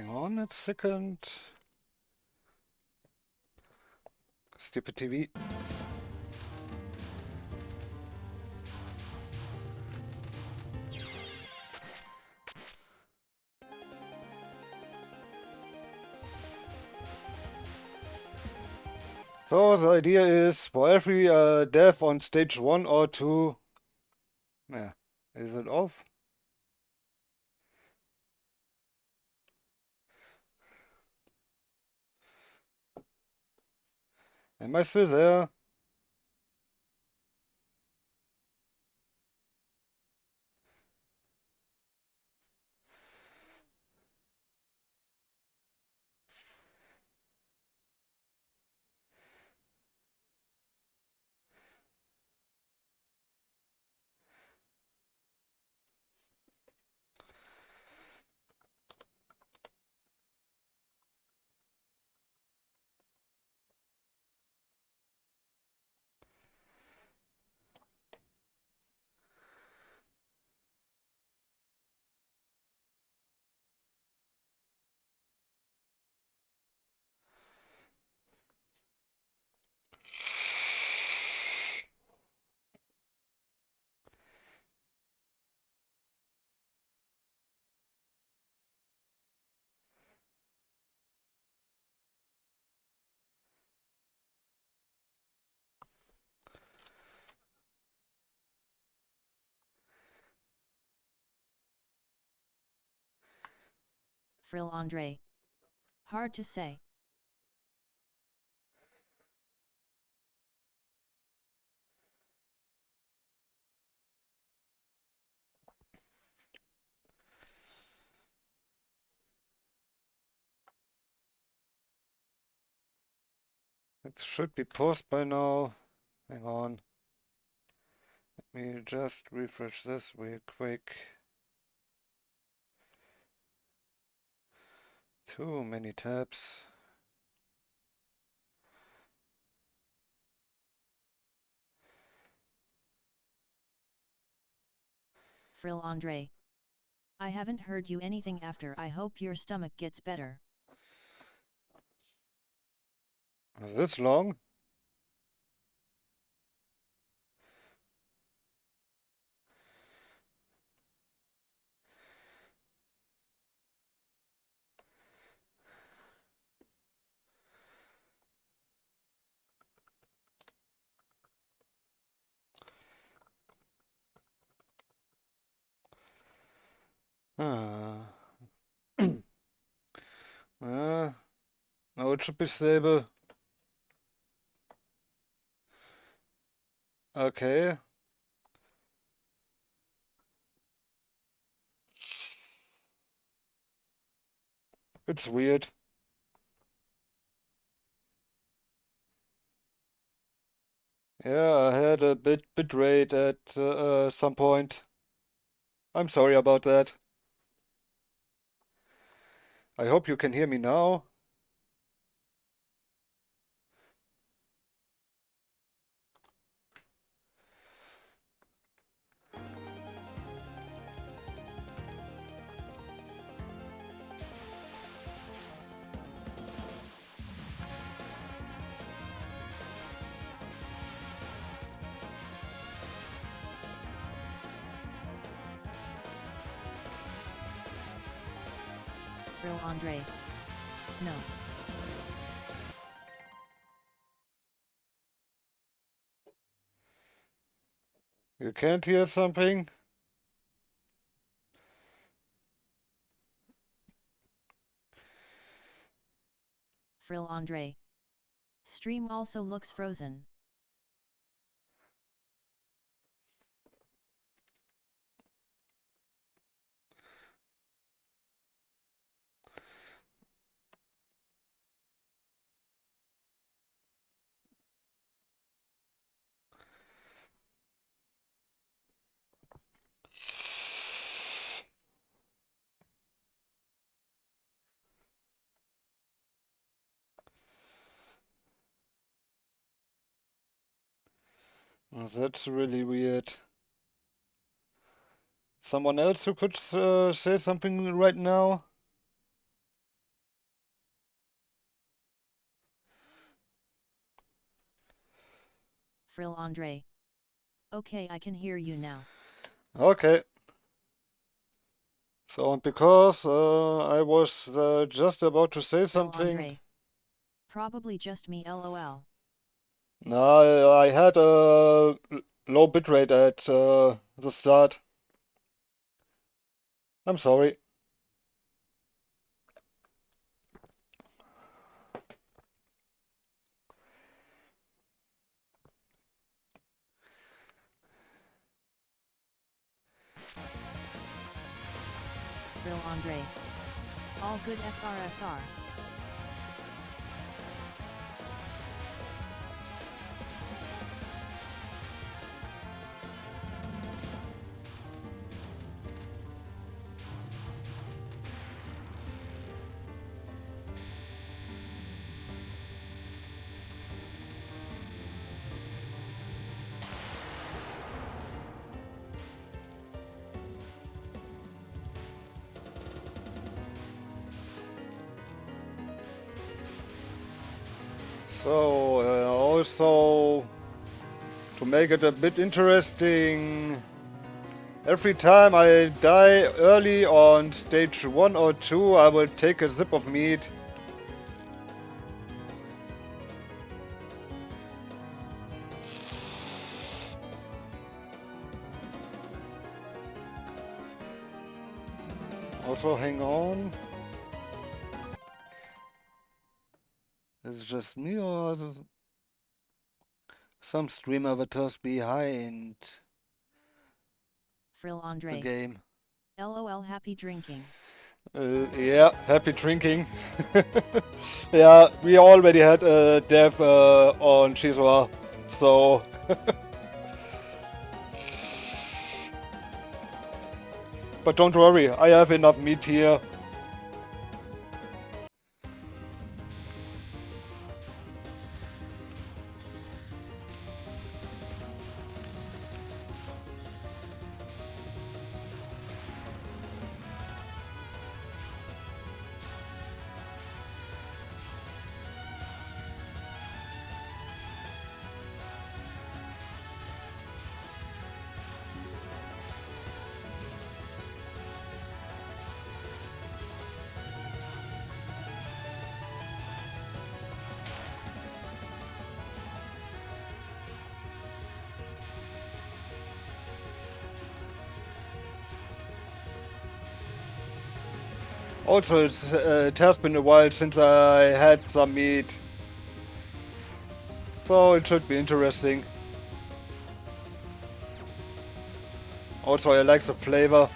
Hang on a second. Stupid TV. So the idea is for every death on stage 1 or 2. Yeah, is it off? Am I still there? Frill Andre. Hard to say. It should be paused by now. Hang on. Let me just refresh this real quick. Too many tabs. Frill Andre. I haven't heard you anything after. I hope your stomach gets better. Is this long? Ah. No, it should be stable. Okay. It's weird. Yeah, I had a bit rate at some point. I'm sorry about that. I hope you can hear me now. Frill Andre. No. You can't hear something? Frill Andre. Stream also looks frozen. Oh, that's really weird. Someone else who could say something right now? Frill Andre. Okay, I can hear you now. Okay. So, because I was just about to say Frill something. Andre. Probably just me lol. No, I had a low bitrate at the start. I'm sorry. Frill Andre. All good FRFR. So, also to make it a bit interesting, every time I die early on stage 1 or 2, I will take a sip of mead. Also, hang on. Is it just me or is it some stream avatars behind Frill the Andre. game? LOL happy drinking. Yeah, happy drinking. Yeah, we already had a dev on Chiswa, so. But don't worry, I have enough meat here. Also, it has been a while since I had some meat, so it should be interesting. Also, I like the flavor.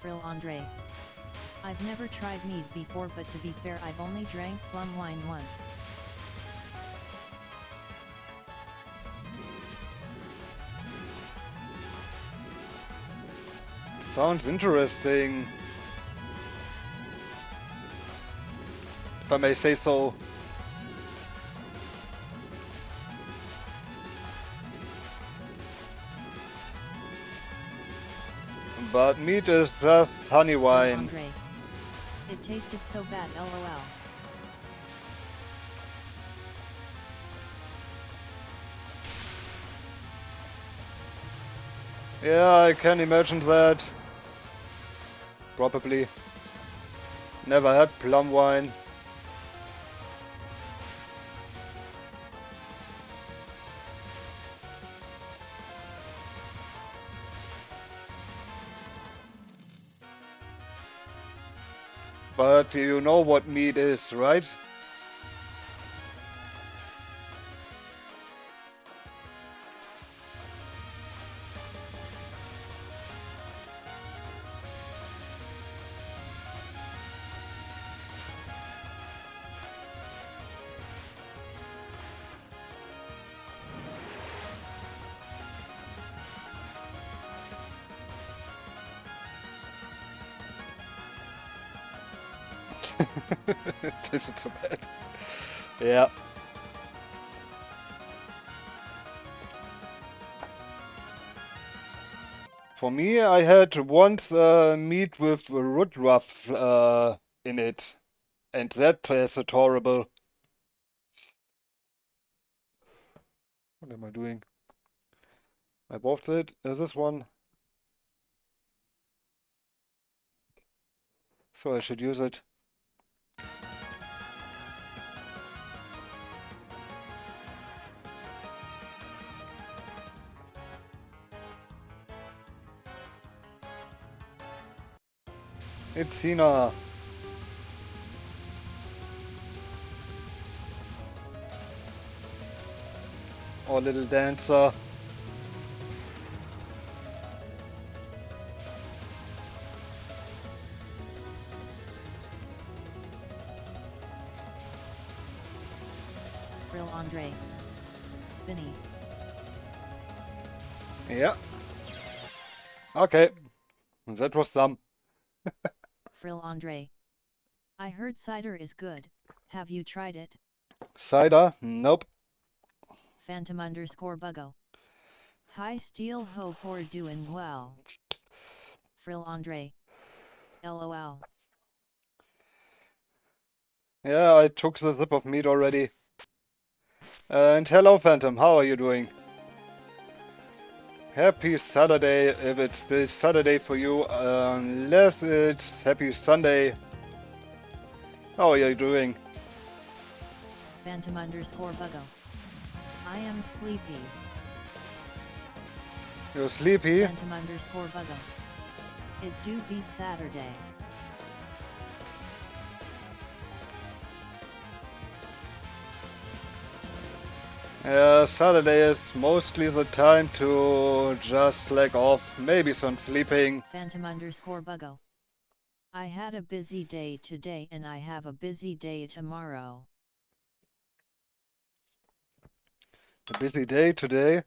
Frill Andre. I've never tried mead before, but to be fair, I've only drank plum wine once. Sounds interesting, if I may say so. But meat is just honey Frill wine. Andre. It tasted so bad lol. Yeah, I can imagine that. Probably. Never had plum wine. But you know what meat is, right? It isn't so bad. Yeah. For me, I had once meat with root ruff in it, and that tasted horrible. What am I doing? I bought it. This one, so I should use it. It's Cena, our little dancer. Frill Andre. Spinny. Yeah. Okay, that was some. Frill Andre. I heard cider is good. Have you tried it? Cider? Nope. Phantom underscore buggo. Hi Steel hope or doing well. Frill Andre. LOL. Yeah, I took the sip of meat already. And hello, Phantom. How are you doing? Happy Saturday, if it's this Saturday for you, unless it's happy Sunday. How are you doing? Phantom underscore buggo. I am sleepy. You're sleepy? Phantom underscore buggo. It do be Saturday. Saturday is mostly the time to just slack off, maybe some sleeping. Phantom underscore buggo. I had a busy day today and I have a busy day tomorrow. A busy day today.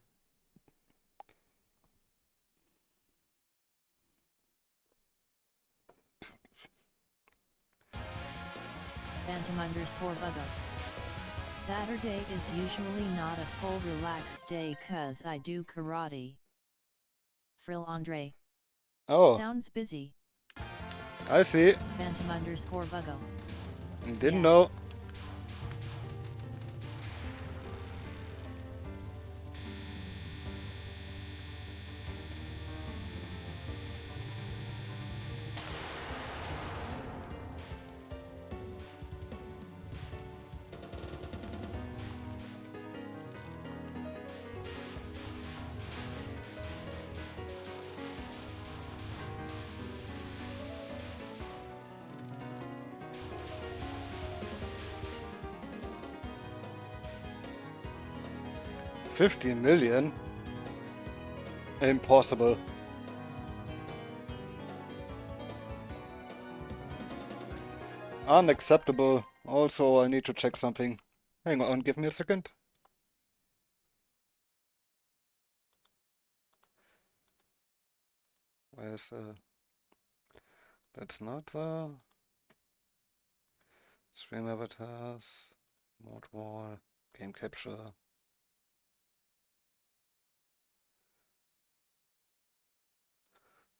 Phantom underscore buggo. Saturday is usually not a full relaxed day cause I do karate. Frill Andre. Oh, Sounds busy. I see. Phantom underscore buggo. Didn't Yeah. know. $50 million? Impossible. Unacceptable. Also, I need to check something. Hang on, give me a second. Where's that's not the stream avatars, mode wall, game capture.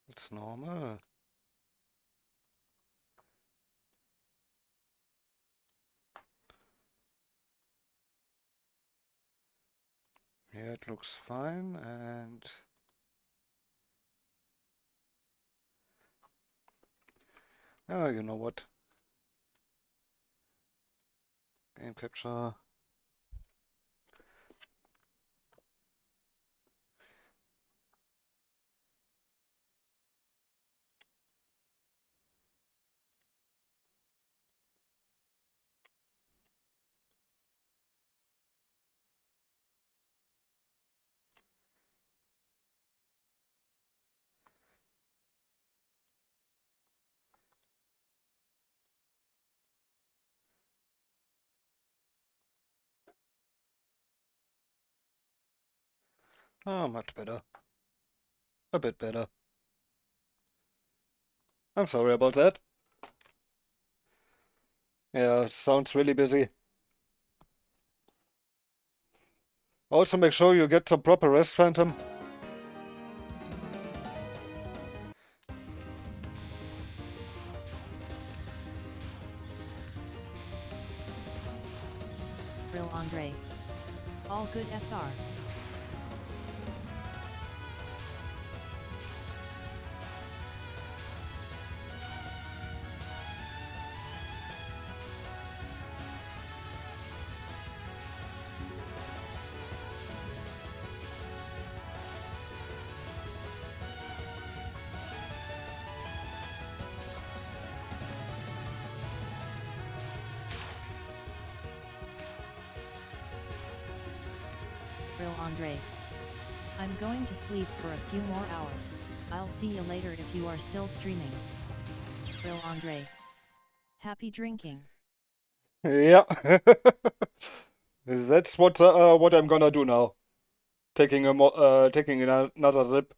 It's normal. Here it looks fine, and oh, you know what? Game capture. Ah, much better. A bit better. I'm sorry about that. Yeah, sounds really busy. Also make sure you get some proper rest, Phantom. Brill Andre. All good FR. Brill Andre. I'm going to sleep for a few more hours. I'll see you later if you are still streaming. Brill Andre. Happy drinking. Yeah. That's what I'm gonna do now. Taking another sip.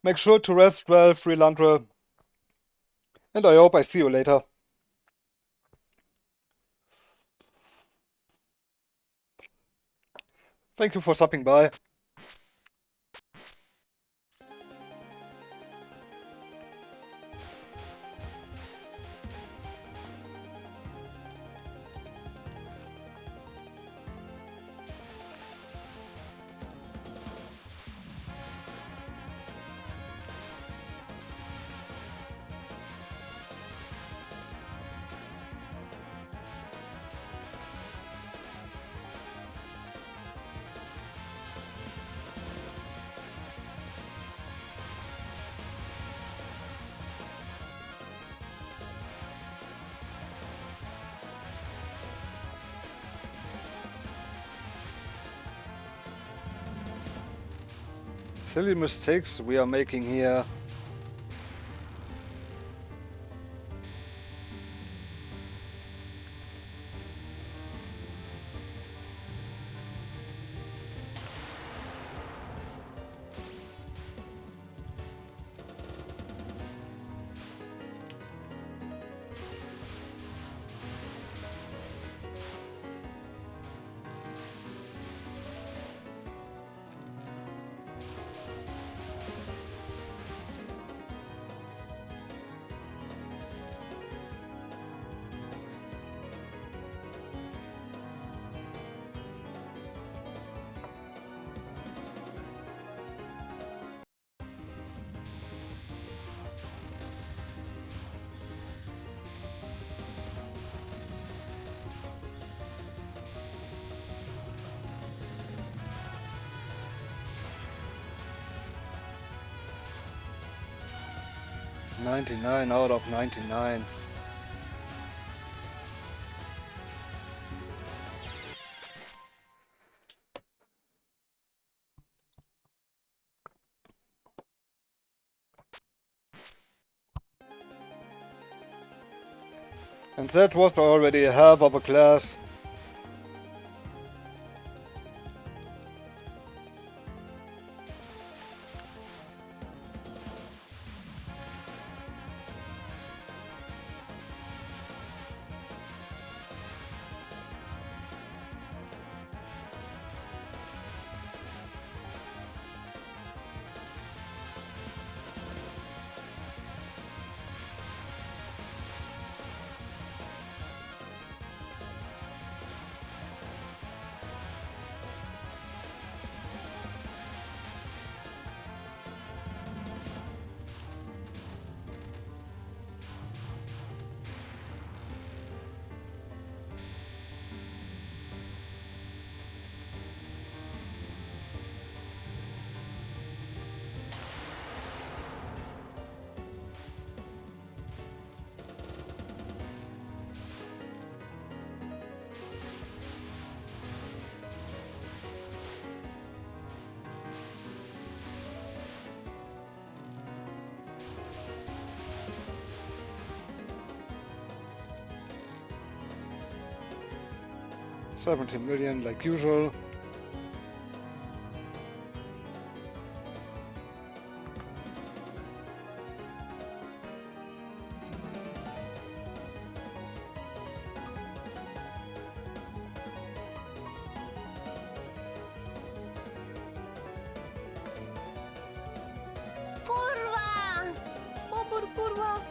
Make sure to rest well, Freelandra, and I hope I see you later. Thank you for stopping by. Silly mistakes we are making here. "99 out of 99. And that was already half of a class. $70 million like usual. well.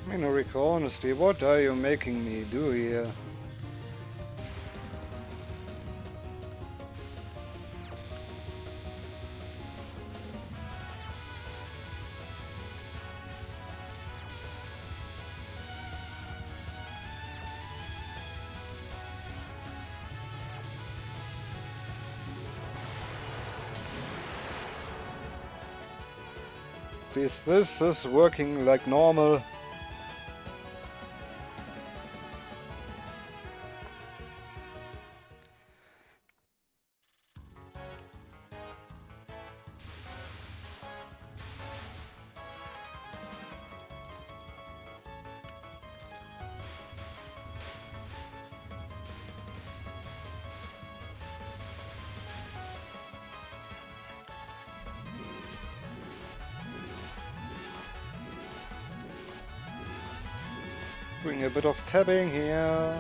Minorica, honestly, what are you making me do here? Please, this is working like normal. Doing a bit of tabbing here.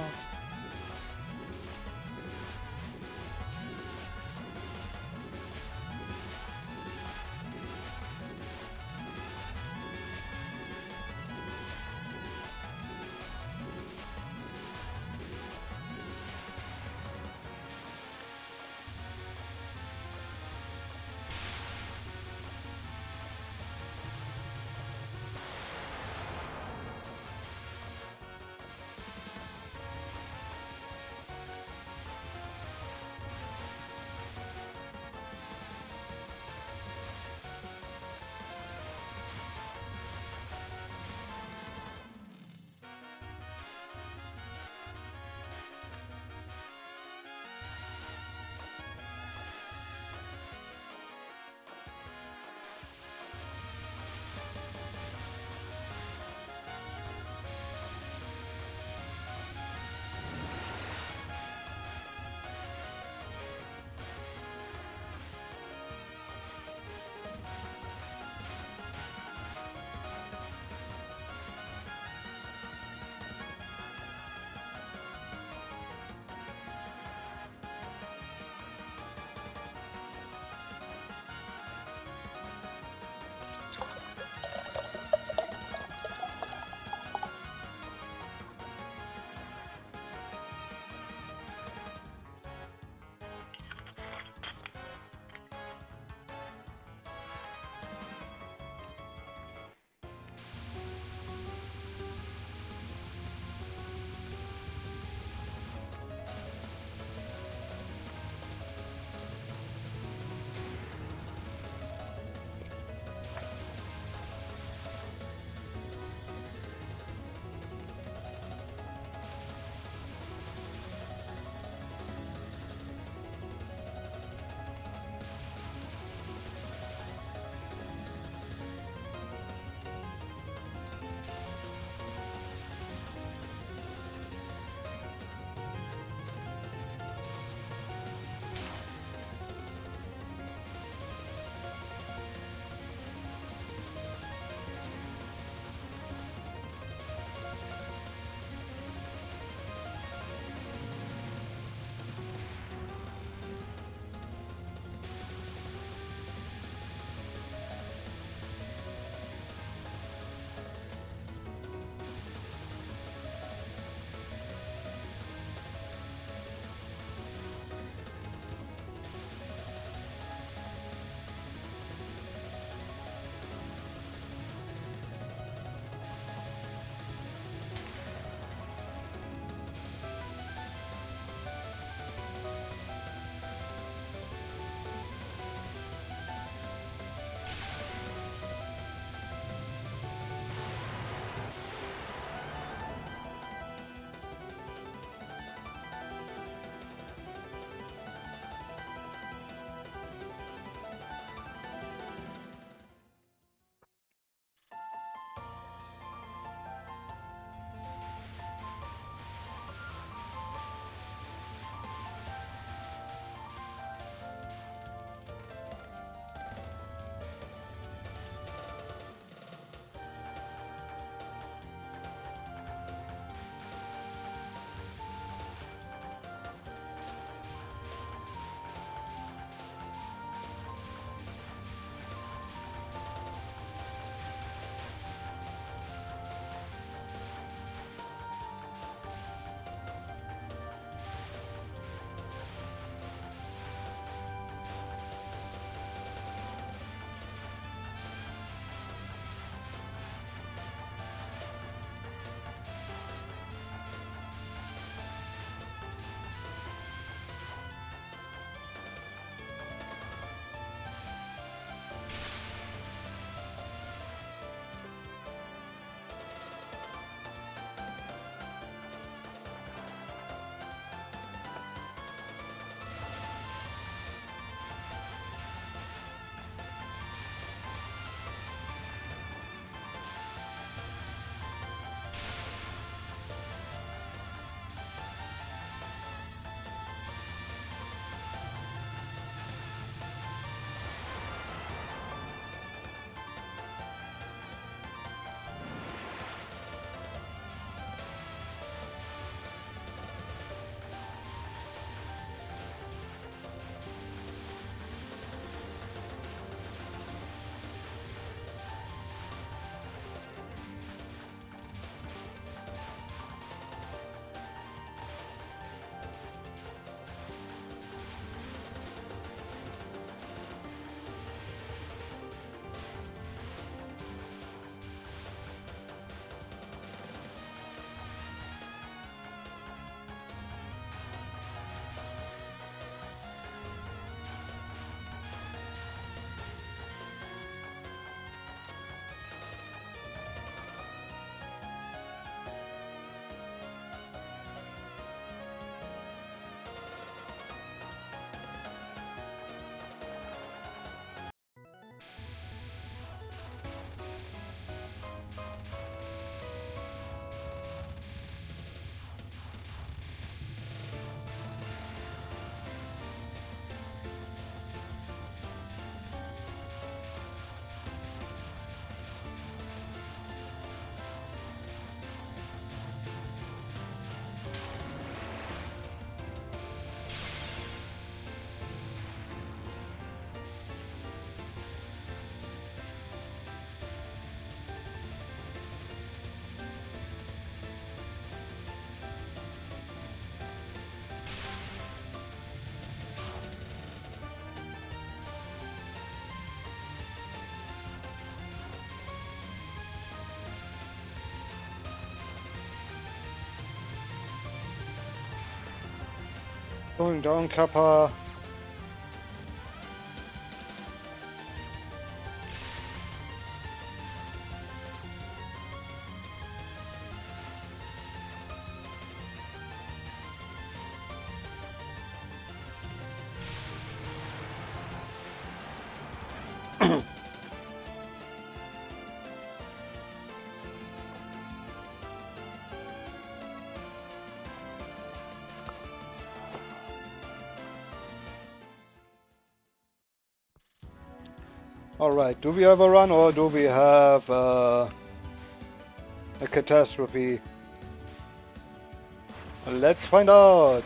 Going down, Kappa. Alright, do we have a run or do we have a catastrophe? Let's find out!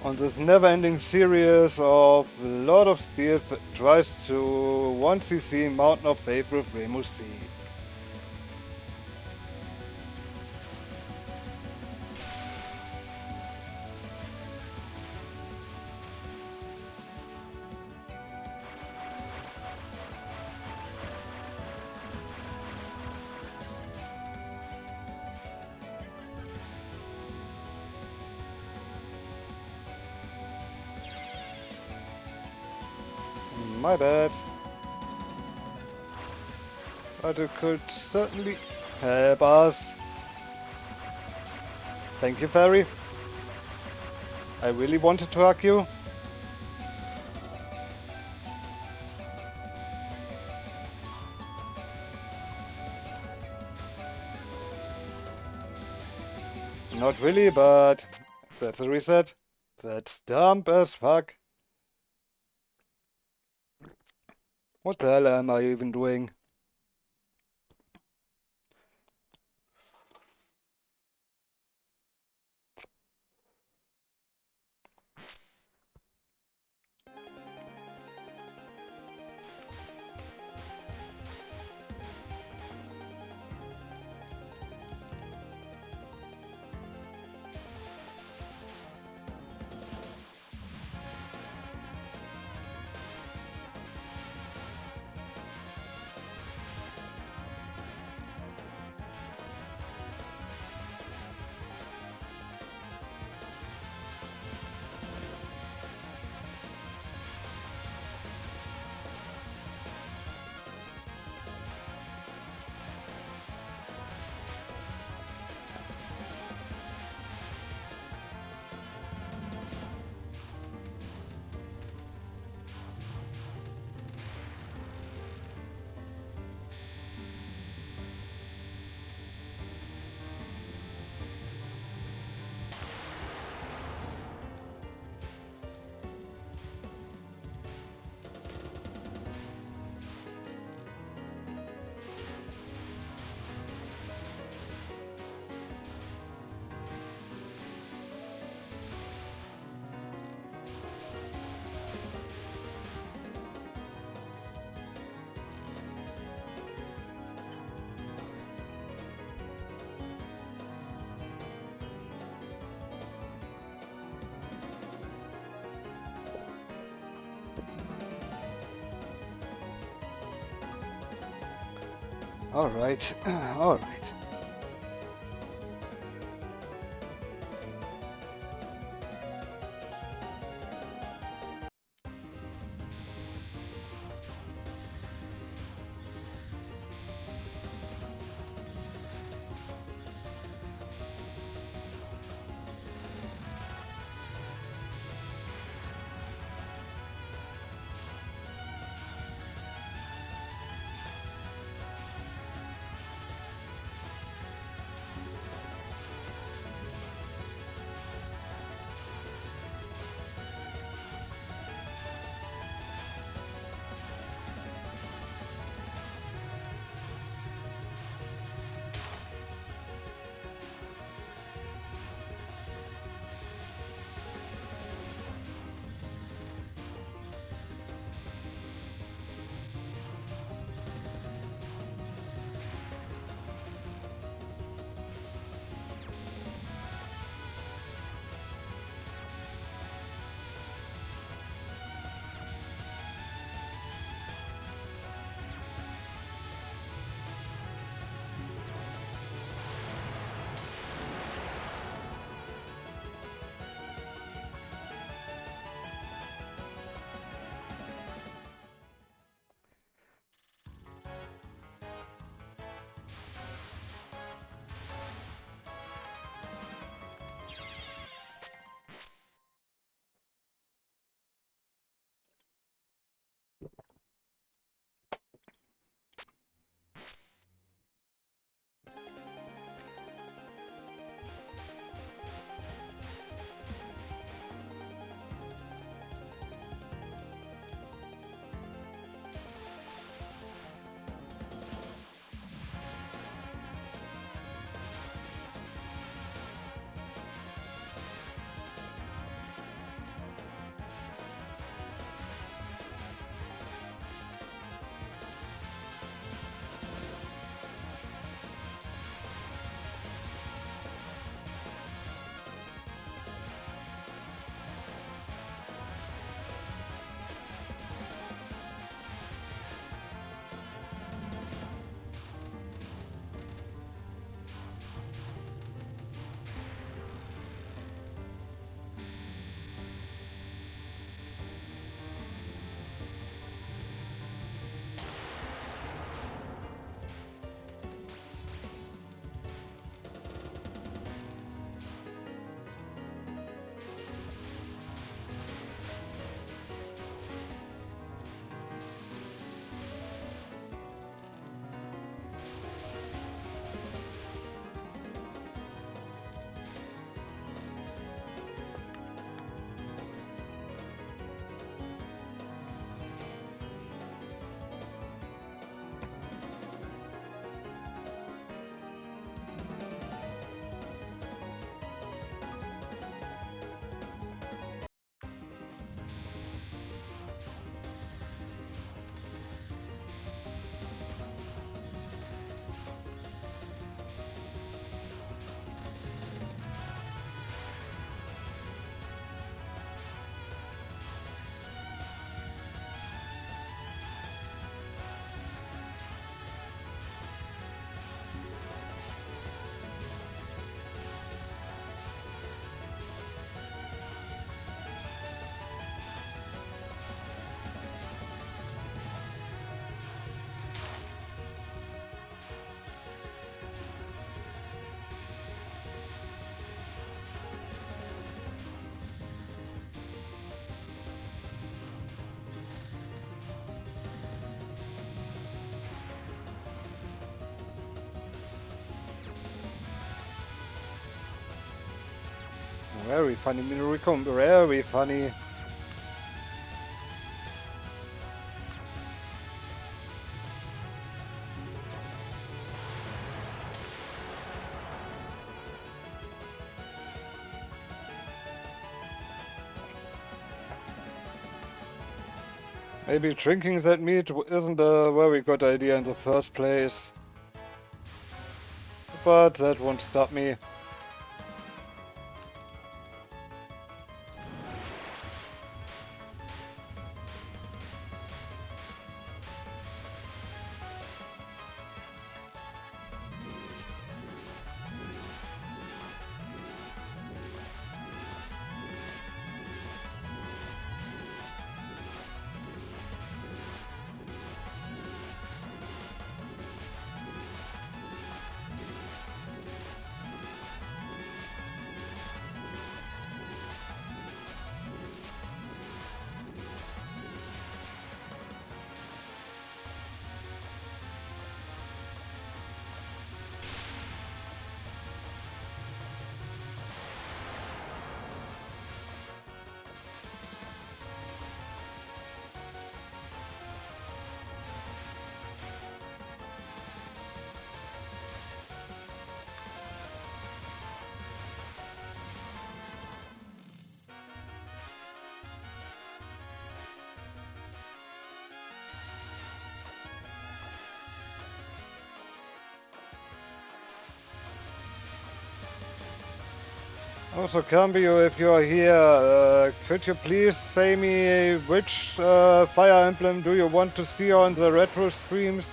On this never-ending series of Lord of Steel tries to 1cc Mountain of Faith with Remus C. My bad. But it could certainly help us. Thank you, Fairy. I really wanted to hug you. Not really, but that's a reset. That's dumb as fuck. What the hell am I even doing? Alright, alright. Very funny, Minorico, very funny. Maybe drinking that meat isn't a very good idea in the first place. But that won't stop me. Also, Cambio, if you're here, could you please say me which Fire Emblem do you want to see on the retro streams?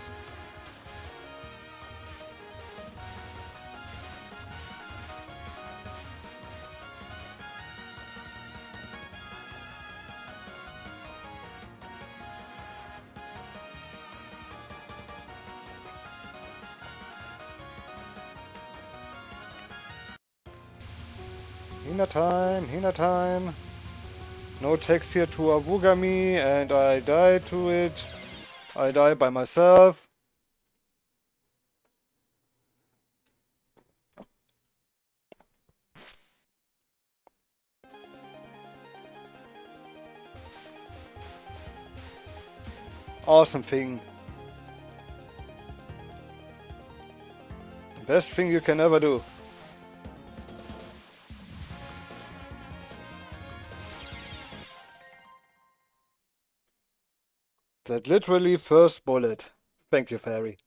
Hina time, Hina time. No text here to Awugami, and I die to it. I die by myself. Awesome thing. The best thing you can ever do. That literally first bullet. Thank you, Fairy.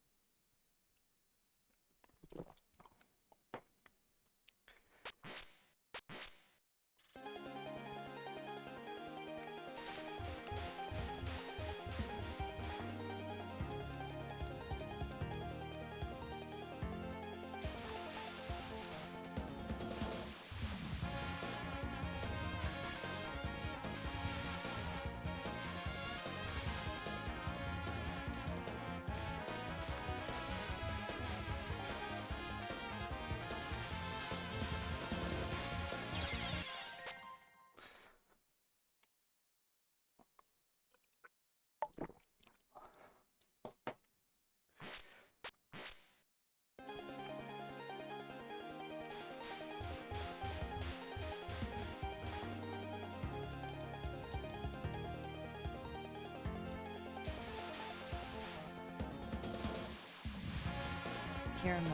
Caramel.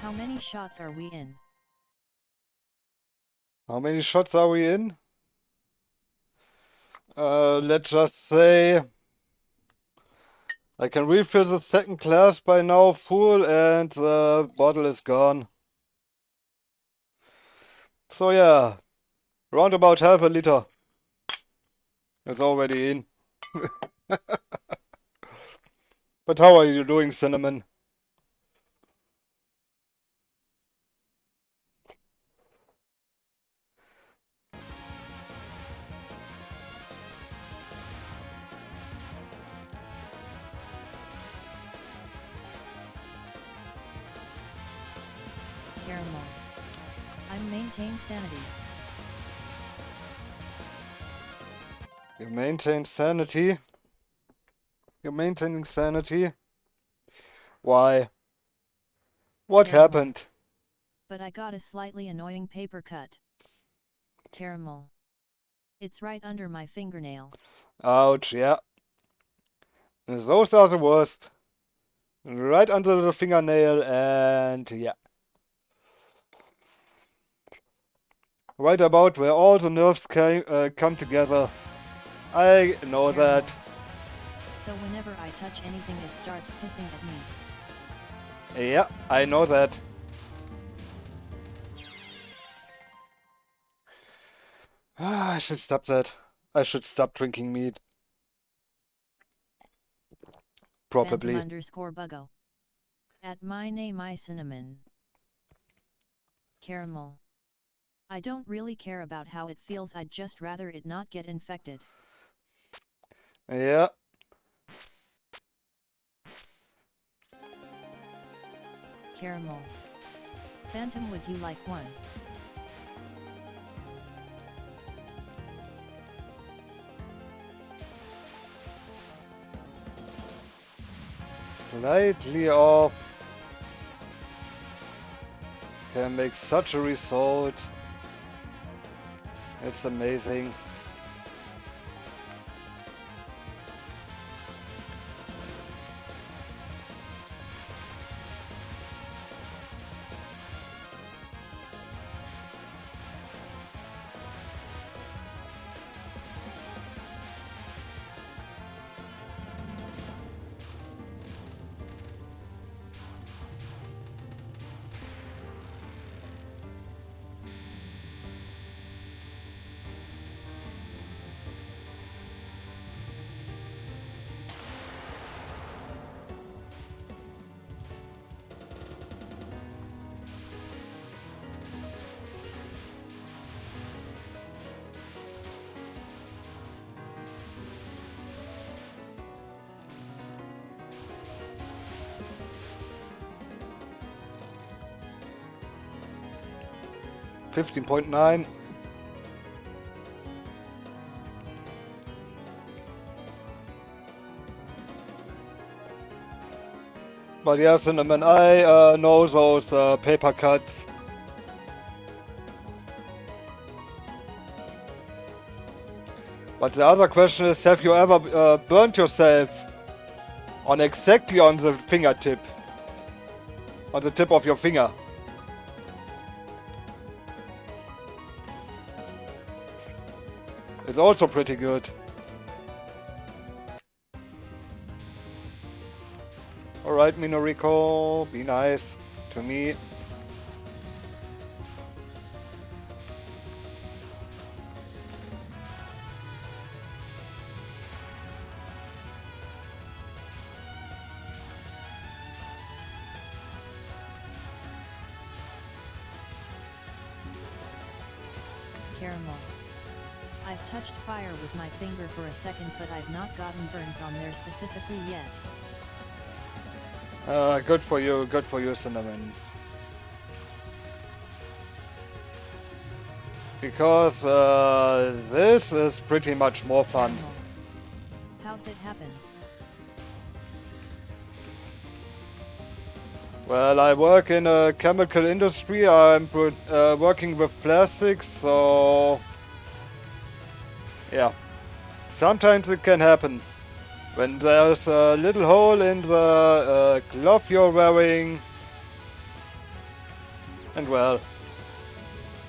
How many shots are we in? How many shots are we in? Let's just say I can refill the second glass by now full and the bottle is gone. So yeah, round about half a liter. It's already in. But how are you doing, Cinnamon? Caramel. I maintain sanity. You maintain sanity? You're maintaining sanity? Why? What Caramel. happened? But I got a slightly annoying paper cut. Caramel. It's right under my fingernail. Ouch, yeah. Those are the worst. Right under the fingernail and yeah. Right about where all the nerves come together. I know Caramel. that. So whenever I touch anything it starts pissing at me. Yeah, I know that. I should stop that. I should stop drinking mead. Phantom Probably. underscore buggo. At my name I cinnamon. Caramel. I don't really care about how it feels, I'd just rather it not get infected. Yeah. Caramel. Phantom, would you like one? Slightly off. Can make such a result. It's amazing. $15.9. But yeah, Cinnamon, I know those paper cuts. But the other question is, have you ever burnt yourself on exactly on the fingertip? On the tip of your finger? It's also pretty good. Alright, Minorico, be nice to me. Caramel. I've touched fire with my finger for a second, but I've not gotten burns on there specifically yet. Good for you, Cinnamon. Because this is pretty much more fun. Caramel. How'd that happen? Well, I work in a chemical industry. I'm working with plastics, so yeah. Sometimes it can happen. When there's a little hole in the glove you're wearing, and well,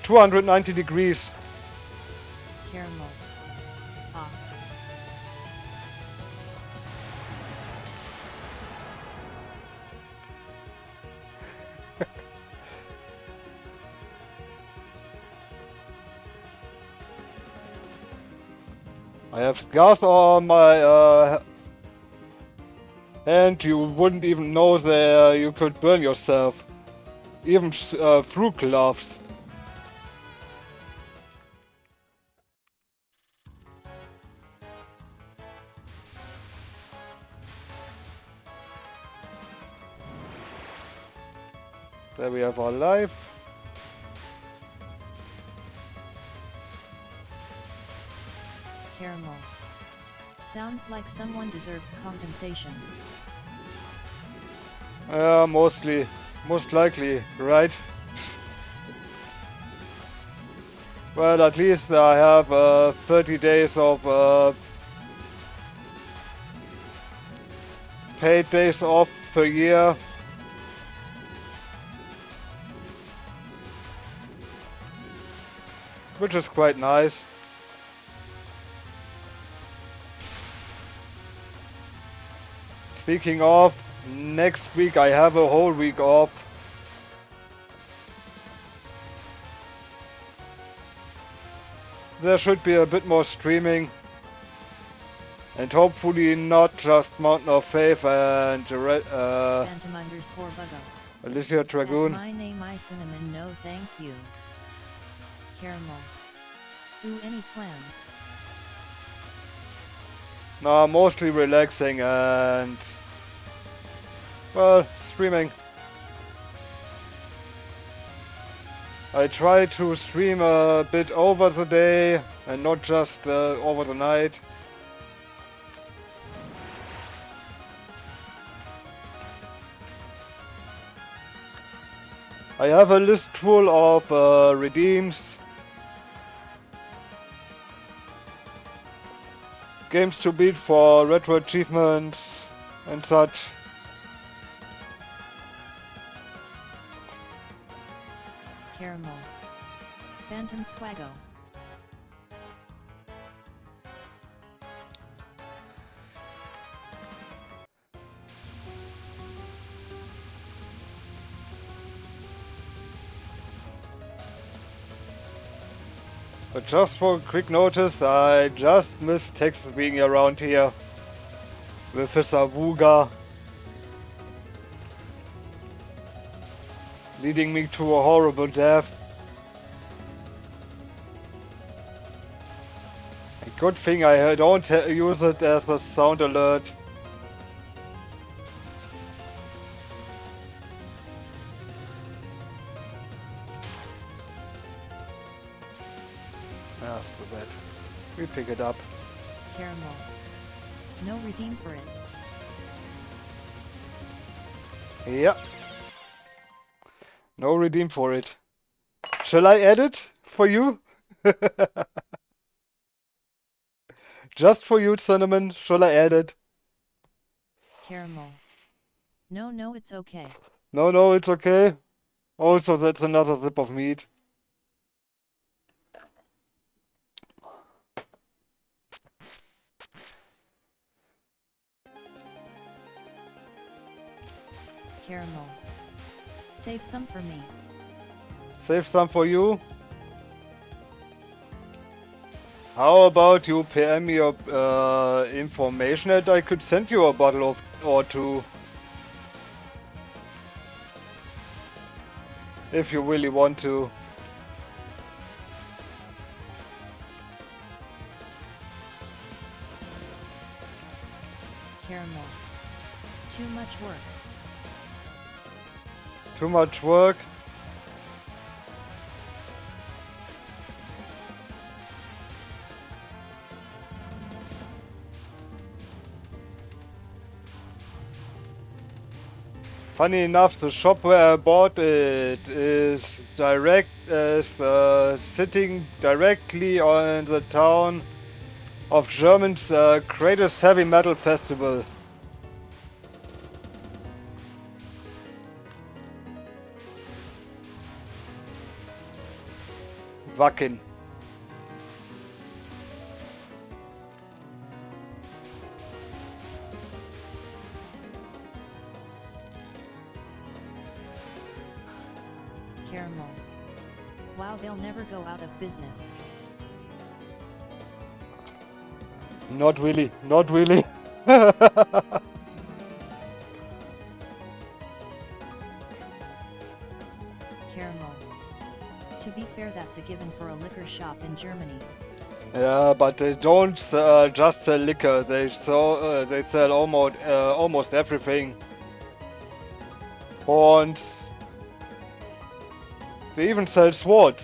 290 degrees. Caramel. Ah. I have scars on my hand. You wouldn't even know that you could burn yourself, even through gloves. There we have our life. Caramel. Sounds like someone deserves compensation. Most likely, right? Well, at least I have 30 days of paid days off per year. Which is quite nice. Speaking of, next week I have a whole week off. There should be a bit more streaming. And hopefully not just Mountain of Faith and Phantom_Buggo. Alicia Dragoon. My name I cinnamon, no thank you. Caramel. Ooh, any plans? No, mostly relaxing and, well, streaming. I try to stream a bit over the day and not just over the night. I have a list full of redeems. Games to beat for retro achievements and such. Caramel. Phantom Swaggo. But just for a quick notice, I just missed Tex being around here with his Awuga, leading me to a horrible death. A good thing I don't use it as a sound alert. Ah, screw that. We pick it up. Caramel. No redeem for it. Yeah. No redeem for it. Shall I add it for you? Just for you, Cinnamon. Shall I add it? Caramel. No, it's okay. No, it's okay. Also, that's another sip of mead. Caramel. Save some for me. Save some for you. How about you PM me your information and I could send you a bottle of or two. If you really want to. Caramel. Too much work. Too much work. Funny enough, the shop where I bought it is sitting directly on the town of Germany's greatest heavy metal festival. Wacken. Caramel. Wow, they'll never go out of business. Not really, not really. Caramel. To be fair, that's a given for a liquor shop in Germany. Yeah, but they don't just sell liquor. They sell almost everything. Horns. They even sell swords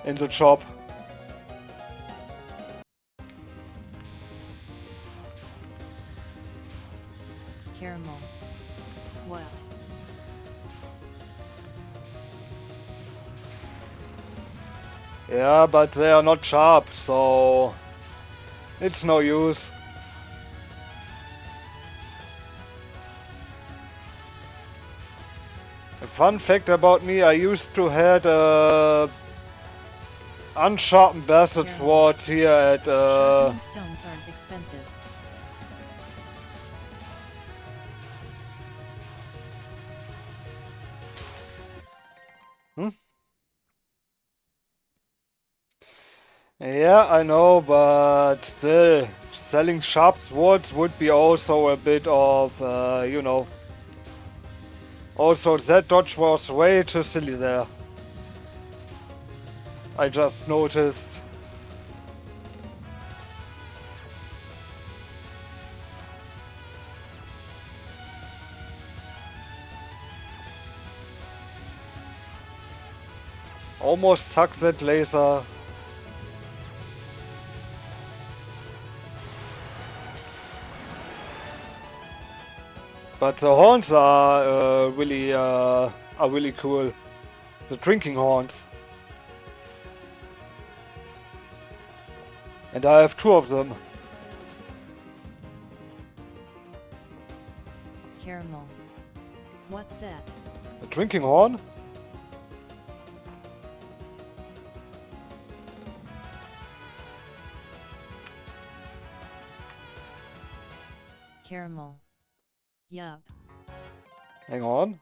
in the shop. Caramel. What? Yeah, but they are not sharp, so it's no use. A fun fact about me, I used to had a unsharpened bastard sword here at Sharpening stones aren't expensive. Hmm? Yeah, I know, but still, selling sharp swords would be also a bit of, you know. Also, that dodge was way too silly there. I just noticed. Almost tucked that laser. But the horns are really cool. The drinking horns. And I have two of them. Caramel. What's that? A drinking horn? Caramel. Yup. Hang on.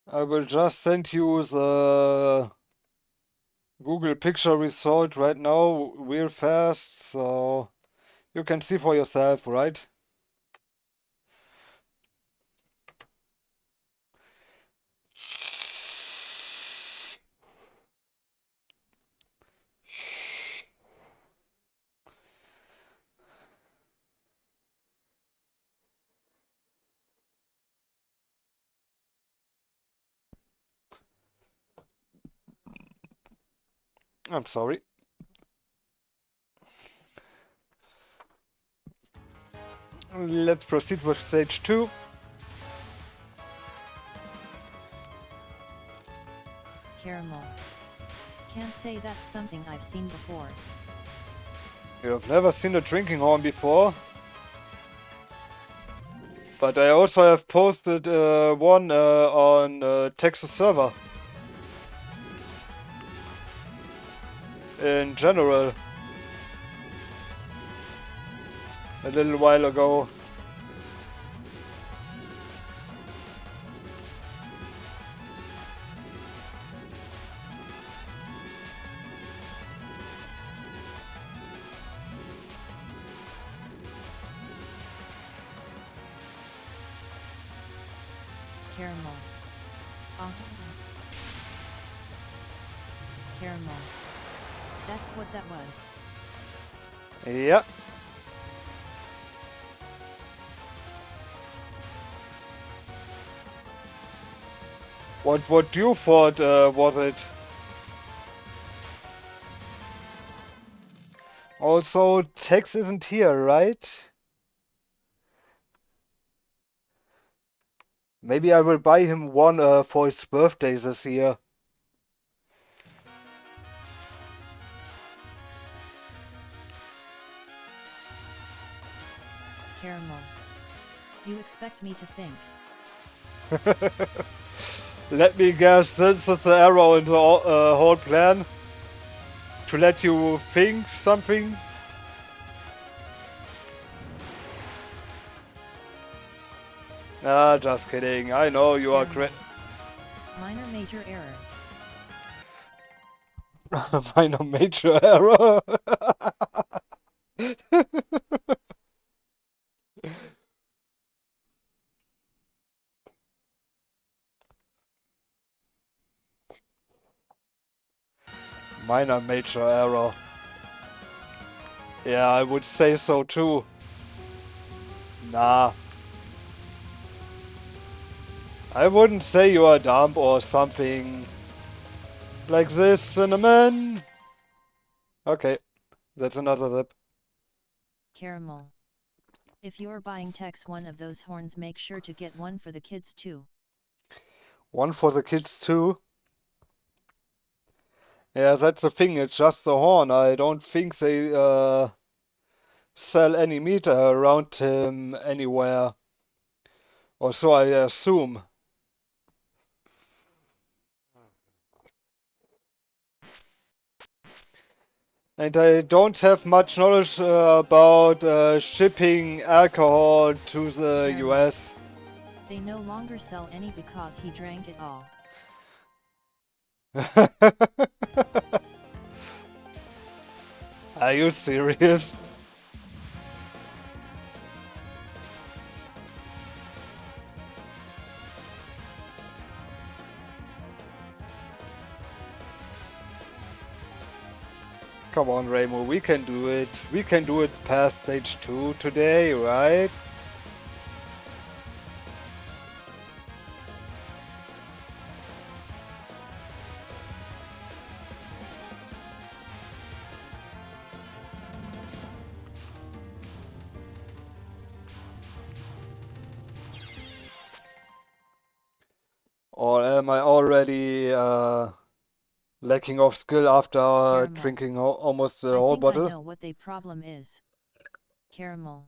I will just send you the Google picture result right now real fast, so you can see for yourself, right? I'm sorry. Let's proceed with stage 2. Caramel. Can't say that's something I've seen before. You have never seen a drinking horn before? But I also have posted one on Texas server. In general. A little while ago. Caramel. Caramel. That's what that was. Yeah. What you thought was it? Also, Tex isn't here, right? Maybe I will buy him one for his birthday this year. Caramel. You expect me to think. Let me guess, this is the arrow in the whole plan? To let you think something? Ah, just kidding. I know you are great. Minor major error. Minor major error. Minor major error. Yeah, I would say so too. Nah. I wouldn't say you are dumb or something. Like this, cinnamon. Okay, that's another sip. Caramel. If you're buying Tex one of those horns, make sure to get one for the kids too. One for the kids too. Yeah, that's the thing. It's just the horn. I don't think they sell any meat around him anywhere. Or so I assume. And I don't have much knowledge about shipping alcohol to the Caramel. US. They no longer sell any because he drank it all. Are you serious? Come on, Ramo, we can do it. We can do it past stage 2 today, right? Or am I already lacking of skill after Caramel. drinking almost the I whole think I bottle? know what the problem is. Caramel.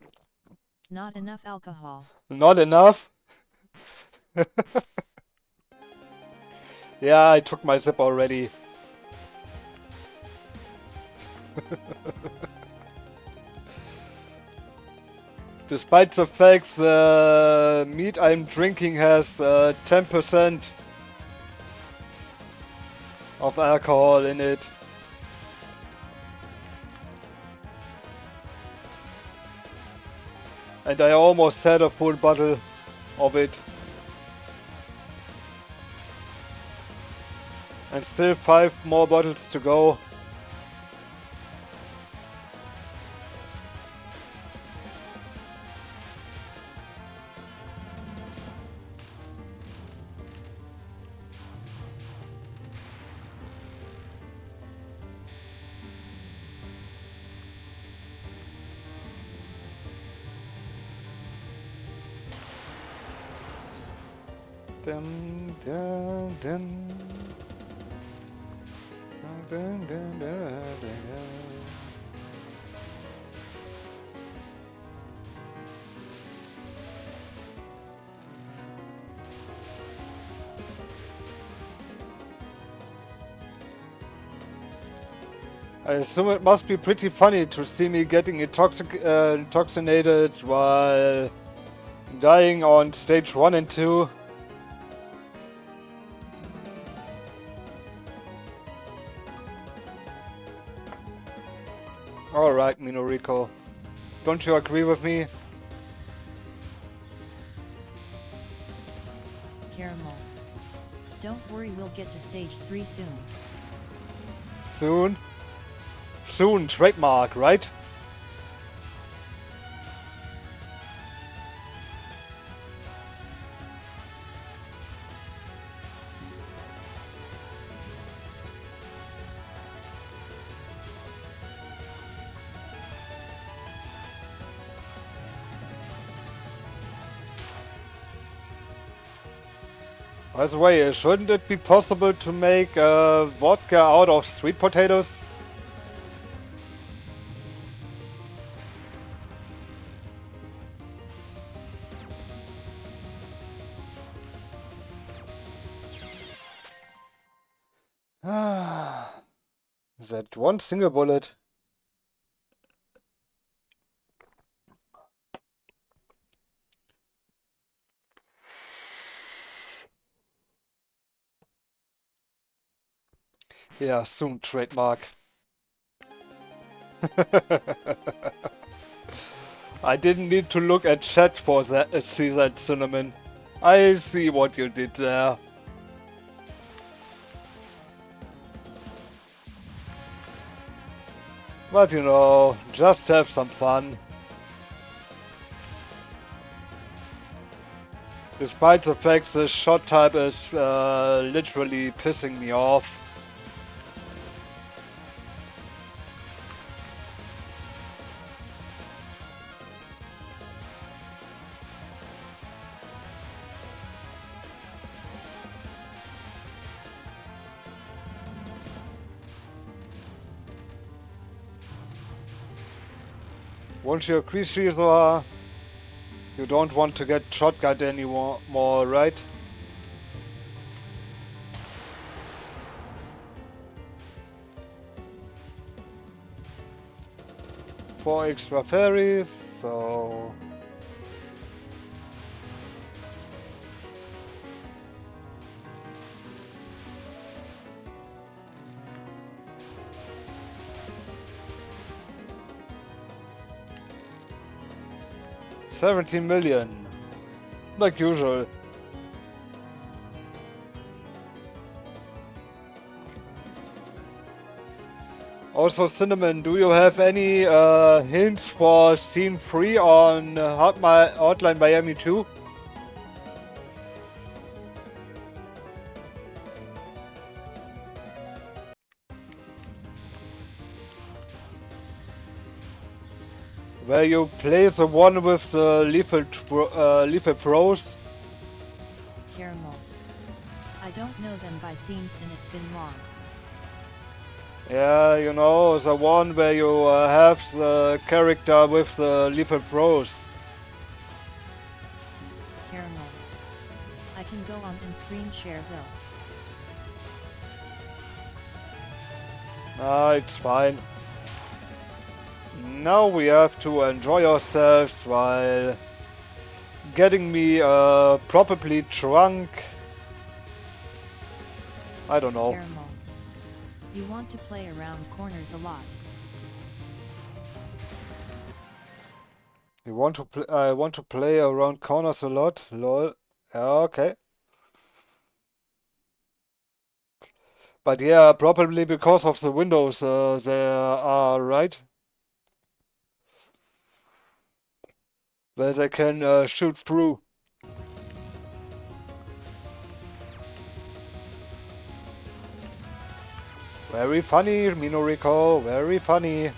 Not enough alcohol. Not enough? Yeah, I took my sip already. Despite the fact the meat I'm drinking has 10% of alcohol in it. And I almost had a full bottle of it. And still 5 more bottles to go. Dun, dun, dun. Dun, dun, dun, dun, dun. I assume it must be pretty funny to see me getting intoxicated while dying on stage 1 and 2. Alright, Minorico. Don't you agree with me? Caramel. Don't worry, we'll get to stage 3 soon. Soon? Soon, trademark, right? By the way, shouldn't it be possible to make vodka out of sweet potatoes? Ah, that one single bullet. Yeah, soon, trademark. I didn't need to look at chat for that, see that, Cinnamon. I see what you did there. But you know, just have some fun. Despite the fact this shot type is literally pissing me off. Once you're a creature, you don't want to get shotgunned anymore, right? Four extra fairies, so... $17 million, like usual. Also, Cinnamon, do you have any hints for Scene 3 on Hotline Miami 2? Where you play the one with the lethal throws? Caramel. I don't know them by scenes and it's been long. Yeah, you know, the one where you have the character with the lethal throws. Caramel. I can go on and screen share though. Ah, it's fine. Now we have to enjoy ourselves while getting me properly drunk. I don't know. Caramel. You want to play around corners a lot. I want to play around corners a lot. Lol. Yeah, okay. But yeah, probably because of the windows there are, right? Where they can shoot through. Very funny, Minorico, very funny.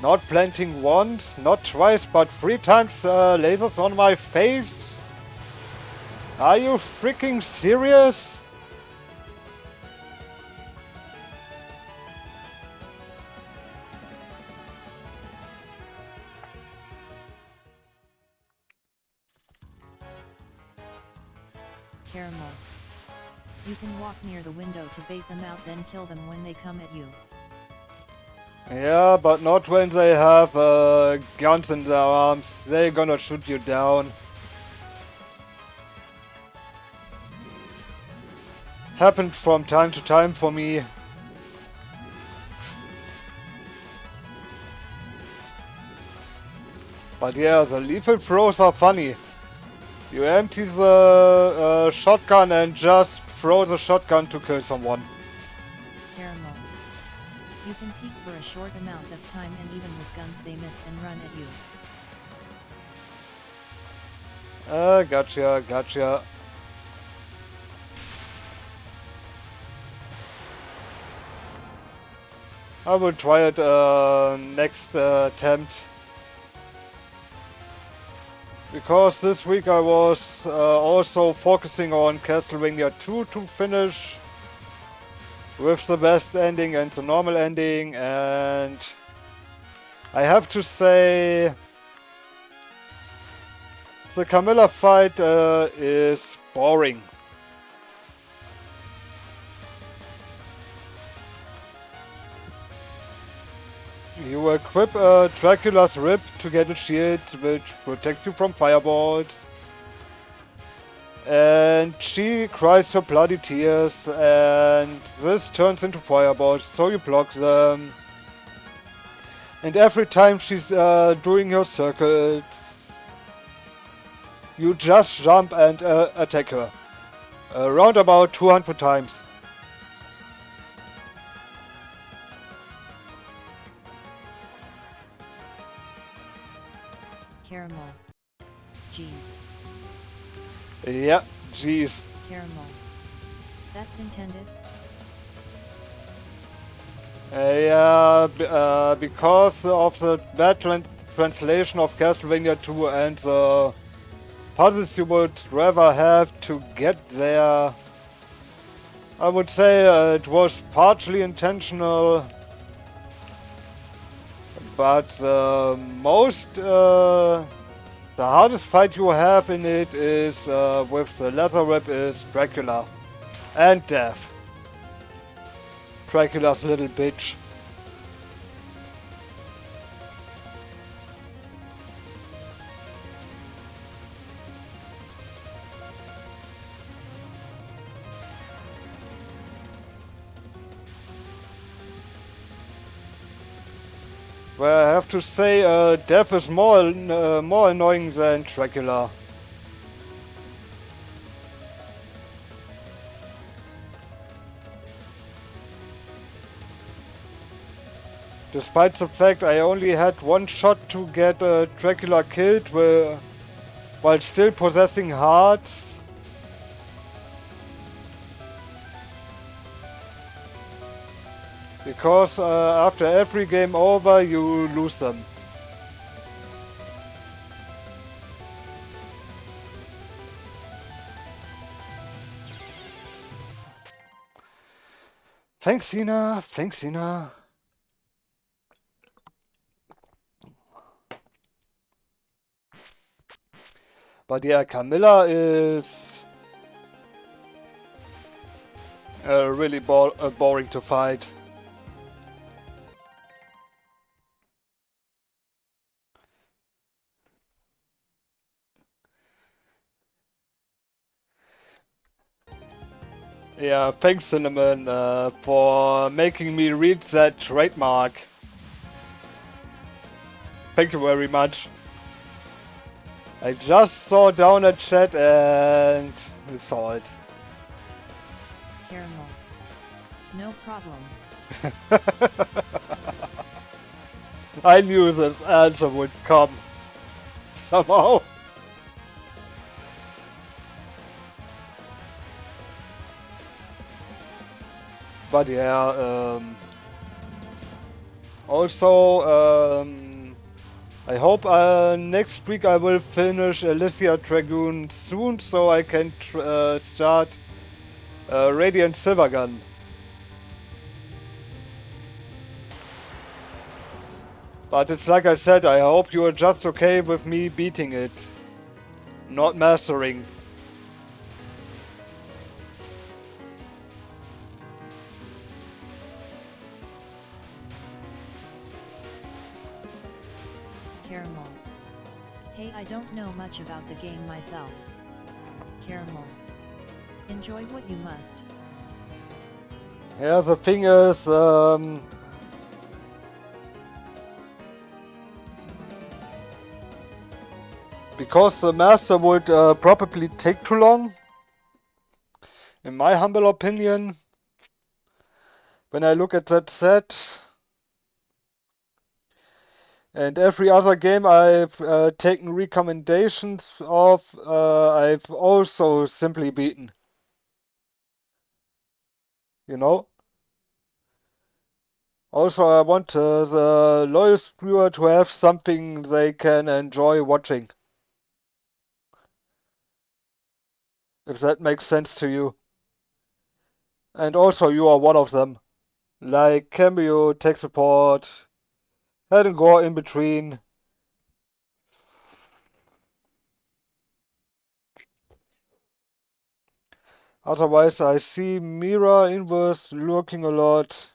Not planting once, not twice, but 3 times lasers on my face? Are you freaking serious? Caramel. You can walk near the window to bait them out, then kill them when they come at you. Yeah, but not when they have guns in their arms. They're gonna shoot you down. Happened from time to time for me. But yeah, the lethal throws are funny. You empty the shotgun and just throw the shotgun to kill someone. Caramel. You can peek for a short amount of time and even with guns they miss and run at you. Gotcha, gotcha. I will try it next attempt. Because this week I was also focusing on Castlevania 2 to finish with the best ending and the normal ending, and I have to say the Camilla fight is boring. You equip Dracula's Rib to get a shield which protects you from fireballs. And she cries her bloody tears, and this turns into fireballs, so you block them. And every time she's doing her circles, you just jump and attack her. Around about 200 times. Caramel. Jeez. Yeah, jeez. Caramel. That's intended? Yeah, because of the bad translation of Castlevania 2 and the puzzles you would rather have to get there, I would say it was partially intentional. but the hardest fight you have in it is with the leather whip is Dracula and Death. Dracula's little bitch. Well, I have to say, Death is more annoying than Dracula. Despite the fact I only had one shot to get Dracula killed while still possessing hearts. Because after every game over you lose them. Thanks, Sina. Thanks, Sina. But yeah, Camilla is really boring to fight. Yeah, thanks Cinnamon for making me read that trademark. Thank you very much. I just saw down a chat and saw it. Caramel. No problem. I knew this answer would come somehow. But yeah, also, I hope next week I will finish Alicia Dragoon soon so I can start Radiant Silvergun. But it's like I said, I hope you are just okay with me beating it, not mastering. Caramel. Hey, I don't know much about the game myself. Caramel. Enjoy what you must. Yeah, the thing is, because the master would probably take too long, in my humble opinion, when I look at that set. And every other game I've taken recommendations of, I've also simply beaten. You know? Also, I want the loyal viewer to have something they can enjoy watching. If that makes sense to you. And also, you are one of them. Like Cameo, Tech Support, Head and Gore in between. Otherwise, I see Mira Inverse lurking a lot.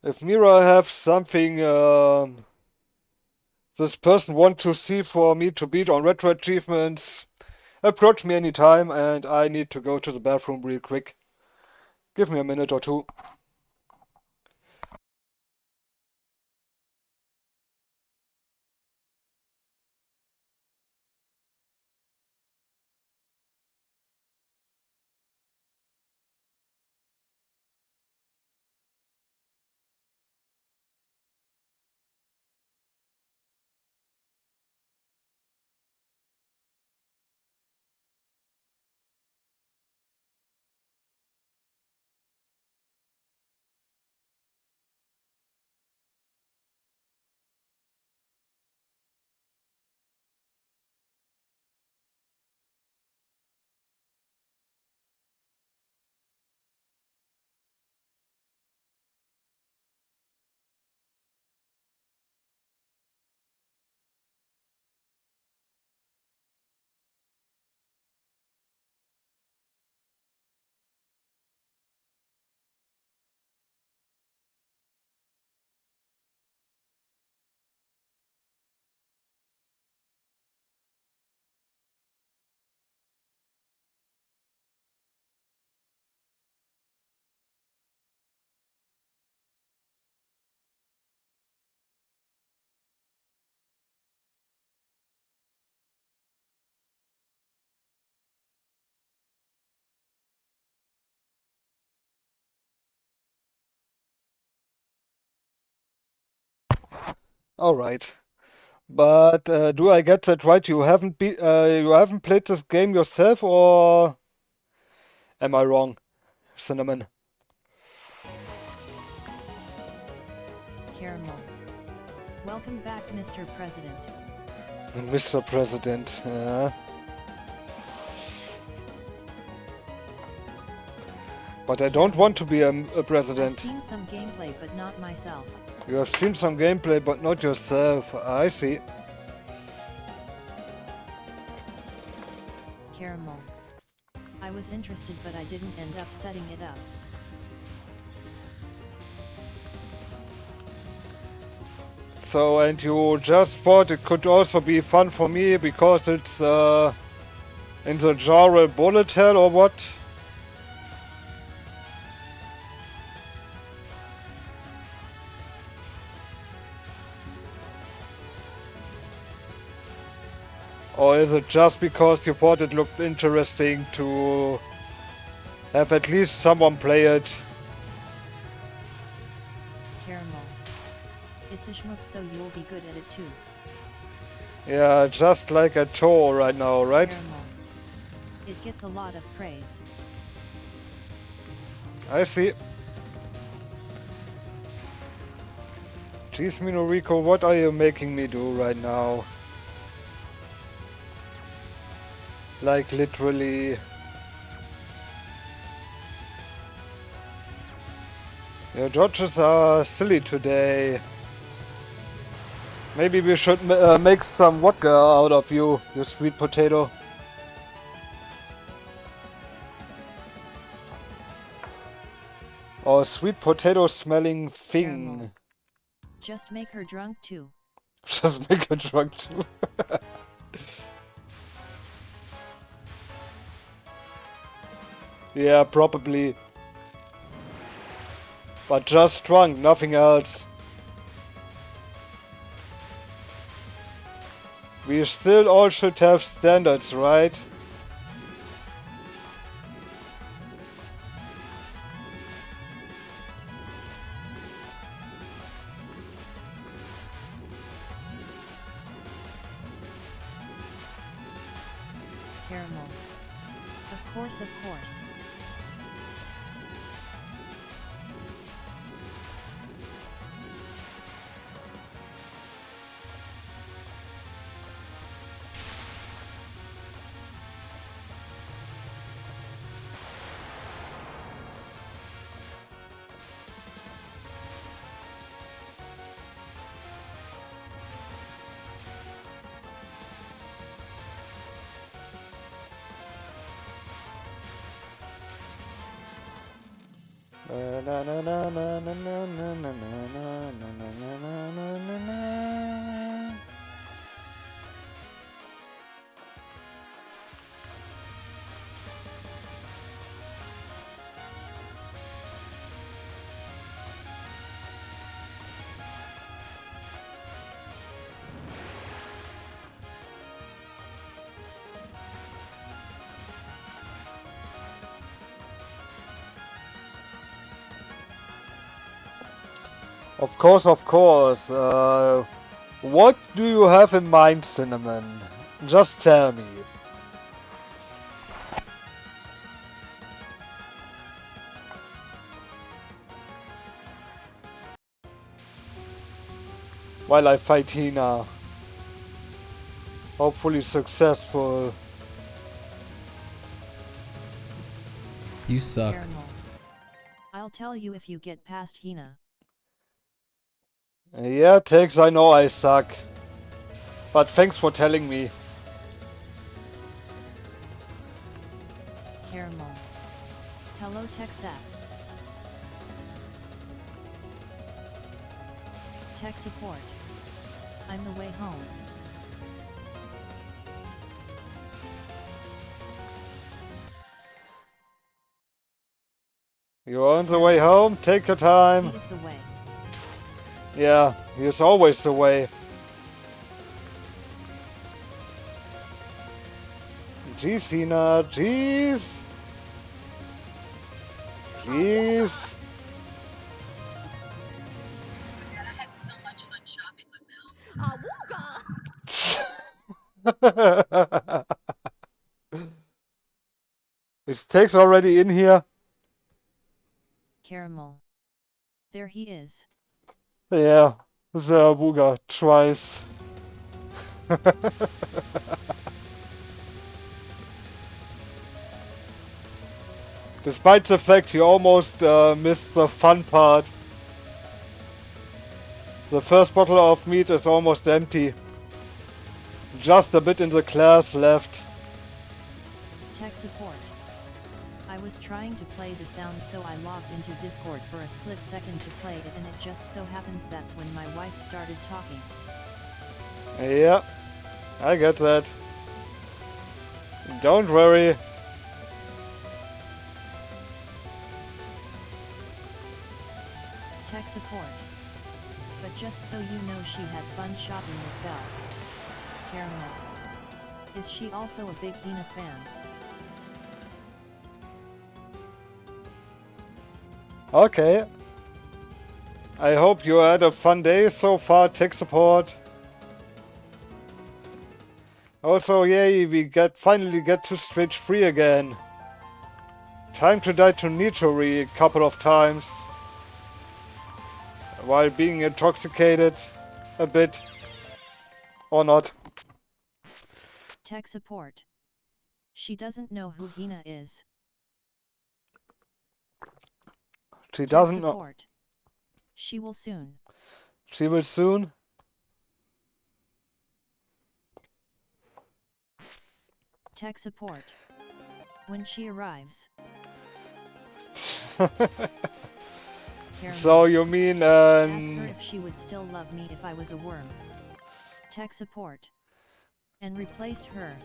If Mira have something this person want to see for me to beat on retro achievements, approach me anytime and I need to go to the bathroom real quick. Give me a minute or two. All right. But do I get that right? You haven't played this game yourself, or am I wrong, Cinnamon? Caramel. Welcome back, Mr. President. Mr. President. But I don't want to be a president. I've seen some gameplay, but not myself. You have seen some gameplay, but not yourself. I see. Caramel. I was interested, but I didn't end up setting it up. So, and you just thought it could also be fun for me because it's in the genre bullet hell, or what? Or is it just because you thought it looked interesting to have at least someone play it? Caramel. It's a shmup, so you'll be good at it too. Yeah, just like a toe right now, right? Caramel. It gets a lot of praise. I see. Jeez, Minorico, what are you making me do right now? Like, literally. Your dodges are silly today. Maybe we should make some vodka out of you, you sweet potato. Or sweet potato smelling thing. Caramel. Just make her drunk too. Just make her drunk too. Yeah, probably. But just drunk, nothing else. We still all should have standards, right? Caramel. Of course, of course. Of course, of course. What do you have in mind, Cinnamon? Just tell me. While I fight Hina. Hopefully successful. You suck. Caramel. I'll tell you if you get past Hina. Yeah, Tex, I know I suck. But thanks for telling me. Caramel. Hello, TechSap. Tech support. I'm the way home. You're on the way home, take your time. He is the way. Yeah, he is always the way. Jeez, Hina, jeez. Please. I had so much fun shopping with them. Is Tex already in here? Caramel. There he is. Yeah, the Booger twice. Despite the fact he almost missed the fun part. The first bottle of mead is almost empty. Just a bit in the glass left. Tech support. I was trying to play the sound, so I logged into Discord for a split second to play it, and it just so happens that's when my wife started talking. Yeah, I get that. Don't worry. Tech support. But just so you know, she had fun shopping with Belle. Caramel. Is she also a big Hina fan? Okay. I hope you had a fun day so far, tech support. Also, yay, we finally get to stage 3 again. Time to die to Nitori a couple of times. While being intoxicated a bit. Or not. Tech support. She doesn't know who Hina is. She Tech doesn't know. support. She will soon. She will soon. Tech support. When she arrives. So you mean Ask her if she would still love me if I was a worm. Tech support. And replaced her.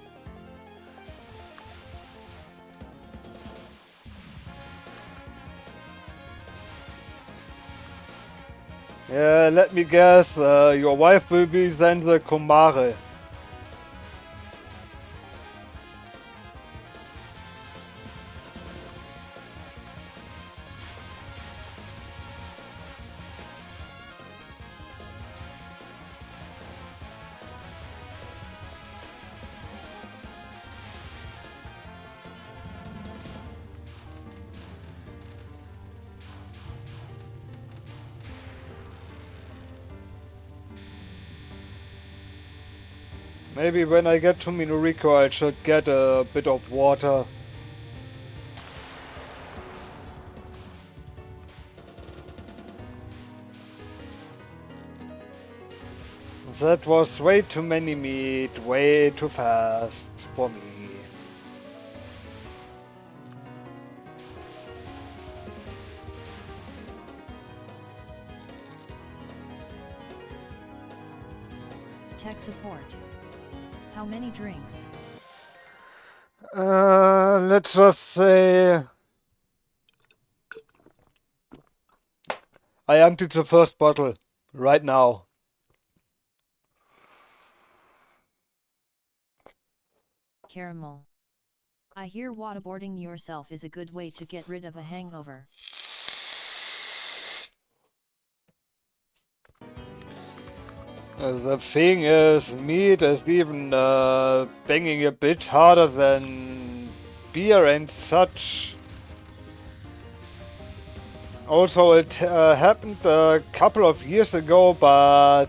yeah, let me guess, your wife will be then the Komare. Maybe when I get to Minoriko I should get a bit of water. That was way too many meat, way too fast for me. Tech support. How many drinks? Let's just say I emptied the first bottle right now. Caramel. I hear waterboarding yourself is a good way to get rid of a hangover. The thing is, meat is even banging a bit harder than beer and such. Also, it happened a couple of years ago, but...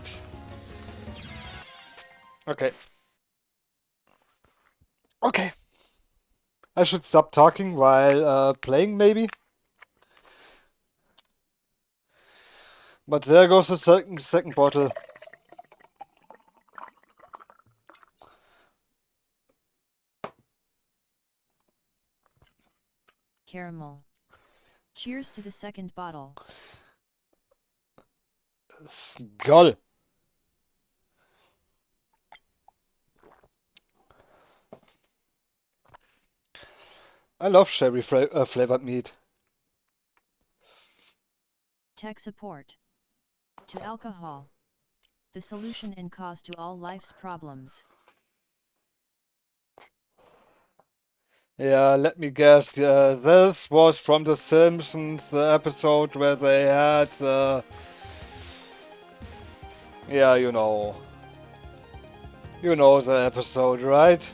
Okay. Okay. I should stop talking while playing, maybe? But there goes the second bottle. Caramel. Cheers to the second bottle. Skull. I love sherry flavored meat. Tech support. To alcohol. The solution and cause to all life's problems. Yeah, let me guess. This was from The Simpsons, the episode where they had the... Yeah, you know. You know the episode, right?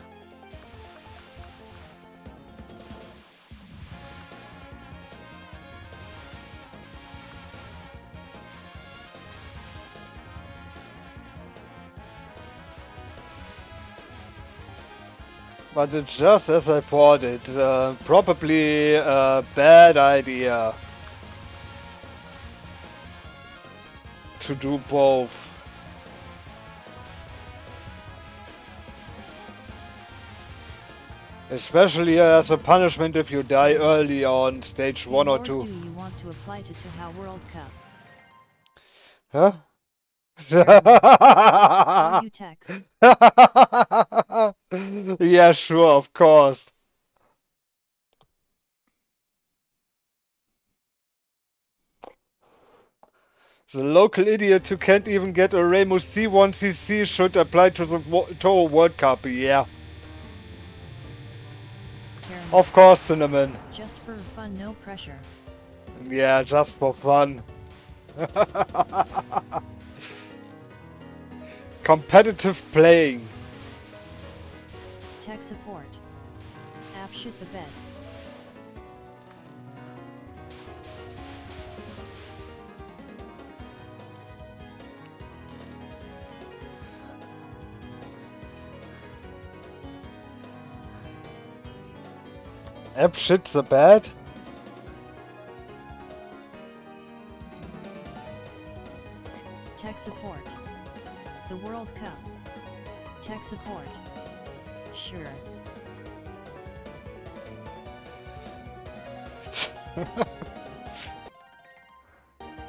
But it's just as I thought it. Probably a bad idea to do both. Especially as a punishment if you die early on stage 1 or Lord, 2. do you want to apply to how World Cup? Huh? Or you text. Yeah, sure, of course. The local idiot who can't even get a Rainbow C1CC should apply to the Toho World Cup, yeah. Caramel. Of course, Cinnamon. Just for fun, no pressure. Yeah, just for fun. Competitive playing. Tech support. App shit the bed. App shit the bed? Tech support. The World Cup. Tech support. Sure.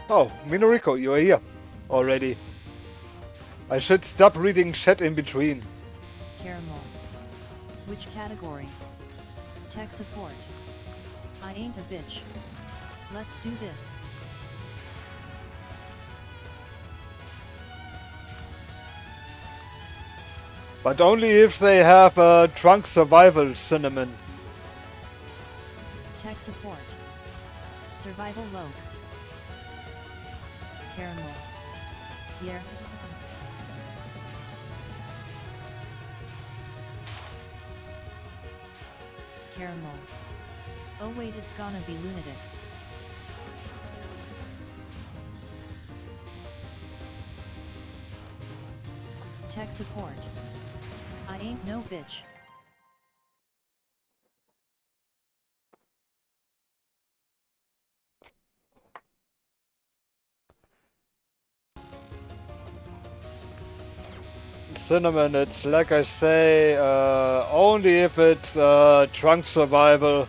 Oh, Minoriko, you are here already. I should stop reading chat in between. Caramel. Which category? Tech support. I ain't a bitch. Let's do this. But only if they have a trunk survival, Cinnamon. Tech support. Survival low. Caramel. Yeah. Caramel. Oh wait, it's gonna be lunatic. Tech support. I ain't no bitch. Cinnamon, it's like I say, only if it's trunk survival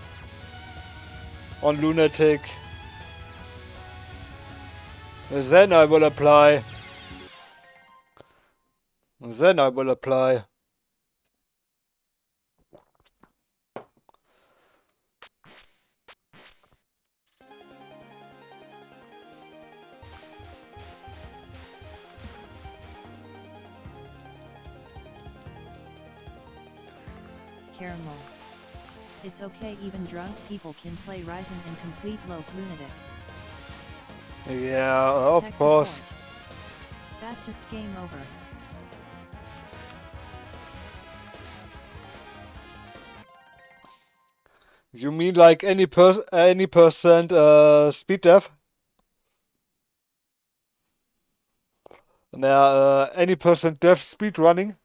on Lunatic. Then I will apply. Then I will apply. Caramel. It's okay, even drunk people can play Ryzen in complete low lunatic. Yeah, of Tech course. support. Fastest game over. You mean like any percent speed def? Any percent def speed running?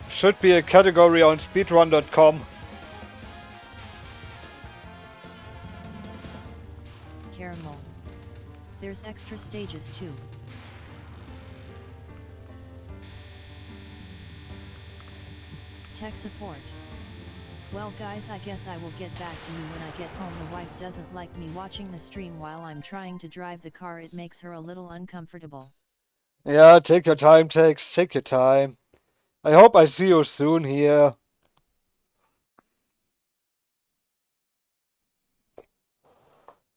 Should be a category on speedrun.com. Caramel. There's extra stages too. Tech support. Well guys, I guess I will get back to you when I get home. The wife doesn't like me watching the stream while I'm trying to drive the car. It makes her a little uncomfortable. Yeah, take your time, Tex. Take your time. I hope I see you soon here.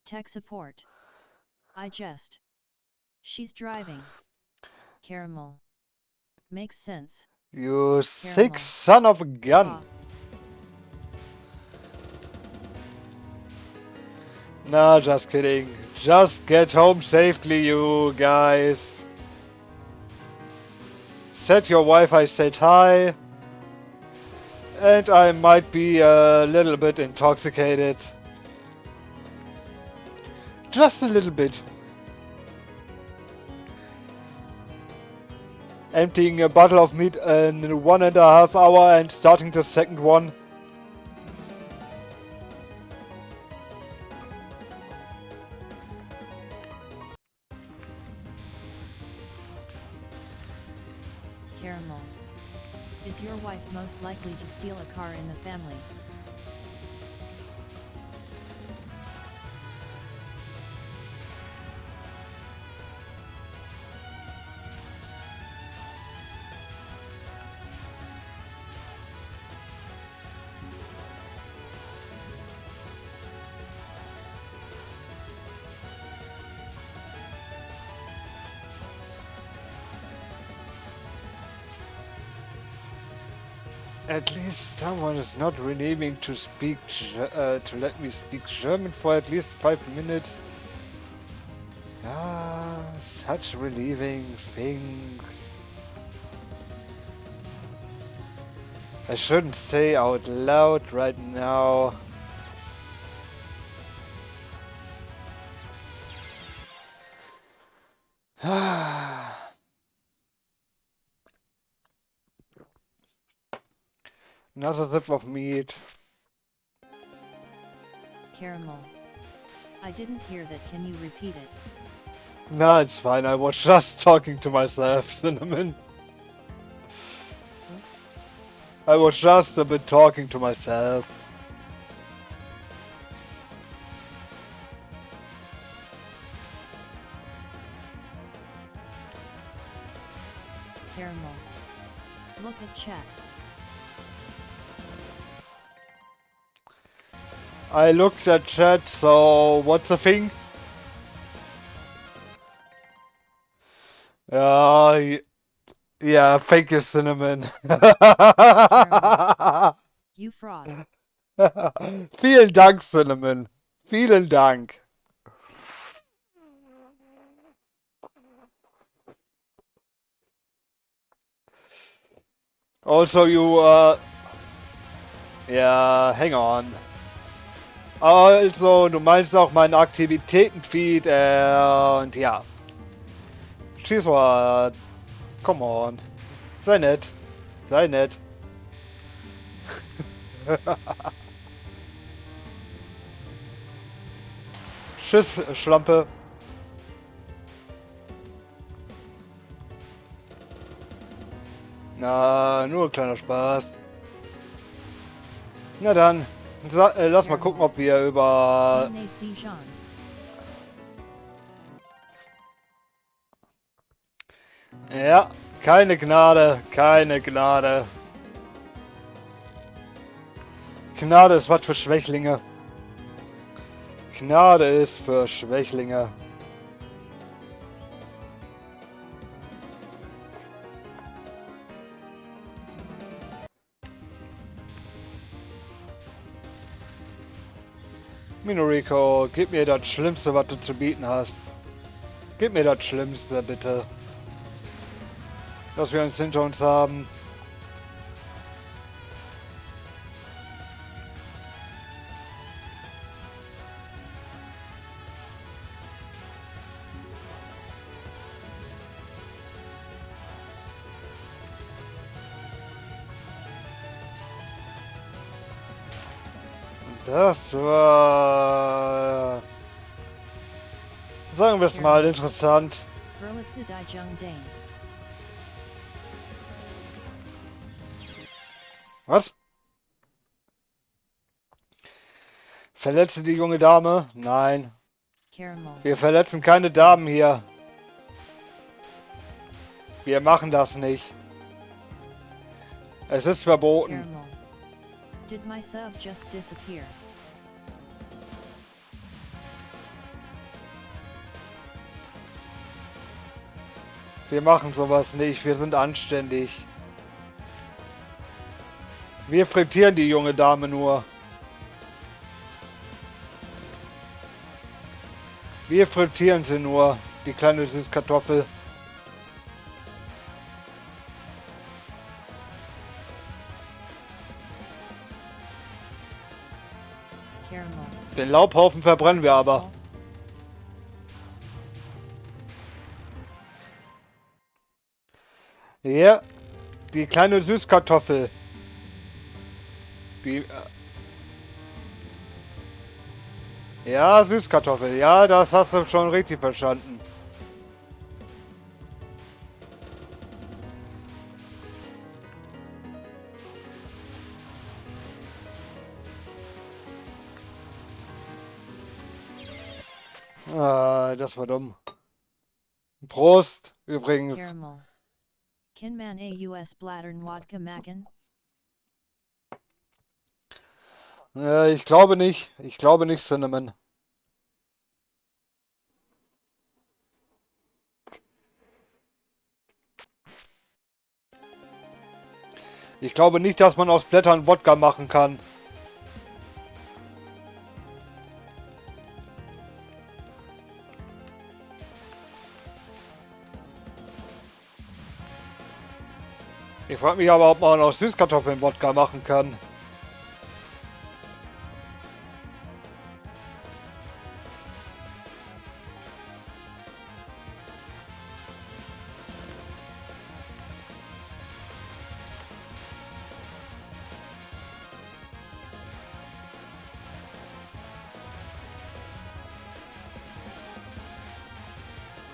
Tech support. I just. She's driving. Caramel. Makes sense. You sick Caramel. son of a gun. Ah. Nah, just kidding. Just get home safely, you guys. Set your Wi-Fi state high. And I might be a little bit intoxicated. Just a little bit. Emptying a bottle of meat in 1.5 hours and starting the second one. Caramel. Is your wife most likely to steal a car in the family? At least someone is not renaming to speak to let me speak German for at least 5 minutes. Ah, such relieving things. I shouldn't say out loud right now. Another sip of meat. Caramel. I didn't hear that, can you repeat it? No, it's fine. I was just talking to myself, Cinnamon. I was just a bit talking to myself. Caramel. Look at chat. I looked at chat, so what's the thing? Yeah, thank you, Cinnamon. You fraud. Vielen Dank, Cinnamon. Vielen Dank. Also, ja, hang on. Also, du meinst auch meinen Aktivitätenfeed, und ja. Schießwort. Come on. Sei nett. Sei nett. Tschüss, Schlampe. Na, nur ein kleiner Spaß. Na dann, lass mal gucken, ob wir über... Ja, keine Gnade, keine Gnade. Gnade ist was für Schwächlinge. Gnade ist für Schwächlinge. Minorico, gib mir das Schlimmste, was du zu bieten hast. Gib mir das Schlimmste, bitte. Dass wir uns hinter uns haben. Das war... Sagen wir es mal, interessant. Was? Verletze die junge Dame? Nein. Wir verletzen keine Damen hier. Wir machen das nicht. Es ist verboten. Did my sub just disappear? Wir machen sowas nicht, wir sind anständig. Wir frittieren die junge Dame nur. Wir frittieren sie nur, die kleine Süßkartoffel. Caramel. Den Laubhaufen verbrennen wir aber. Ja, die kleine Süßkartoffel. Die, ja, Süßkartoffel. Ja, das hast du schon richtig verstanden. Ah, das war dumm. Prost, übrigens. Caramel. Kan man aus bladdern Wodka machen? Ich glaube nicht. Ich glaube nicht, Cinnamon. Ich glaube nicht, dass man aus Blättern Wodka machen kann. Ich frage mich aber, ob man aus Süßkartoffeln Wodka machen kann.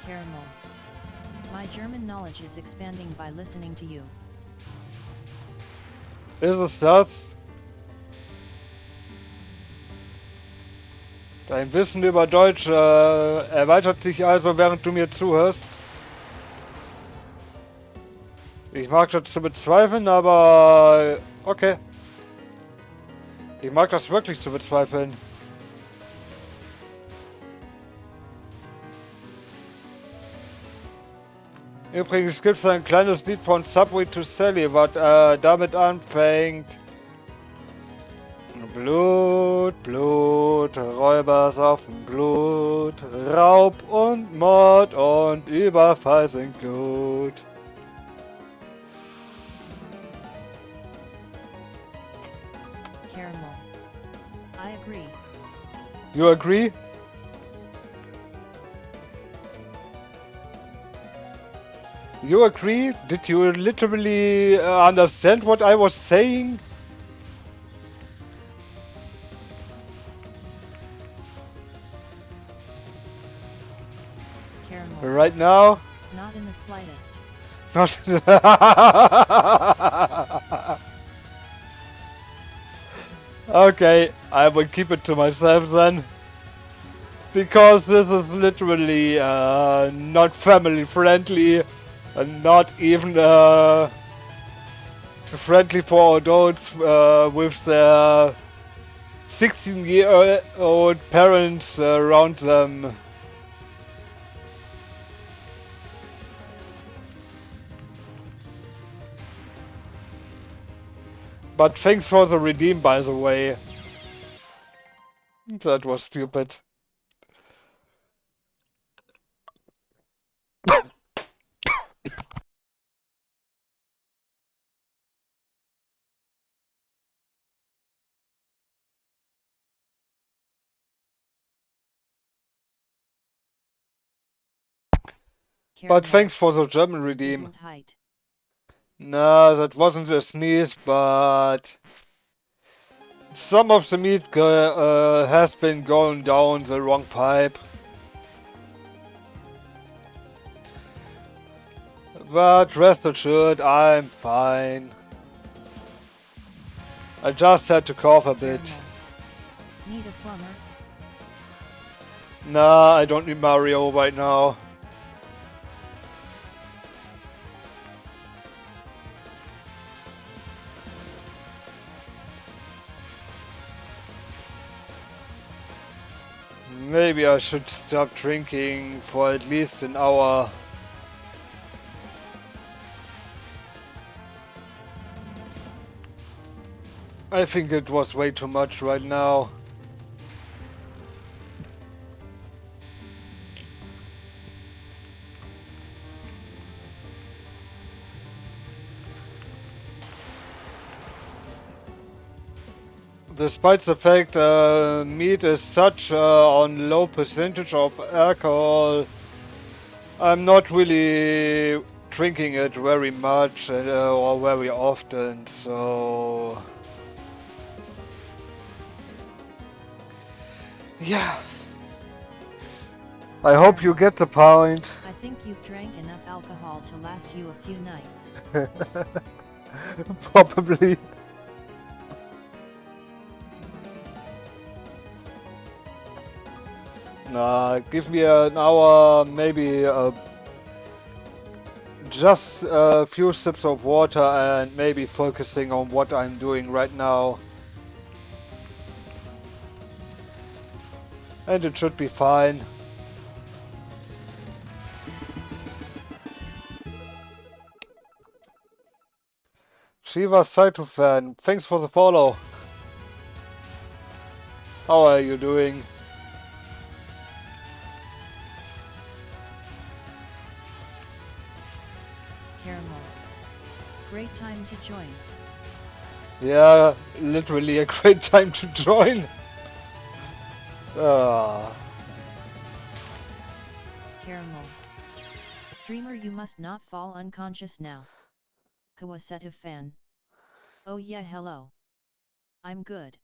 Caramel. My German knowledge is expanding by listening to you. Ist es das? Dein Wissen über Deutsch erweitert sich also, während du mir zuhörst. Ich mag das zu bezweifeln, aber okay. Ich mag das wirklich zu bezweifeln. Übrigens gibt es ein kleines Lied von Subway to Sally, was damit anfängt. Blut, Blut, Räubersaufen, Blut, Raub und Mord und Überfall sind gut. Caramel. I agree. You agree? You agree? Did you literally understand what I was saying? Caramel. Right now? Not in the slightest. Okay, I will keep it to myself then. Because this is literally not family friendly and not even friendly for adults with their 16-year-old parents around them. But thanks for the redeem, by the way. That was stupid. Caramel. But thanks for the German redeem. Isn't height. No, that wasn't a sneeze, but some of the meat has been going down the wrong pipe. But rest assured, I'm fine. I just had to cough a bit. Caramel. Need a plumber? Nah, I don't need Mario right now. Maybe I should stop drinking for at least an hour. I think it was way too much right now. despite the fact mead is such on low percentage of alcohol, I'm not really drinking it very much or very often, so yeah. I hope you get the point. I think you've drank enough alcohol to last you a few nights. Probably. Nah, give me an hour, maybe just a few sips of water and maybe focusing on what I'm doing right now. And it should be fine. Shiva Saito fan, thanks for the follow. How are you doing? Caramel. Great time to join. Yeah, literally a great time to join. Caramel. Streamer, you must not fall unconscious now. Kawaseta fan. Oh yeah, hello. I'm good.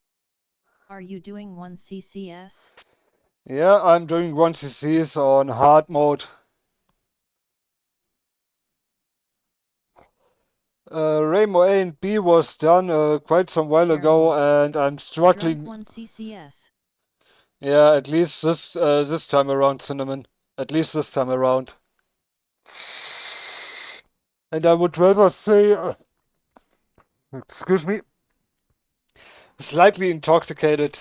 Are you doing 1 CCS? Yeah, I'm doing 1ccs on hard mode. Rainbow A and B was done quite some while ago, and I'm Drunk struggling. 1 CCS. Yeah, at least this time around, Cinnamon. At least this time around. And I would rather say, excuse me, slightly intoxicated.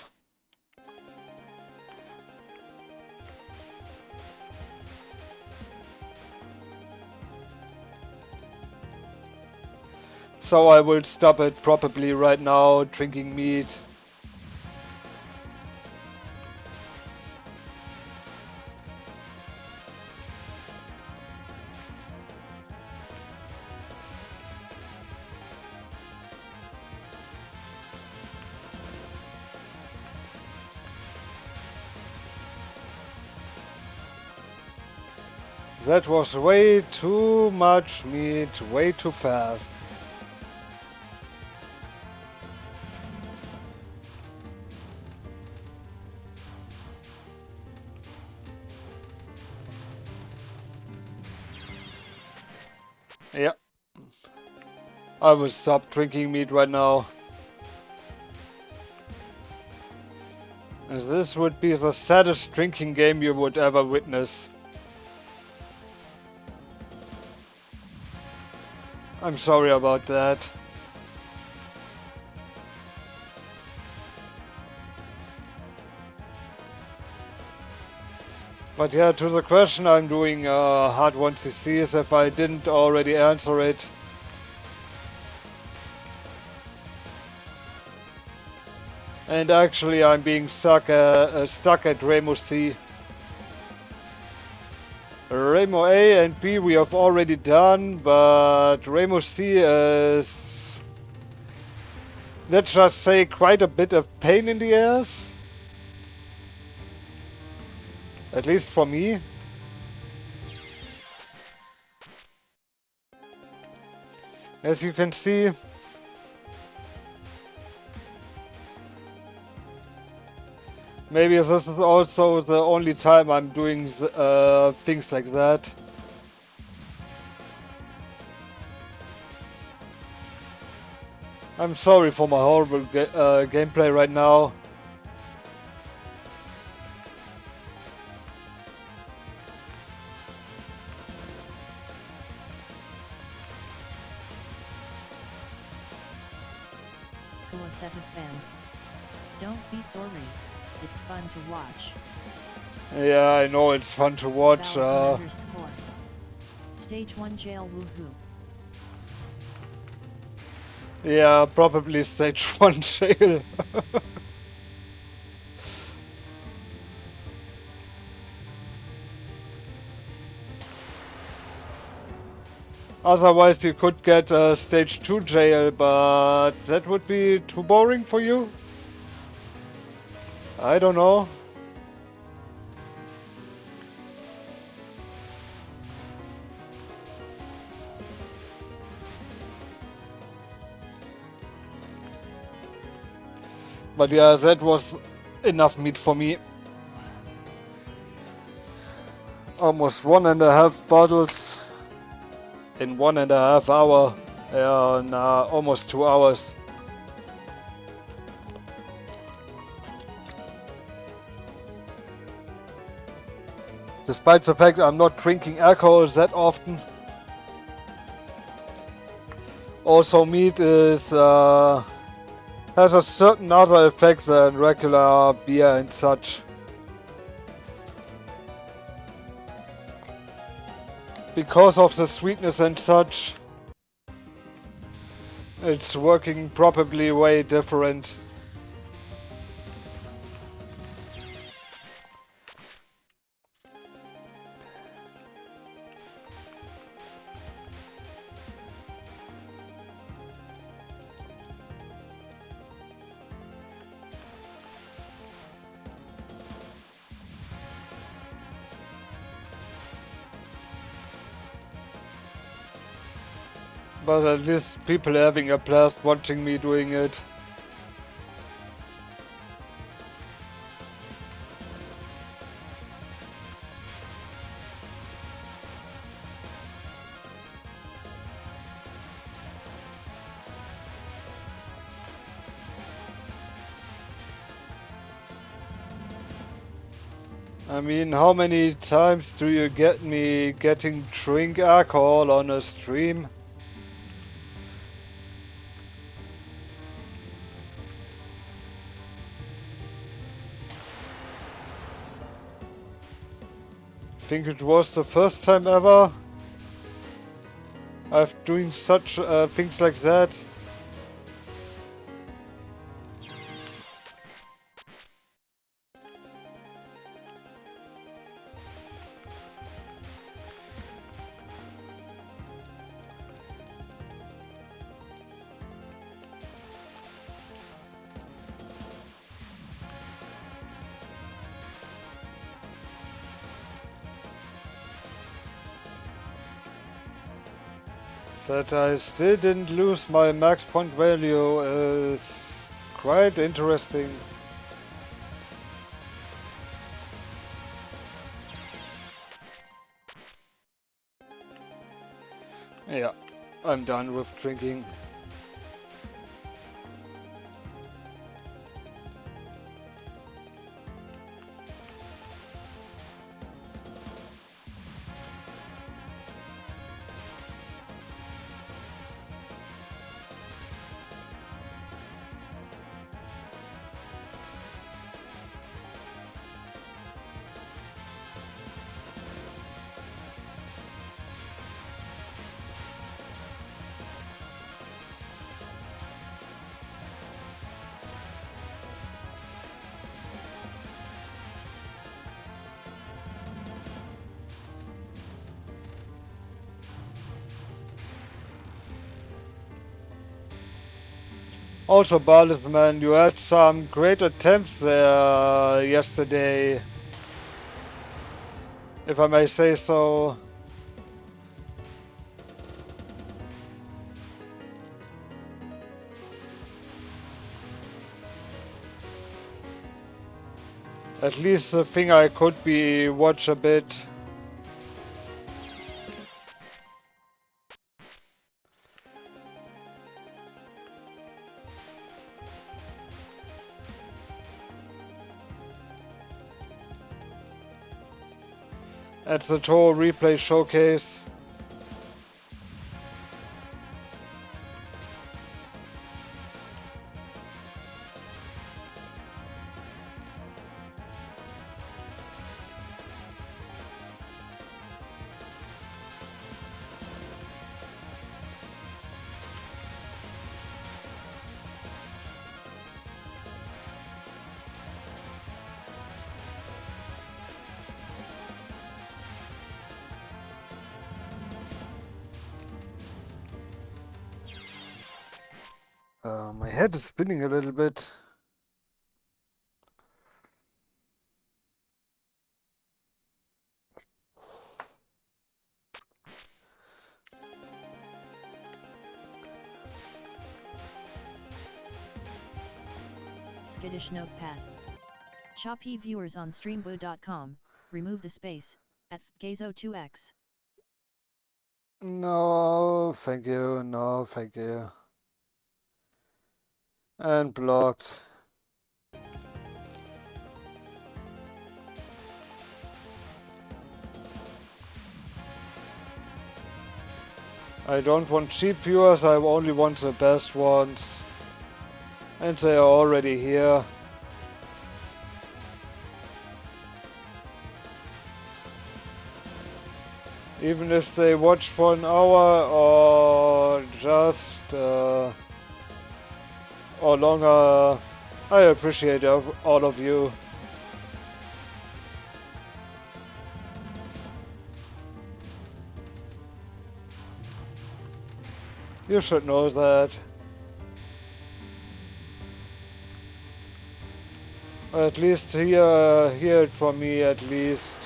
So I will stop it probably right now, drinking mead. That was way too much meat, way too fast. Yeah. I will stop drinking meat right now. And this would be the saddest drinking game you would ever witness. I'm sorry about that. But yeah, to the question, I'm doing hard 1ccs if I didn't already answer it. And actually I'm being stuck at Remo C. Remo A and B we have already done, but Remo C is, let's just say, quite a bit of pain in the ass. At least for me. As you can see, maybe this is also the only time I'm doing things like that. I'm sorry for my horrible gameplay right now. Kawaseta fan. Don't be sorry. It's fun to watch. Yeah, I know it's fun to watch. _. Stage 1 jail woohoo. Yeah, probably stage 1 jail. Otherwise you could get stage 2 jail, but that would be too boring for you. I don't know. But yeah, that was enough meat for me. Almost 1.5 bottles in 1.5 hour. And almost 2 hours. Despite the fact I'm not drinking alcohol that often. Also, meat is has a certain other effects than regular beer and such. Because of the sweetness and such, it's working probably way different. But at least people are having a blast watching me doing it. I mean, how many times do you get me getting drink alcohol on a stream? Think it was the first time ever I've doing such things like that. That I still didn't lose my max point value is quite interesting. Yeah, I'm done with drinking. Also, Barlesman, you had some great attempts there yesterday, if I may say so. At least the thing I could be watch a bit. At the Toho replay showcase. My head is spinning a little bit. skittish notepad. Choppy viewers on streambo.com, remove the space, at Gazo2x. No, thank you. No, thank you. And blocked. I don't want cheap viewers, I only want the best ones. And they are already here. Even if they watch for an hour or just or longer, I appreciate all of you. You should know that. Or at least hear it from me at least.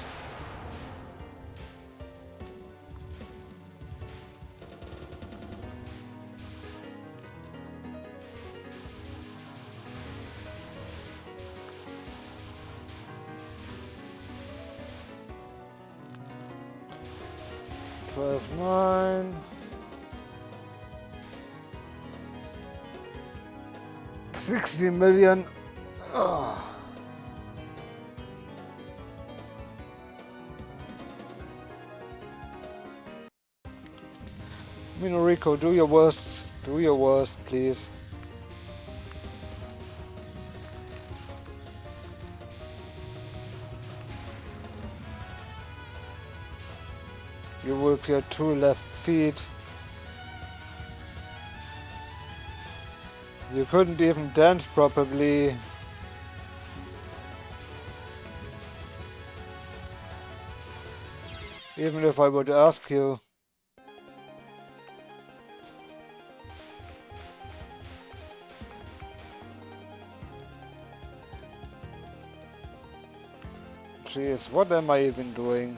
+9. 60 million. Ugh. Minorico, do your worst. Do your worst, please. You with your 2 left feet. You couldn't even dance properly. Even if I would ask you. Jeez, what am I even doing?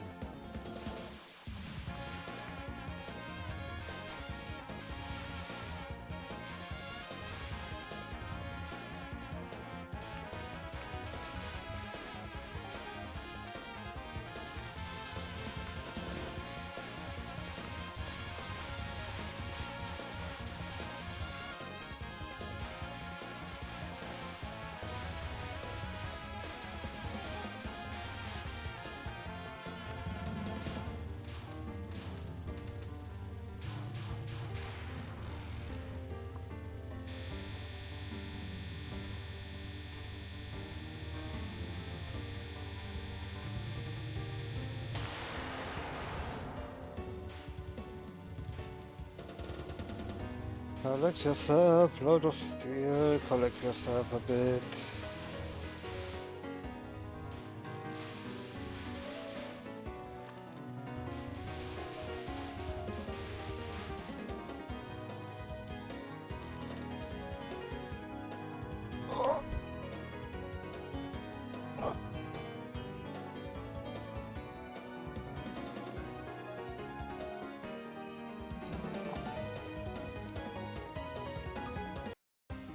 Collect yourself, load of steel, collect yourself a bit.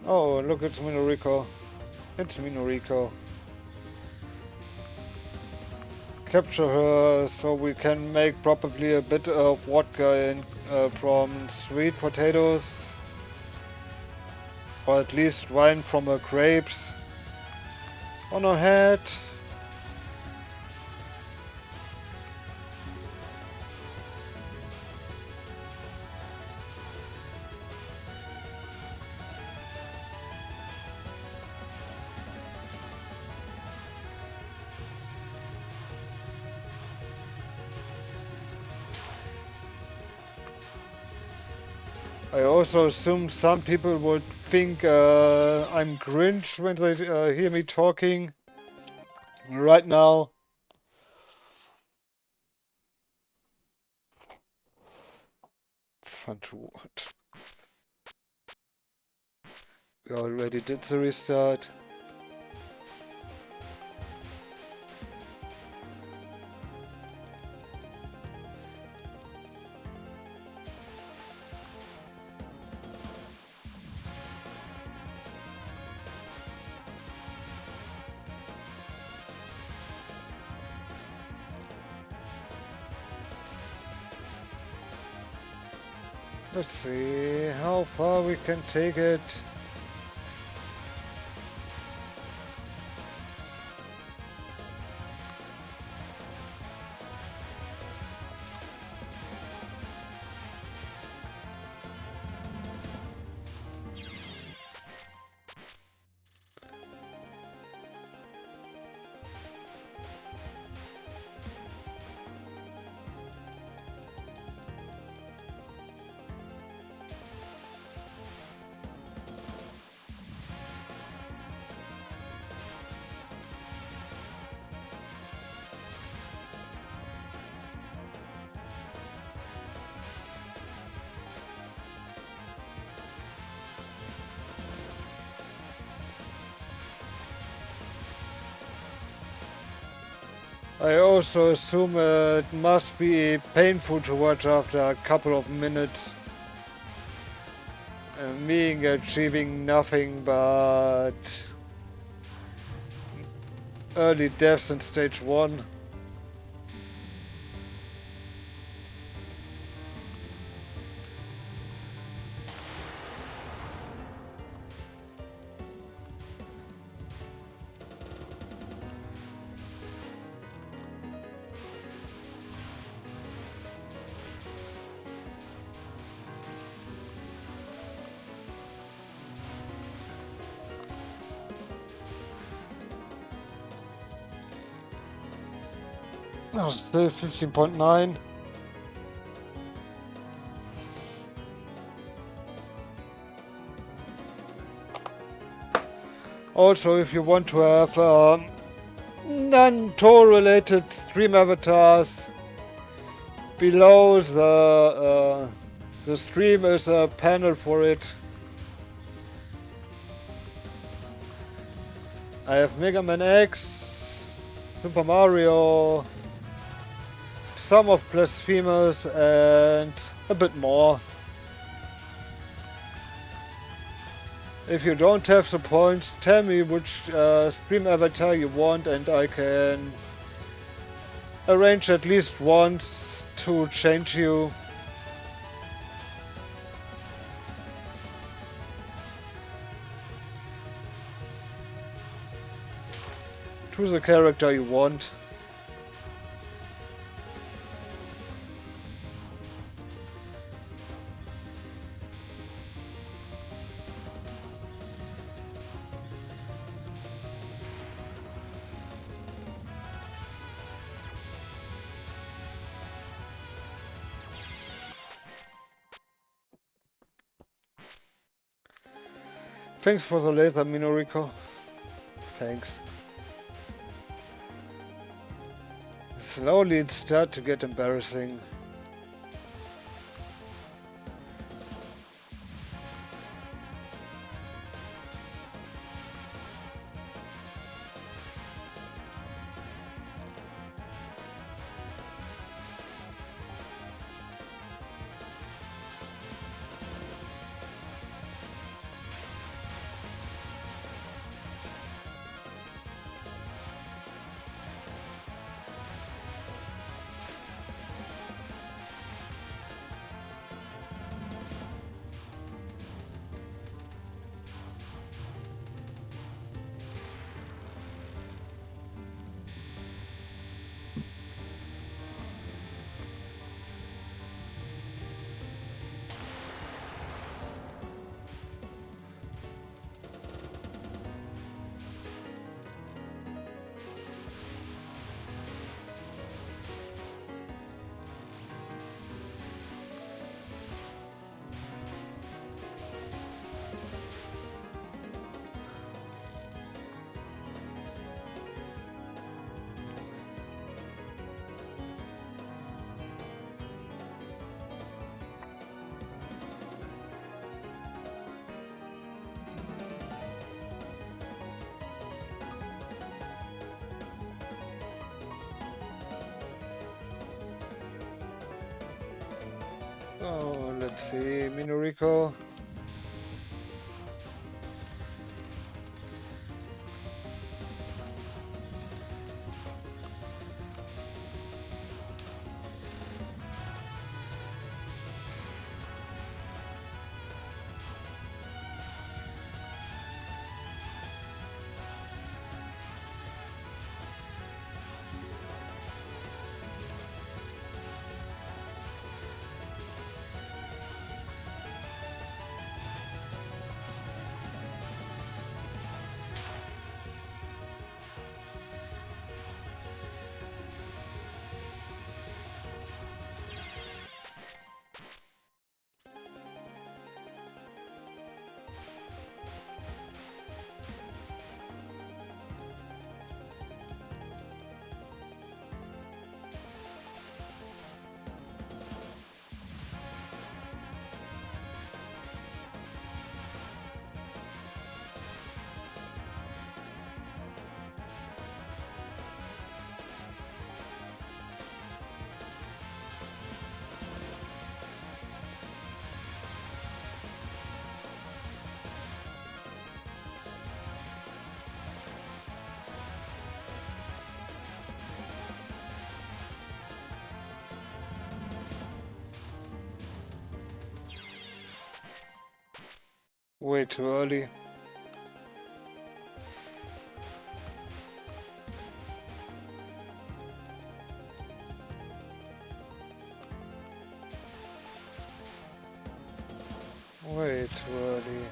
Oh, look, it's Minorico. It's Minorico. Capture her so we can make probably a bit of vodka from sweet potatoes. Or at least wine from her grapes. On her head. I also assume some people would think I'm cringe when they hear me talking right now. Fun to watch. We already did the restart. Let's see how far we can take it. I also assume it must be painful to watch after a couple of minutes. Me achieving nothing but early deaths in stage 1. Oh, still 15.9. Also, if you want to have non-tour related stream avatars, below the stream is a panel for it. I have Mega Man X, Super Mario, some of Blasphemous, and a bit more. If you don't have the points, tell me which stream avatar you want and I can arrange at least once to change you. To the character you want. Thanks for the laser, Minoriko. Thanks. Slowly it starts to get embarrassing. Oh, let's see, Minoriko. Way too early. Way too early.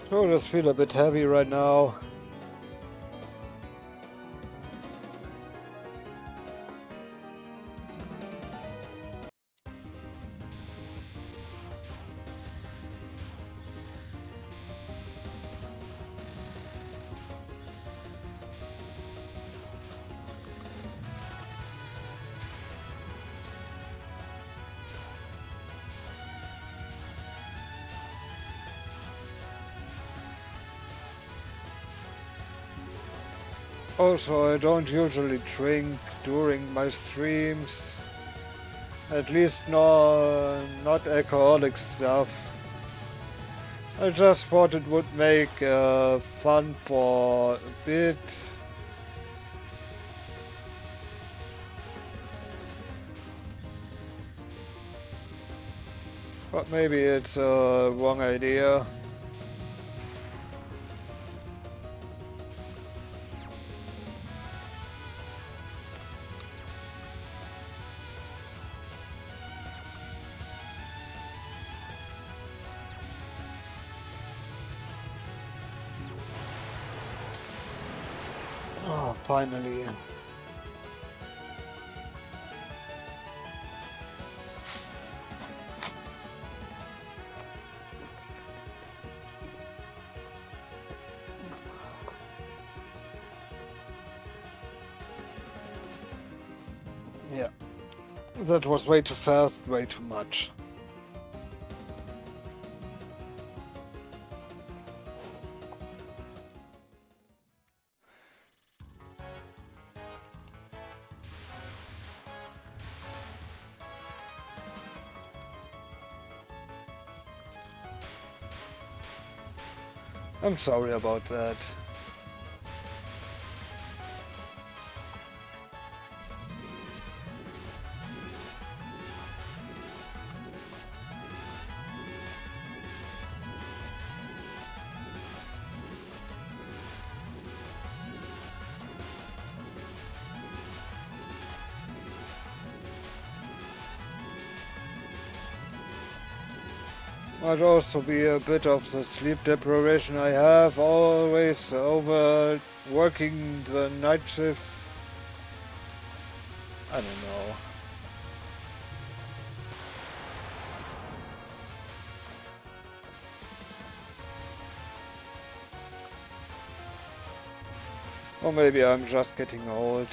Shoulders feel a bit heavy right now. Also, I don't usually drink during my streams. At least not alcoholic stuff. I just thought it would make fun for a bit. But maybe it's a wrong idea. Oh, finally. Yeah. That was way too fast, way too much. I'm sorry about that. Might also be a bit of the sleep deprivation I have, always over working the night shift. I don't know. Or maybe I'm just getting old.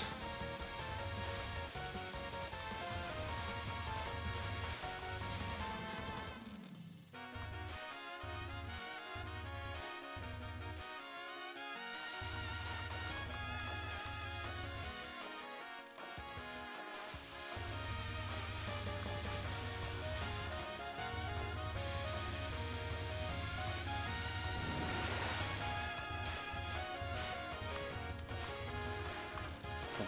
Come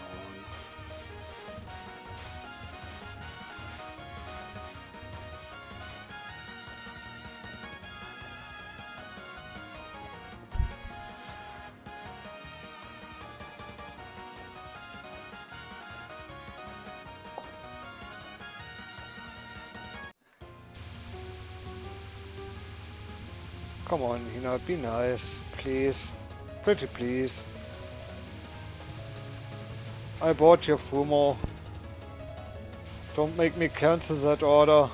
Come on, Hina, be nice, please. Pretty please. I bought your Fumo. Don't make me cancel that order.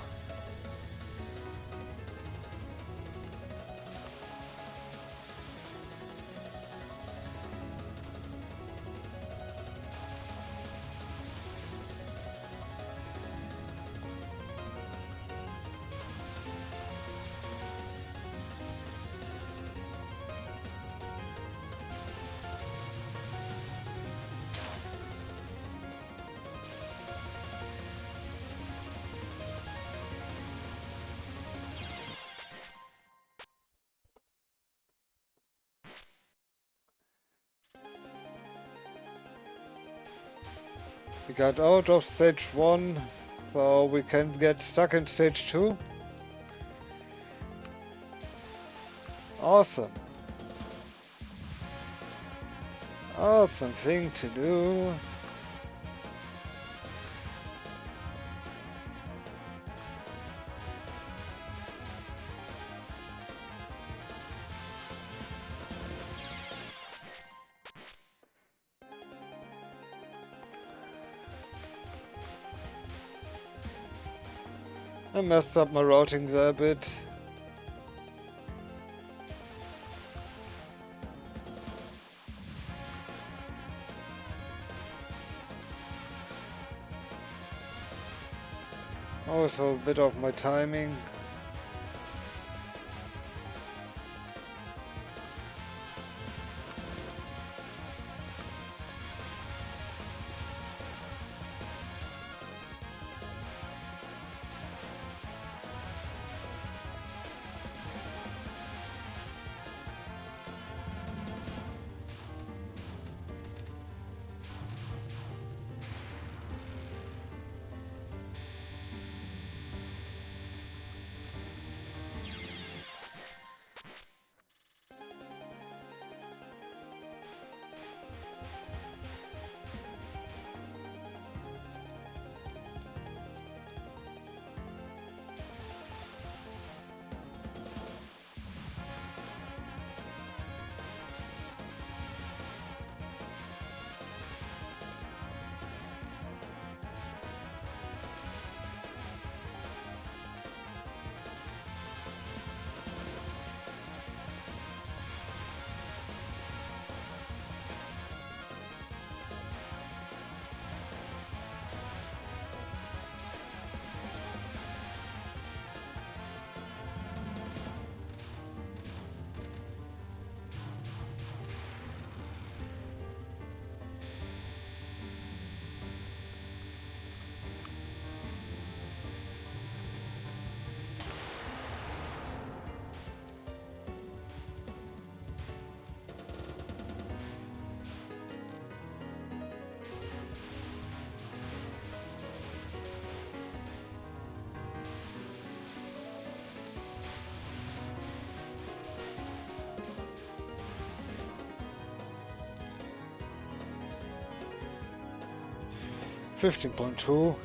We got out of stage 1, so we can get stuck in stage 2. Awesome. Awesome thing to do. I messed up my routing there a bit. Also a bit of my timing. $15.2.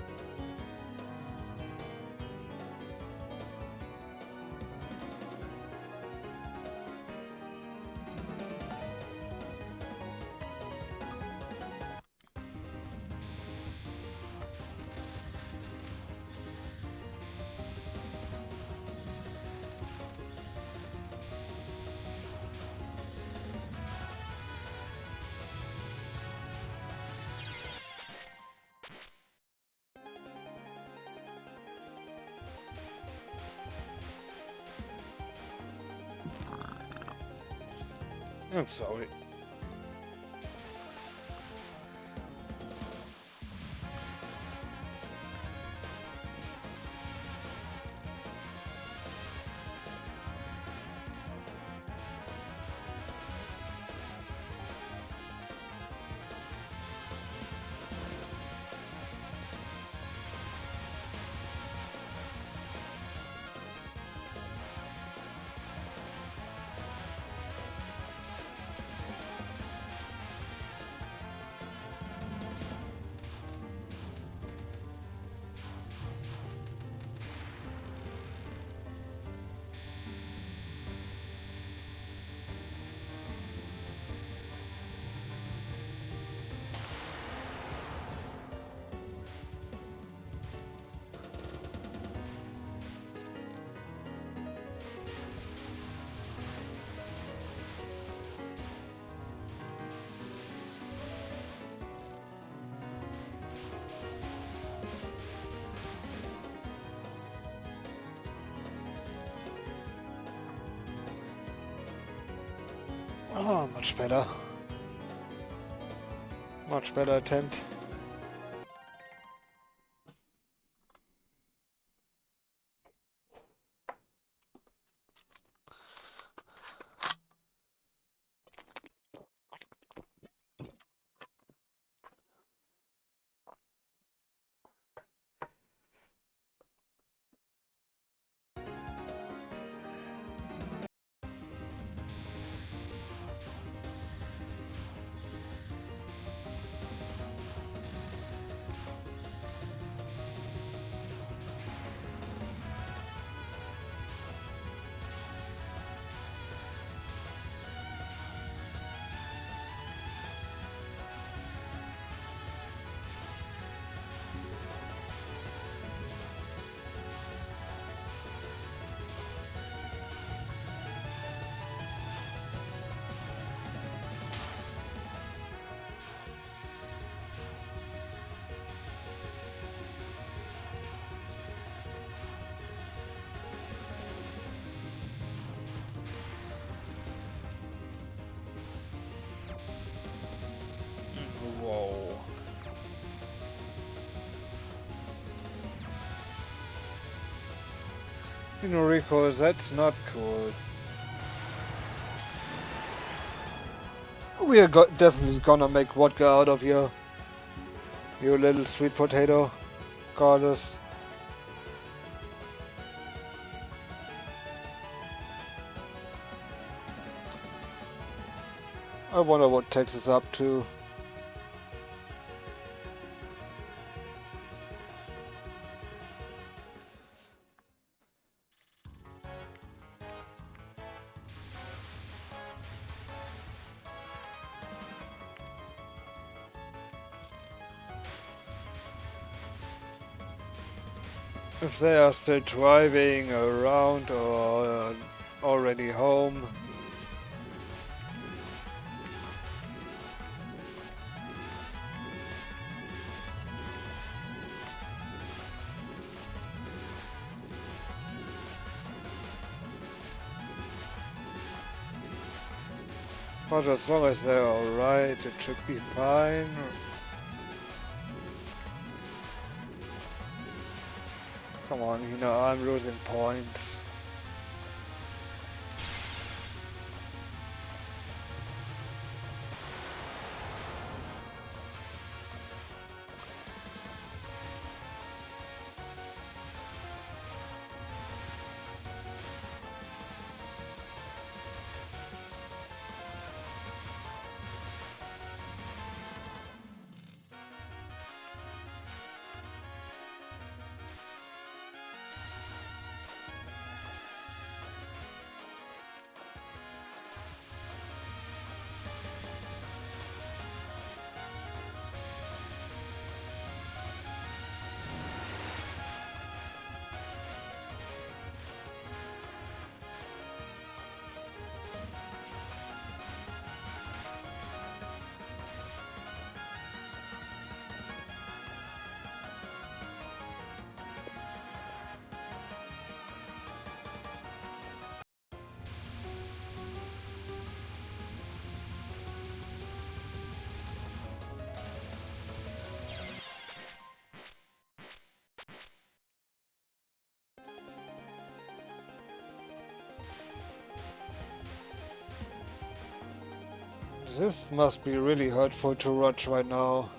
I'm sorry. Oh, much better. Much better attempt. Whoa. Rico, that's not cool. We are definitely gonna make vodka out of you. You little sweet potato goddess. I wonder what Tex is up to. If they are still driving around or already home. But as long as they're alright, it should be fine. Come on, I'm losing points. This must be really hurtful to Rog right now.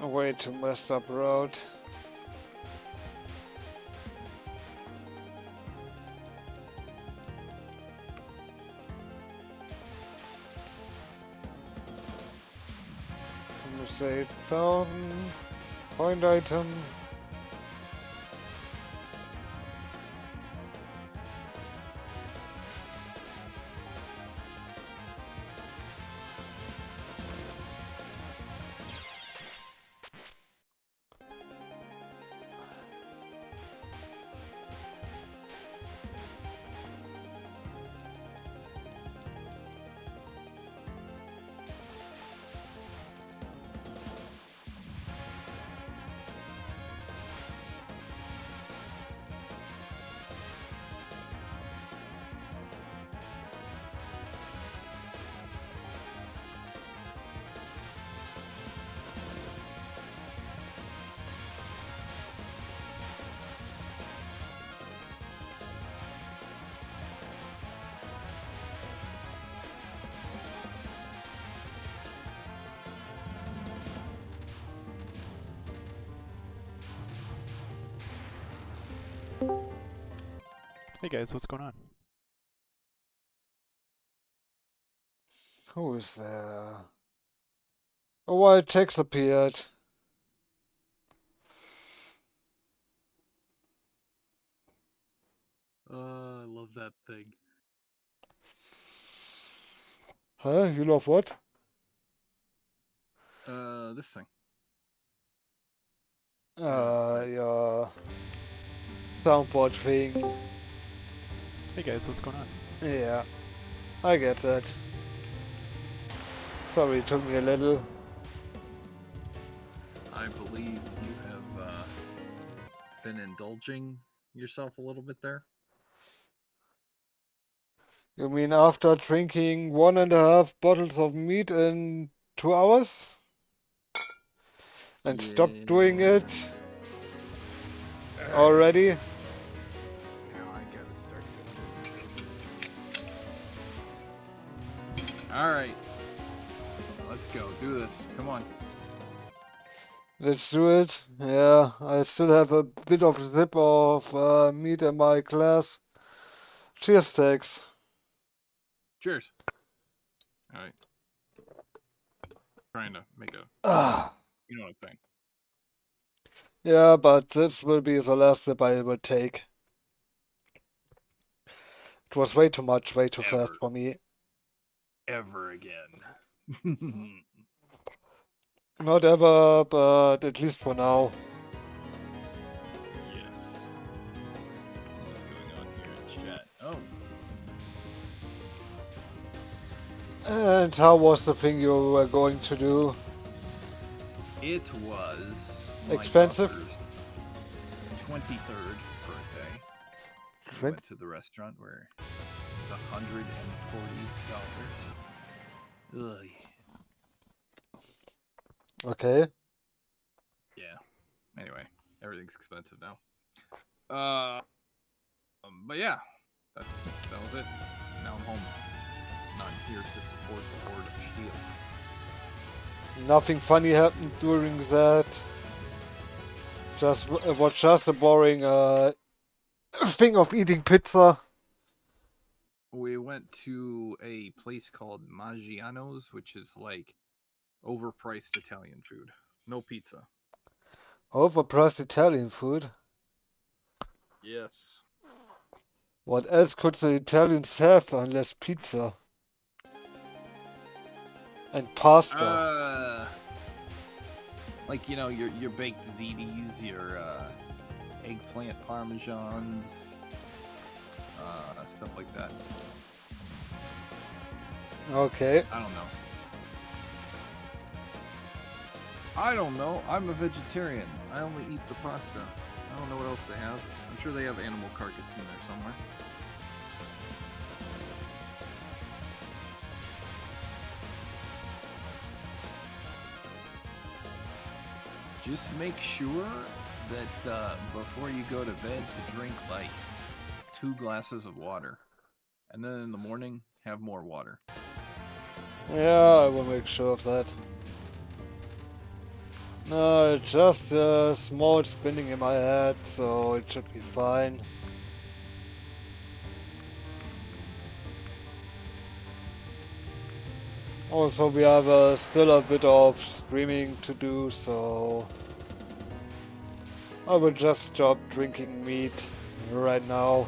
A way too messed up road. I'm gonna say 8,000. Point item. Hey guys, what's going on? Who is there? A wild text appeared. I love that thing. Huh? You love what? This thing. Right. Your soundboard thing. Hey guys, what's going on? Yeah, I get that. Sorry, it took me a little. I believe you have been indulging yourself a little bit there. You mean after drinking 1.5 bottles of mead in 2 hours? And stopped doing it already? Now I gotta start doing this. Alright. Let's go. Do this. Come on. Let's do it. Yeah, I still have a bit of sip of mead in my glass. Cheers, Tex. Cheers. Alright. Trying to make a... Ah. You know what I'm saying. Yeah, but this will be the last sip I will take. It was way too much, way too fast for me. Ever again. Not ever, but at least for now. Yes. What's going on here in chat? Oh. And how was the thing you were going to do? It was my Expensive? daughter's 23rd birthday. We Twen- went to the restaurant where it's $140. Ugh. Okay. Yeah. Anyway, everything's expensive now. But yeah, that was it. Now I'm home. And I'm here to support the Lord of Steel. Nothing funny happened during that. It was just a boring thing of eating pizza. We went to a place called Maggiano's, which is like overpriced Italian food. No pizza. Overpriced Italian food. Yes. What else could the Italians have unless pizza? And pasta. Like, you know, your baked ziti's, your eggplant parmesans, stuff like that. Okay. I don't know. I'm a vegetarian. I only eat the pasta. I don't know what else they have. I'm sure they have animal carcass in there somewhere. Just make sure that before you go to bed to drink like 2 glasses of water. And then in the morning, have more water. Yeah, I will make sure of that. No, it's just a small spinning in my head, so it should be fine. Also, we have still a bit of streaming to do, so I will just stop drinking meat right now.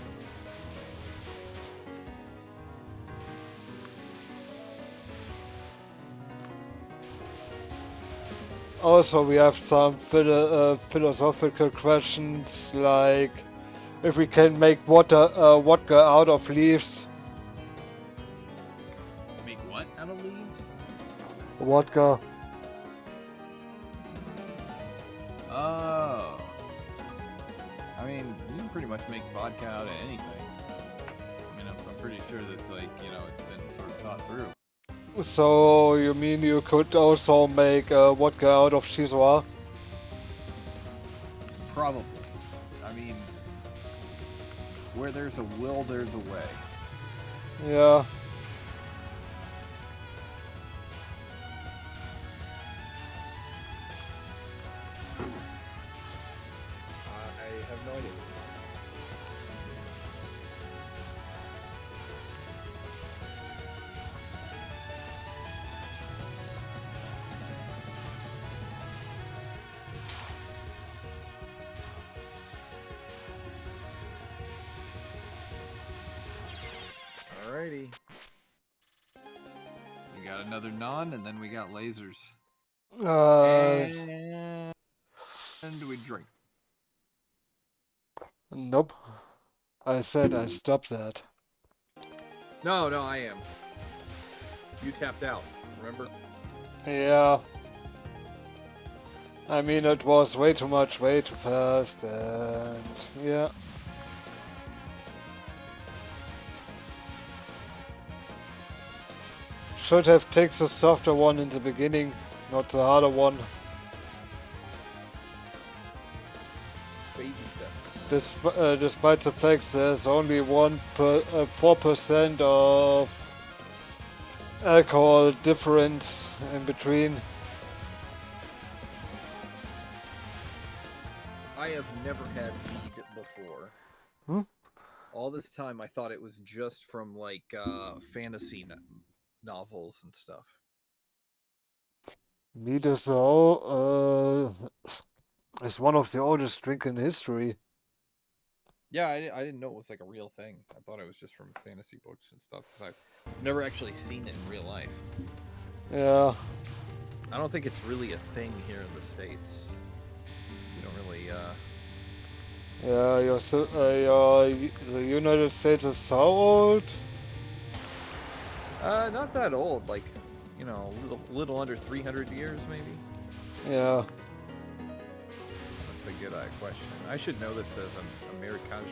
Also, we have some philosophical questions, like if we can make vodka out of leaves. Make what out of leaves? Vodka. Oh. I mean, you can pretty much make vodka out of anything. I mean, I'm pretty sure that, like, you know, it's been sort of thought through. So, you mean you could also make vodka out of Shizuoka? Probably. I mean, where there's a will, there's a way. Yeah. I have no idea. Alrighty. We got another non, and then we got lasers. And we drink. Nope. I said I stopped that. No, I am. You tapped out, remember? Yeah. I mean, it was way too much, way too fast, and yeah. Should have taken the softer one in the beginning, not the harder one. Baby steps. Despite the fact there's only 4% of alcohol difference in between. I have never had mead before. Hmm? All this time I thought it was just from like fantasy novels and stuff. Mead is is one of the oldest drinks in history. Yeah, I didn't know it was like a real thing. I thought it was just from fantasy books and stuff because I've never actually seen it in real life. Yeah. I don't think it's really a thing here in the States. You don't really Yeah, the United States is how old? not that old, like, you know, little under 300 years maybe. Yeah. That's a good question. I should know this as an American.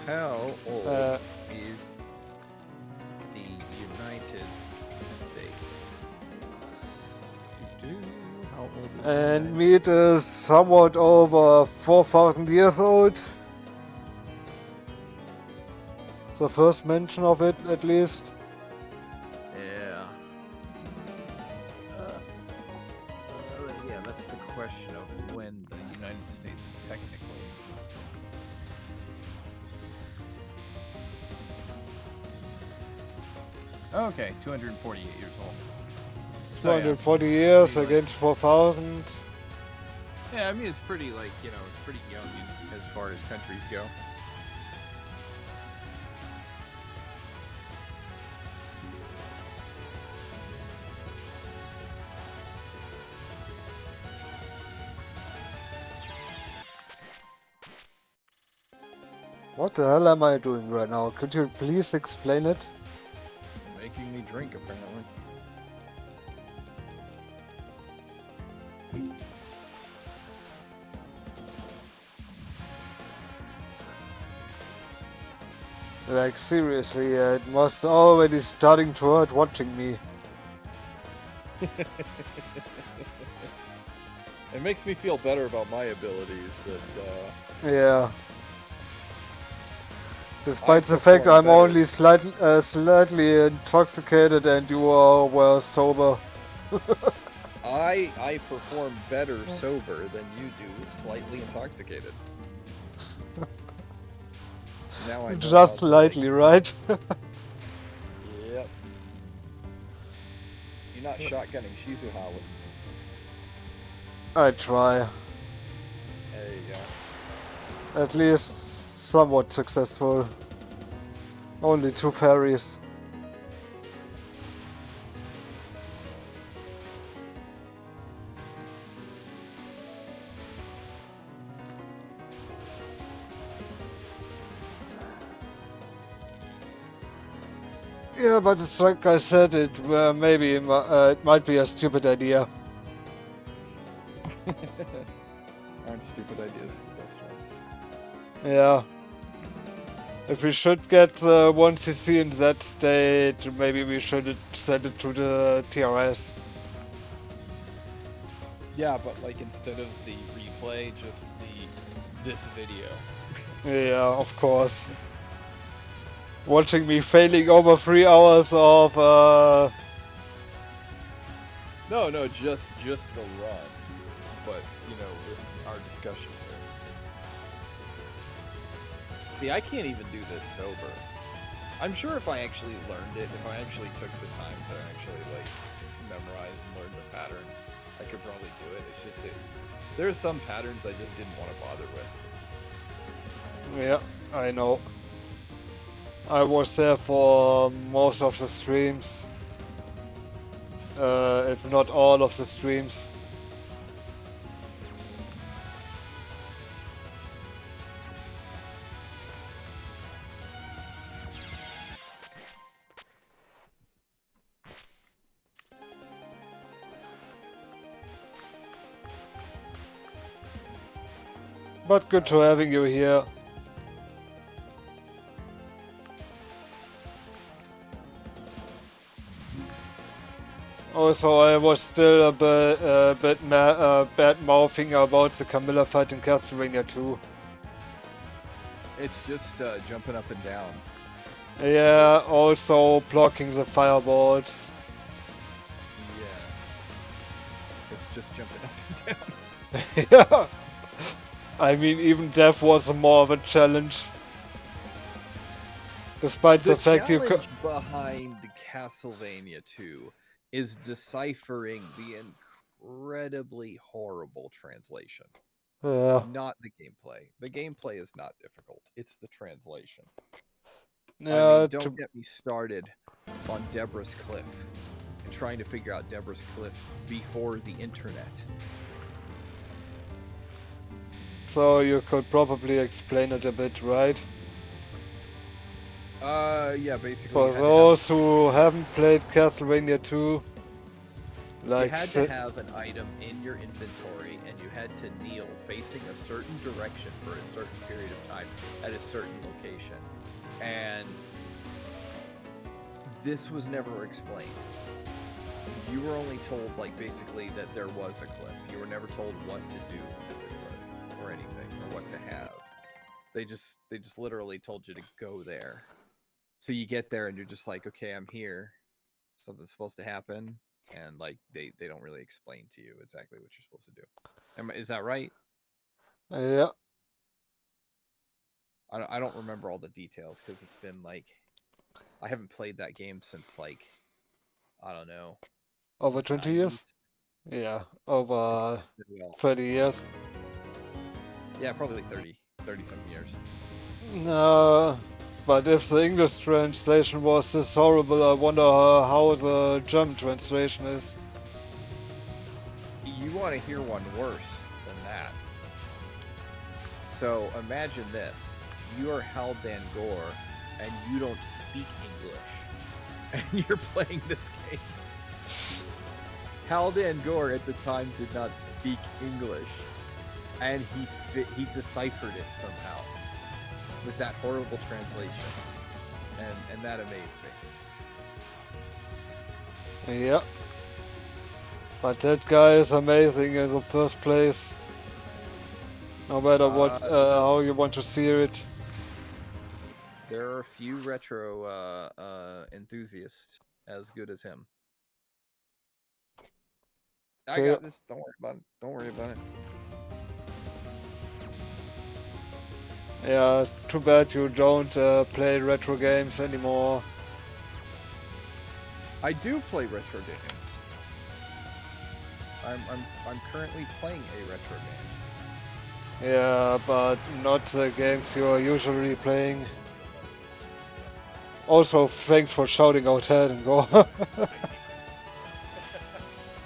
How old is the United States? How old is the And United meat is somewhat over 4,000 years old. The first mention of it, at least. Yeah. Yeah, that's the question of when the United States technically existed. Okay, 248 years old. So, yeah. 240 years Maybe, like- against 4,000. Yeah, I mean it's pretty like, you know, it's pretty young as far as countries go. What the hell am I doing right now? Could you please explain it? Making me drink apparently. Like seriously, it was already starting to hurt watching me. It makes me feel better about my abilities that Yeah. Despite the perform fact I'm better. only slightly intoxicated and you are well sober. I perform better sober than you do, slightly intoxicated. Now I know how Just it's like. slightly, right? Yep. You're not shotgunning Shizuha with. I try. There you go. At least somewhat successful. Only 2 fairies. Yeah, but it's like I said, maybe it might be a stupid idea. Aren't stupid ideas the best ones? Yeah. If we should get 1cc in that state, maybe we should send it to the TRS. Yeah, but like instead of the replay, just this video. Yeah, of course. Watching me failing over 3 hours of No, just the run. But you know, with our discussion here. See, I can't even do this sober. I'm sure if I actually learned it, if I actually took the time to actually like memorize and learn the pattern, I could probably do it. It's just there are some patterns I just didn't want to bother with. yeah, I know. I was there for most of the streams. If not all of the streams. But good to having you here. Also, I was still a bit bad mouthing about the Camilla fight in Castlevania 2. It's just jumping up and down. Yeah, also blocking the fireballs. Yeah. It's just jumping up and down. Yeah. I mean, even death was more of a challenge. Despite the fact you challenge behind Castlevania 2 is deciphering the incredibly horrible translation. Yeah. Not the gameplay. The gameplay is not difficult. It's the translation. Yeah, I mean, don't get me started on Deborah's Cliff and trying to figure out Deborah's Cliff before the internet. So you could probably explain it a bit, right? Yeah, basically. For those who haven't played Castlevania 2, like you had to have an item in your inventory, and you had to kneel facing a certain direction for a certain period of time at a certain location. And this was never explained. You were only told, like, basically that there was a cliff. You were never told what to do at the cliff or anything, or what to have. They just literally told you to go there. So you get there and you're just like, okay, I'm here. Something's supposed to happen. And like they don't really explain to you exactly what you're supposed to do. Is that right? yeah. I don't remember all the details because it's been like I haven't played that game since like I don't know. Over 20 years? Yeah, over it's been, well, 30 years. Yeah, probably like 30 something years. No, but if the English translation was this horrible, I wonder how the German translation is. You want to hear one worse than that. So imagine this. You are Haldan Gore and you don't speak English. And you're playing this game. Haldan Gore at the time did not speak English. And he deciphered it somehow. With that horrible translation. And that amazed me. Yeah. But that guy is amazing in the first place. No matter what, how you want to see it. There are a few retro enthusiasts as good as him. I got this. Don't worry about it. Don't worry about it. Yeah, too bad you don't play retro games anymore. I do play retro games. I'm currently playing a retro game. Yeah, but not the games you're usually playing. Also, thanks for shouting out head and go.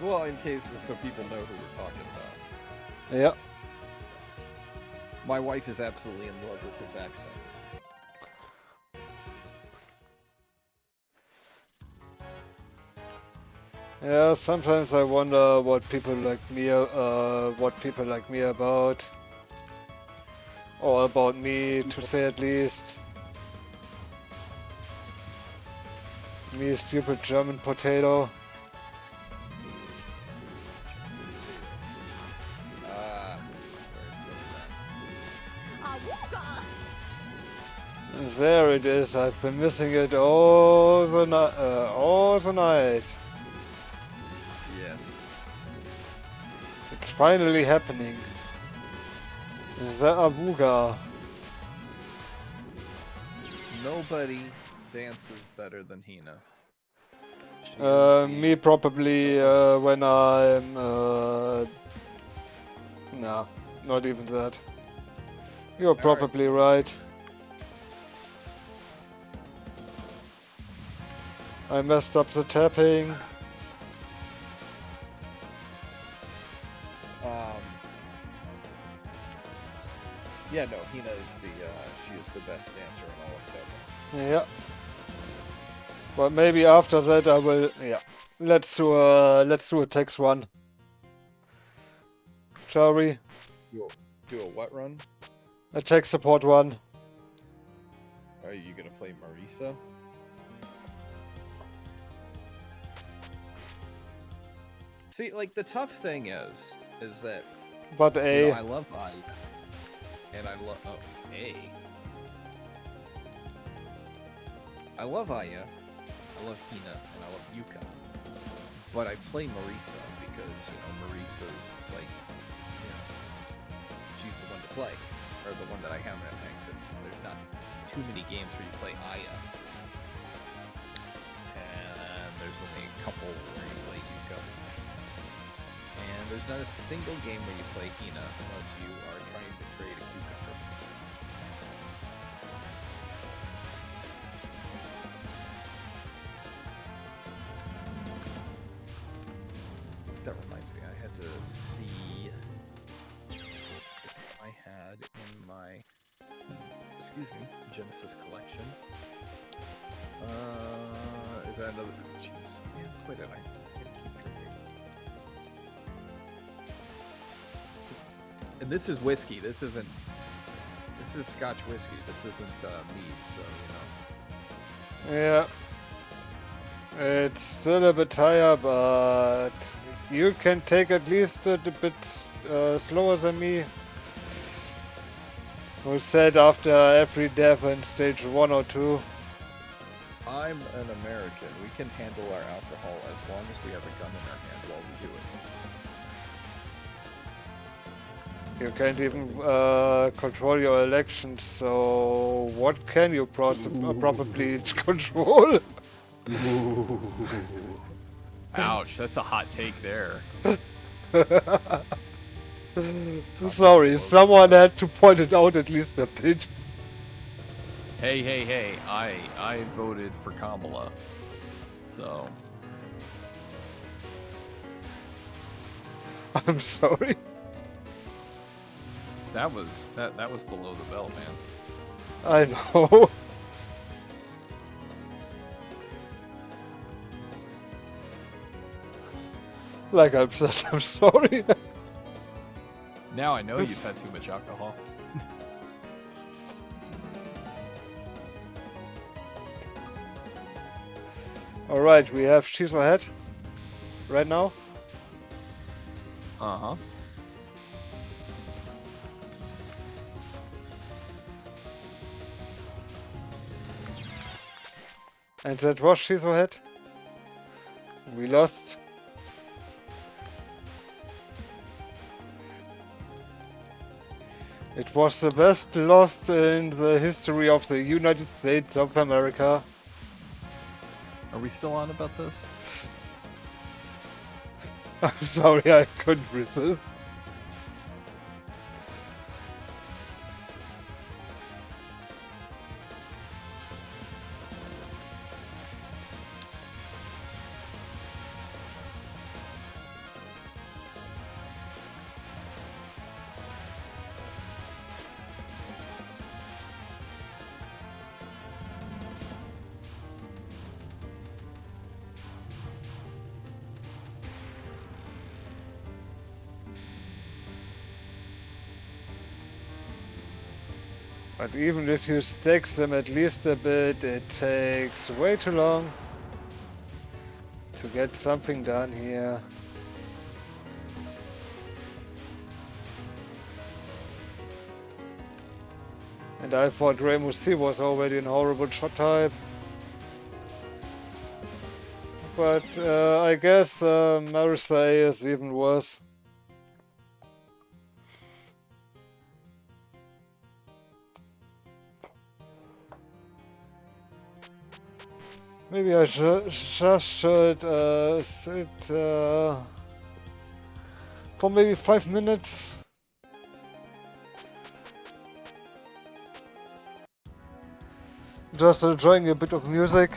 Well, in case so people know who we're talking about. Yeah. My wife is absolutely in love with his accent. Yeah, sometimes I wonder what people like me about, or about me, to say at least. Me, stupid German potato. There it is. I've been missing it all the night. Yes. It's finally happening. The Abuga. Nobody dances better than Hina. She is Me probably when I'm no, not even that. You're probably right. I messed up the tapping. Yeah, no, Hina is she is the best dancer in all of Devil. Yeah. But maybe after that I will. Yeah. Let's do a text run. Shall we? Do a what run? A tech support run. Are you gonna play Marisa? See, like the tough thing is that. But A. I love Aya, and I love A. I love Aya, I love Hina, and I love Yuka. But I play Marisa because Marisa's like, she's the one to play, or the one that I have at access to. There's not too many games where you play Aya, and there's only a couple where you play Yuka. And there's not a single game where you play Hina unless you are trying to create a cucumber. That reminds me, I had to see if I had in my, Genesis collection. Is that another? Jeez, where did I? And this is whiskey. This is Scotch whiskey. This isn't mead, so Yeah. It's still a bit higher, but you can take at least a bit slower than me. Who said after every death in stage 1 or 2? I'm an American. We can handle our alcohol as long as we have a gun in our hand while we do it. You can't even control your elections, so what can you probably control? Ouch, that's a hot take there. Sorry, someone had to point it out at least a bit. Hey, I voted for Kamala. So I'm sorry. that was below the belt, man. I know. Like I've said, I'm sorry. Now I know you've had too much alcohol. Alright, we have Shizu ahead. Right now. Uh-huh. And that was Shizu ahead. We lost. It was the best loss in the history of the United States of America. Are we still on about this? I'm sorry, I couldn't resist. But even if you stack them at least a bit, it takes way too long to get something done here. And I thought Ramusi was already an horrible shot type. But I guess Marseille is even worse. Maybe I just should sit for maybe 5 minutes. Just enjoying a bit of music.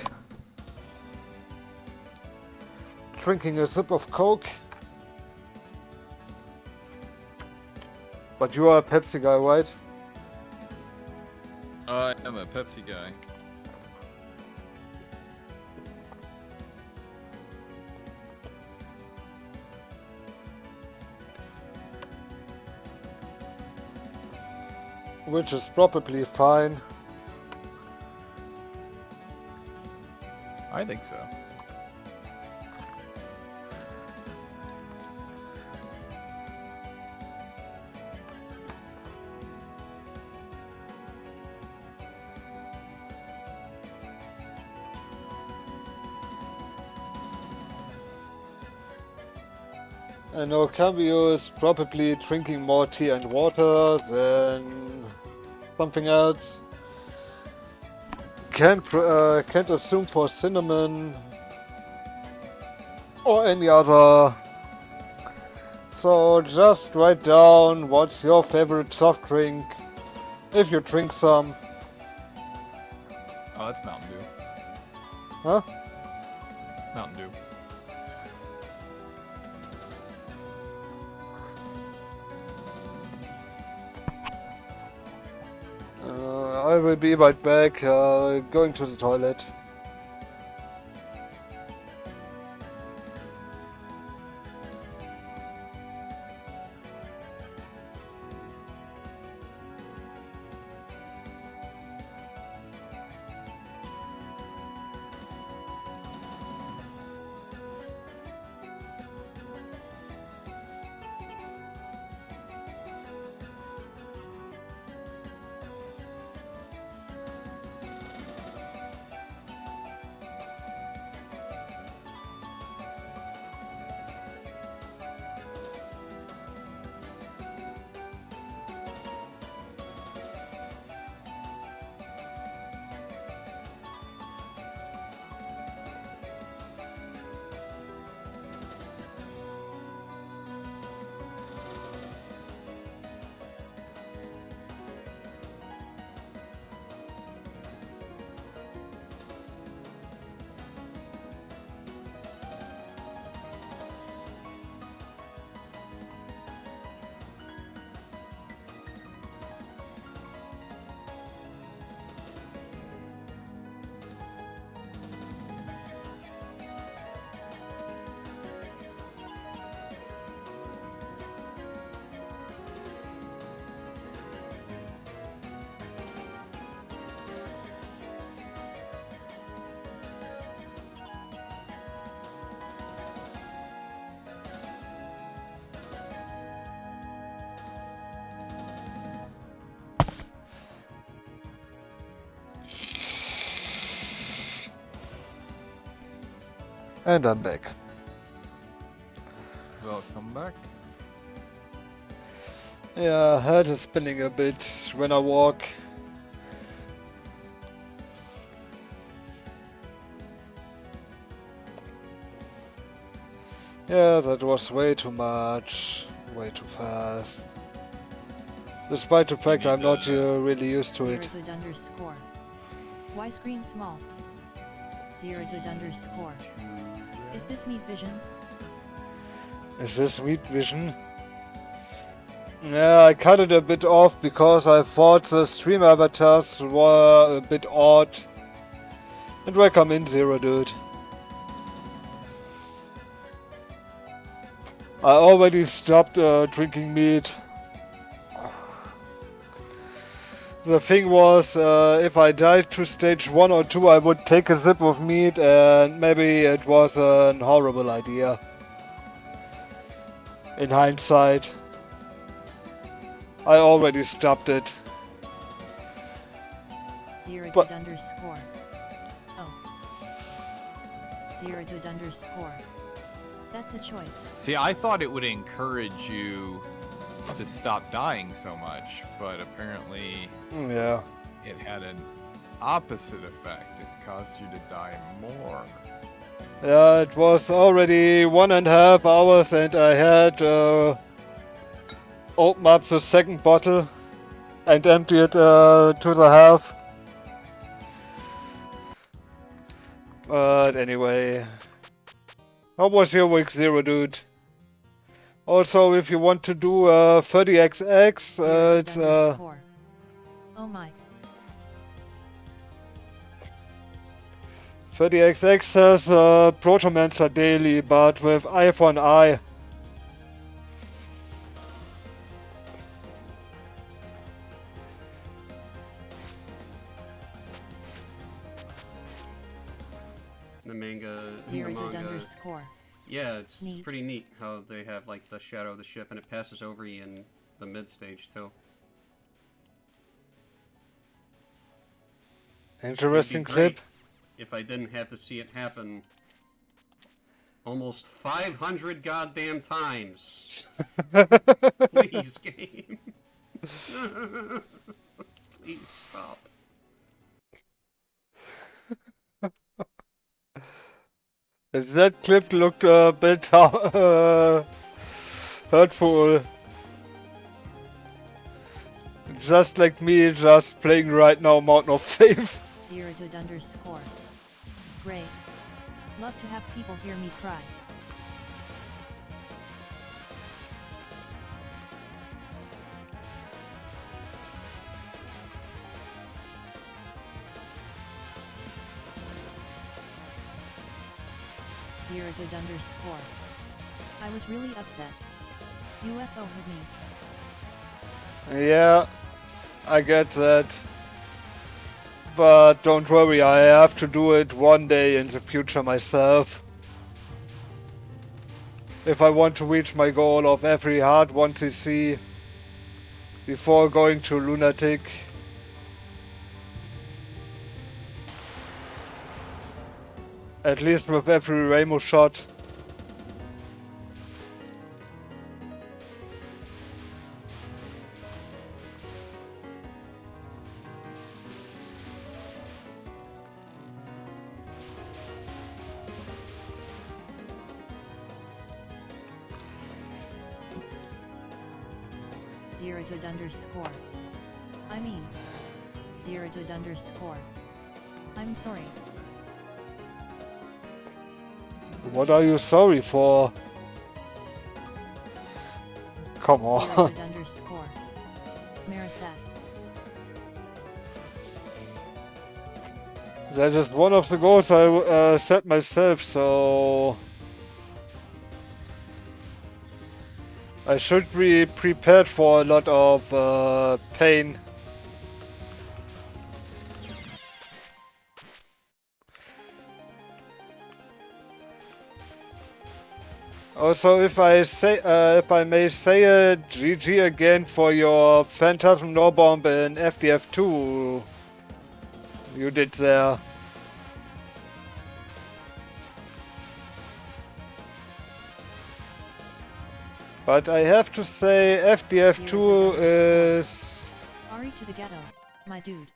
Drinking a sip of Coke. But you are a Pepsi guy, right? I am a Pepsi guy. Which is probably fine. I think so. I know Cambio is probably drinking more tea and water than something else. Can't assume for cinnamon or any other. So just write down what's your favorite soft drink, if you drink some. Oh, that's Mountain Dew. Huh? Mountain Dew. I will be right back, going to the toilet. And I'm back. Welcome back. Yeah, head is spinning a bit when I walk. Yeah, that was way too much. Way too fast. Despite the fact need I'm not the- really used to it. Zeroed underscore. Why screen small? Zeroed underscore. Is this meat vision? Is this Meat Vision? Yeah, I cut it a bit off because I thought the stream avatars were a bit odd. And welcome in, Zero Dude. I already stopped drinking meat. The thing was, if I died to stage 1 or 2, I would take a sip of meat, and maybe it was a horrible idea. In hindsight, I already stopped it. Zeroed But- underscore. Oh. Zeroed underscore. That's a choice. See, I thought it would encourage you to stop dying so much, but apparently Yeah. it had an opposite effect. It caused you to die more. Yeah, it was already 1.5 hours and I had opened up the second bottle and empty it to the half. But anyway, how was your week, Zero Dude? Also, if you want to do 30xx, Zeroed it's underscore. Oh my. 30xx has Protomancer daily, but with eye for an eye. The manga, in the Zeroed manga, underscore. yeah, it's Neat. pretty neat how they have like the shadow of the ship and it passes over you in the mid stage too. Interesting It'd be great clip. if I didn't have to see it happen almost 500 goddamn times. Please, game. Please stop. That clip looked a bit hurtful. Just like me, just playing right now Mountain of Faith. Zeroed underscore. Great. Love to have people hear me cry. Zeroed underscore. I was really upset. UFO hit me. Yeah, I get that. But don't worry, I have to do it one day in the future myself. If I want to reach my goal of every hard 1cc before going to Lunatic. At least with every rainbow shot. Zeroed underscore. I mean. Zeroed underscore. I'm sorry. What are you sorry for? Come on. Zeroed underscore. Marisat. That is one of the goals I set myself, so I should be prepared for a lot of pain. Also, if I may say it, GG again for your Phantasm No Bomb in FDF2 you did there. But I have to say FDF2 is... Ari to the ghetto, my dude.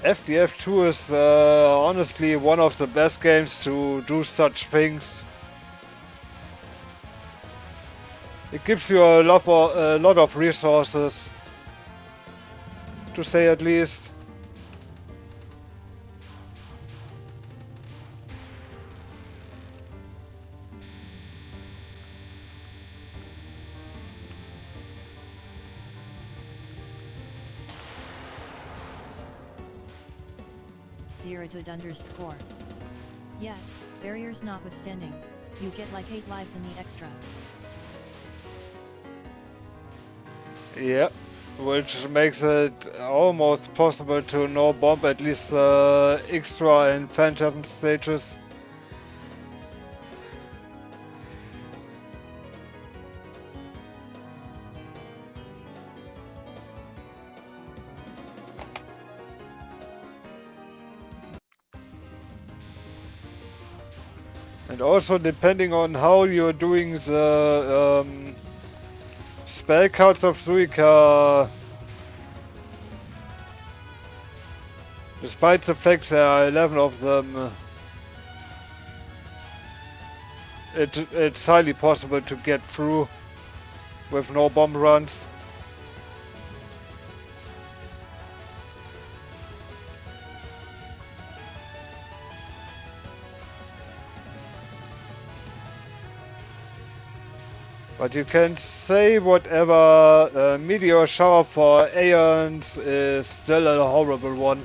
FDF2 is honestly one of the best games to do such things. It gives you a lot of resources, to say at least. Zerotud underscore. Yeah, barriers notwithstanding, you get like 8 lives in the extra. Yeah, which makes it almost possible to no bomb at least extra and phantom stages. And also depending on how you're doing the spell cards of Suika, despite the fact there are 11 of them, it's highly possible to get through with no bomb runs. But you can say whatever, Meteor Shower for Aeons is still a horrible one.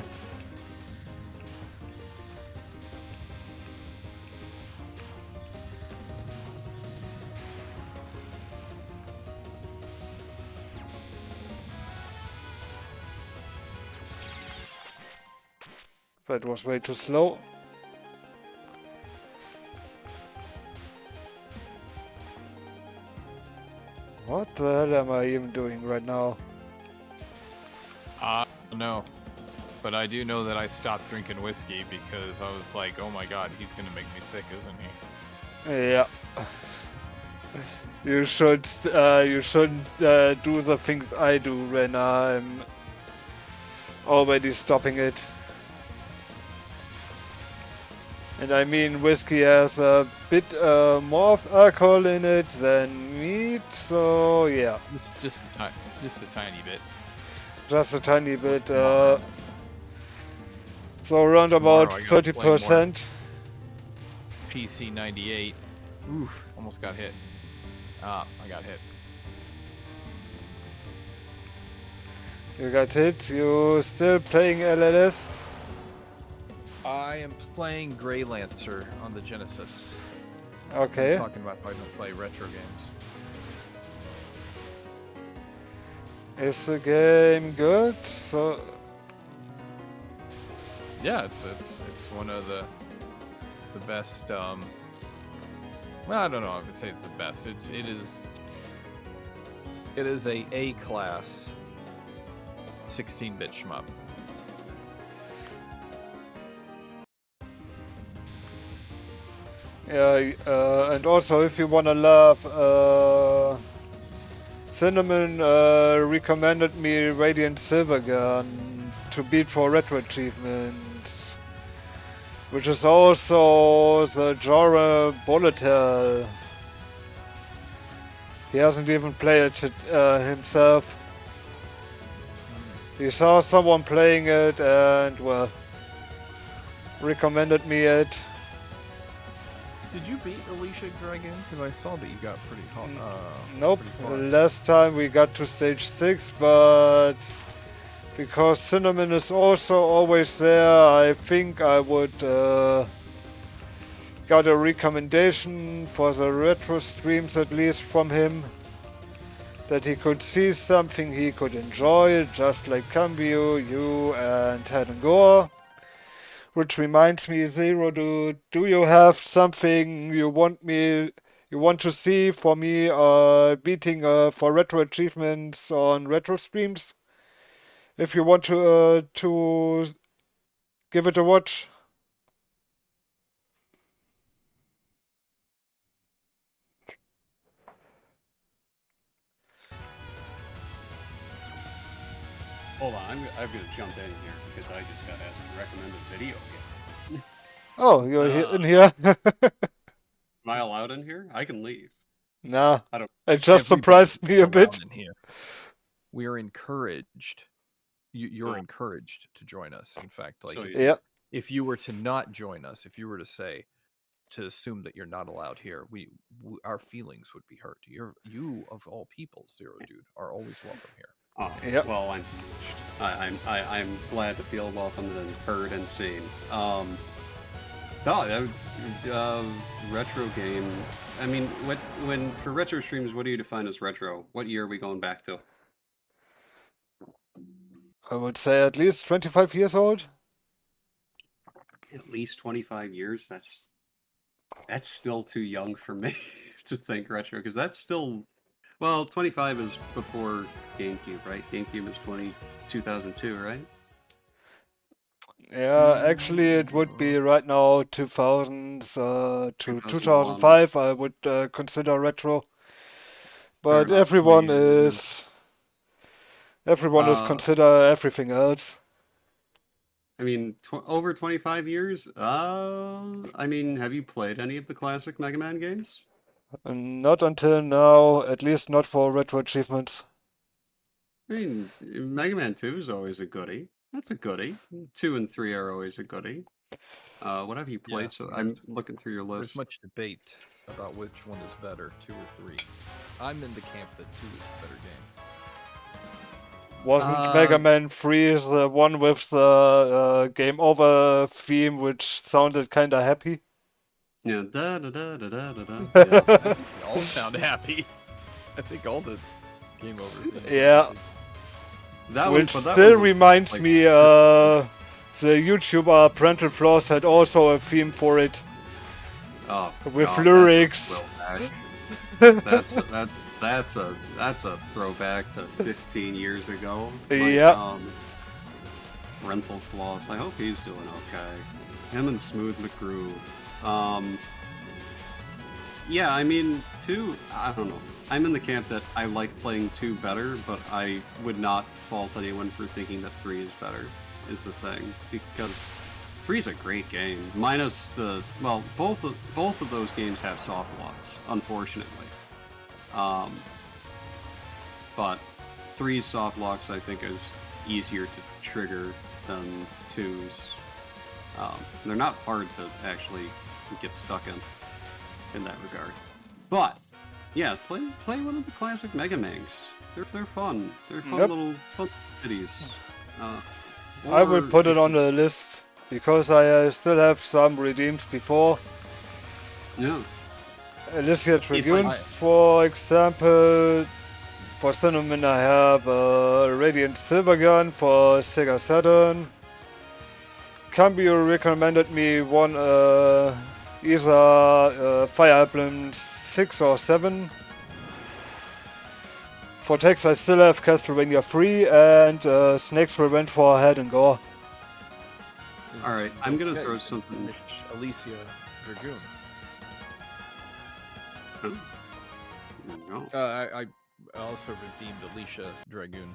That was way too slow. What the hell am I even doing right now? No. But I do know that I stopped drinking whiskey because I was like, oh my god, he's gonna make me sick, isn't he? Yeah. You shouldn't do the things I do when I'm already stopping it. And I mean, whiskey has a bit more of alcohol in it than mead, so yeah. Just a tiny bit. Just a tiny bit. So around about 30%. PC 98. Oof, almost got hit. Ah, I got hit. You got hit. You still playing LLS? I am playing Grey Lancer on the Genesis. Okay. I'm talking about if I don't play retro games. Is the game good? So Yeah, it's one of the best. Well, I don't know if I'd say it's the best. It is a A-class 16-bit shmup. yeah, and also if you wanna love, Cinnamon recommended me Radiant Silvergun to beat for retro achievements, which is also the genre bullet hell. He hasn't even played it himself. He saw someone playing it and, well, recommended me it. Did you beat Alicia Dragon? Because I saw that you got pretty hot. Nope, pretty far. last time we got to stage 6, but because Cinnamon is also always there, I think I would got a recommendation for the retro streams at least from him, that he could see something he could enjoy, just like Cambio, you and Head and Gore. Which reminds me, Zero, do you have something you want to see for me beating for retro achievements on retro streams? If you want to give it a watch. Hold on, I'm gonna jump in here because I just got asked to recommend a video game. Oh, you're in here? Am I allowed in here? I can leave. Nah, I don't. it just Everybody surprised me is a bit. allowed in here. We are encouraged. You're encouraged to join us. In fact, like So Yeah. if you were to not join us, if you were to say to assume that you're not allowed here, our feelings would be hurt. You of all people, Zero Dude, are always welcome here. Oh, Yep. well, I'm glad to feel welcomed and heard and seen. Retro game. I mean, when for retro streams, what do you define as retro? What year are we going back to? I would say at least 25 years old. At least 25 years. That's still too young for me to think retro, because that's still, well, 25 is before GameCube, right? GameCube is 2002, right? Yeah, actually it would be right now 2000 to 2001. 2005 I would consider retro. Fair But enough. 20 everyone is Uh, consider everything else. I mean, over 25 years? I mean, have you played any of the classic Mega Man games? And not until now, at least not for retro achievements. I mean, Mega Man 2 is always a goodie. That's a goodie. 2 and 3 are always a goodie. What have you played? Yeah, So I'm looking through your There's list. much debate about which one is better, 2 or 3. I'm in the camp that 2 is the better game. Wasn't Mega Man 3 the one with the game over theme which sounded kinda happy? Yeah, da da da da da da da. I Yeah. think they all sound happy. I think all the game over things. Yeah. That Which one, but that still one, reminds like- me, the YouTuber Parental Flaws had also a theme for it. Oh, with God, lyrics. That's a throwback to 15 years ago. Yeah. Rental Floss. I hope he's doing okay. Him and Smooth McGrew. Yeah, I mean, 2, I don't know. I'm in the camp that I like playing 2 better, but I would not fault anyone for thinking that 3 is better, is the thing. Because 3 is a great game. Minus the, well, both of those games have soft locks, unfortunately. But 3's soft locks, I think, is easier to trigger than 2's. They're not hard to actually get stuck in that regard. But yeah, play one of the classic Mega Mans. They're fun. They're fun little cities. I will put it on the list because I still have some redeemed before. Yeah. Alicia Dragoon, for example. For Cinnamon, I have Radiant Silvergun for Sega Saturn. Cambio recommended me one either Fire Emblem 6 or 7. For Tex, I still have Castlevania 3 and Snake's Revenge for Head and Gore. Alright, I'm gonna throw something. Alicia Dragoon. No. I also redeemed Alicia Dragoon.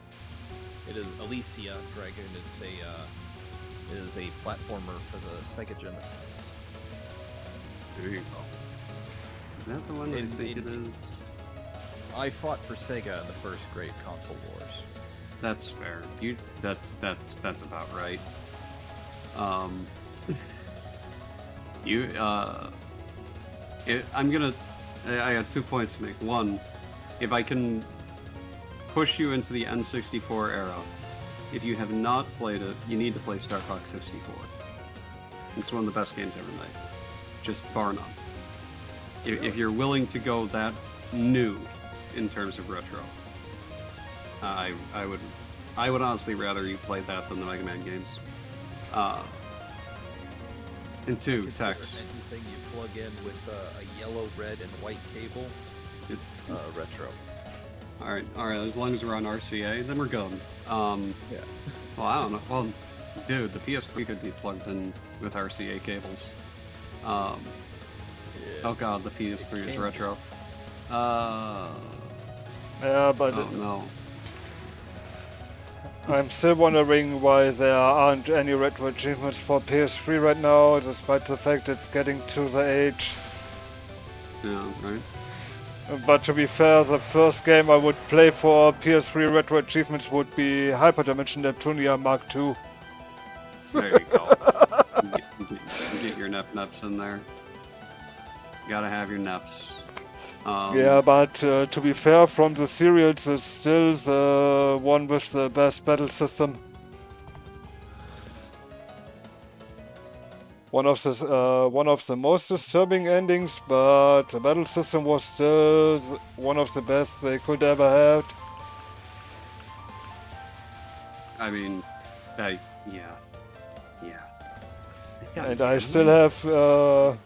It is Alicia Dragoon. It is a platformer for the Sega Genesis. There you go. Is that the one that I think it is? I fought for Sega in the first great console wars. That's fair. That's about right. I got 2 points to make. One, if I can push you into the N64 era, if you have not played it, you need to play Star Fox 64. It's one of the best games ever made. Just bar none. If you're willing to go that new in terms of retro, I would honestly rather you play that than the Mega Man games. And 2, Tex. Anything you plug in with a yellow, red, and white cable, retro. Alright, as long as we're on RCA, then we're good. Yeah. Well, I don't know. Well, dude, the PS3 could be plugged in with RCA cables. Oh god, the PS3 is retro. Yeah, but oh no. I'm still wondering why there aren't any retro achievements for PS3 right now, despite the fact it's getting to the age. Yeah, right. But to be fair, the first game I would play for PS3 retro achievements would be Hyperdimension Neptunia Mark II. There you go. Get your neps in there. You gotta have your neps. Yeah, but to be fair, from the serials, it's still the one with the best battle system. One of the most disturbing endings, but the battle system was still one of the best they could ever have. I mean, yeah. And I still have,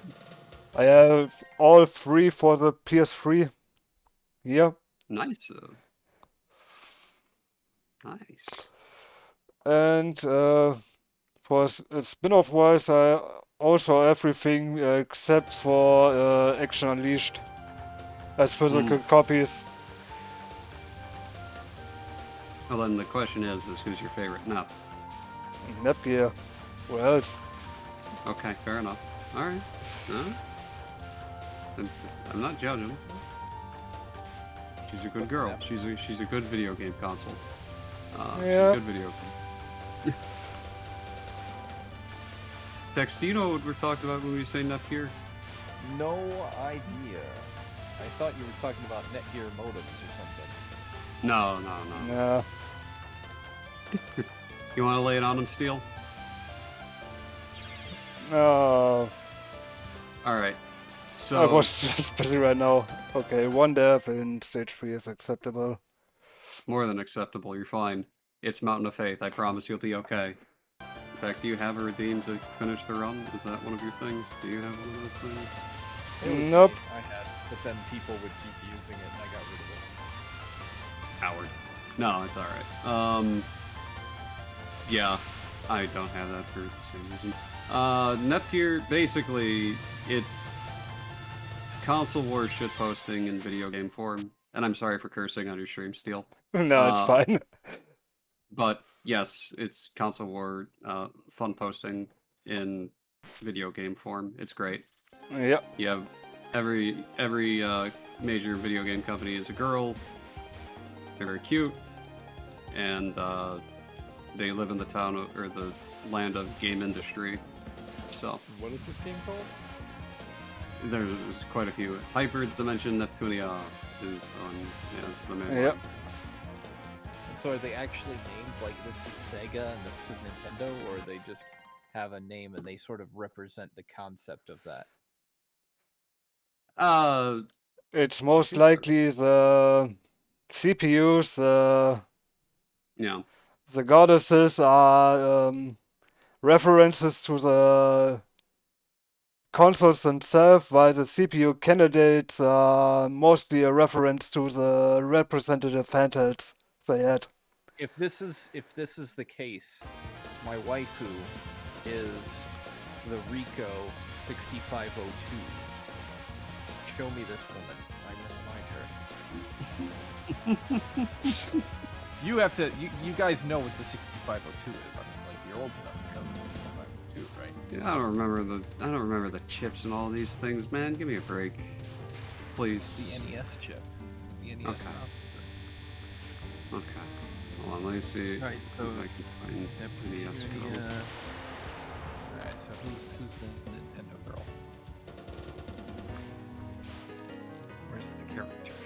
I have all three for the PS3. Yeah. Nice. Nice. And for spin-off wise, I also everything except for Action Unleashed as physical copies. Well, then the question is who's your favorite nep? Napier. What else? Okay, fair enough. All right. I'm not judging. She's a good girl. She's a good video game console. Yeah. She's a good video game. Tex, do you know what we're talking about when we say Netgear? No idea. I thought you were talking about Netgear modems or something. No. Yeah. You want to lay it on him, Steel? No. All right. So I was just busy right now. Okay, one death in stage 3 is acceptable. more than acceptable. You're fine. It's Mountain of Faith. I promise you'll be okay. In fact, do you have a redeem to finish the run? Is that one of your things? Do you have one of those things? It was Nope. me. I had, but then people would keep using it, and I got rid of it. Howard. No, it's alright. Yeah, I don't have that for the same reason. Netgear, basically, it's console war shitposting in video game form. And I'm sorry for cursing on your stream, Steel. No, it's fine. But yes, it's console war fun posting in video game form. It's great. Yep. You have every major video game company is a girl. They're very cute, and they live in the town or the land of game industry. So What is this game called? there's quite a few. Hyperdimension Neptunia is on. Yeah, it's the main Yep. one. So are they actually named like this is Sega and this is Nintendo, or they just have a name and they sort of represent the concept of that? It's most likely the CPUs, Yeah. the goddesses are references to the consoles themselves, while the CPU candidates are mostly a reference to the representative handhelds they had. If this is the case, my waifu is the Rico 6502. Show me this woman. I must find her. You have to. You guys know what the 6502 is. I mean, like you're old enough to know the 6502, right? Yeah, I don't remember the chips and all these things, man. Give me a break, please. The NES chip. The NES. Okay. Okay. Hold on, let me see Right, so if I can find NES girl. Alright, so who's the Nintendo girl? Where's the characters?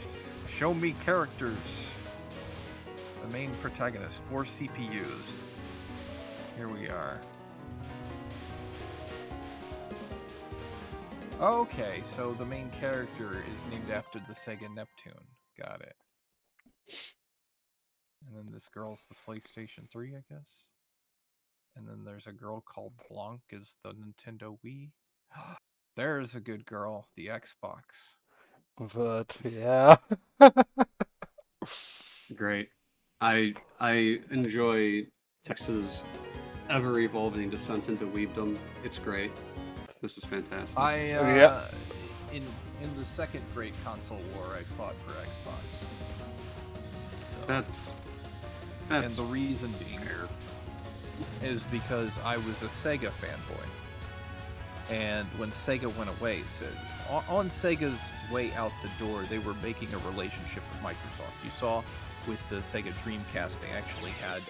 Show me characters. The main protagonist, 4 CPUs. Here we are. Okay, so the main character is named after the Sega Neptune. Got it. And then this girl's the PlayStation 3, I guess. And then there's a girl called Blanc is the Nintendo Wii. There's a good girl, the Xbox. But yeah. Great. I enjoy Texas ever evolving descent into weebdom. It's great. This is fantastic. Yeah. In the second great console war, I fought for Xbox. So, And the reason being is because I was a Sega fanboy. And when Sega went away, so on Sega's way out the door, they were making a relationship with Microsoft. You saw with the Sega Dreamcast, they actually had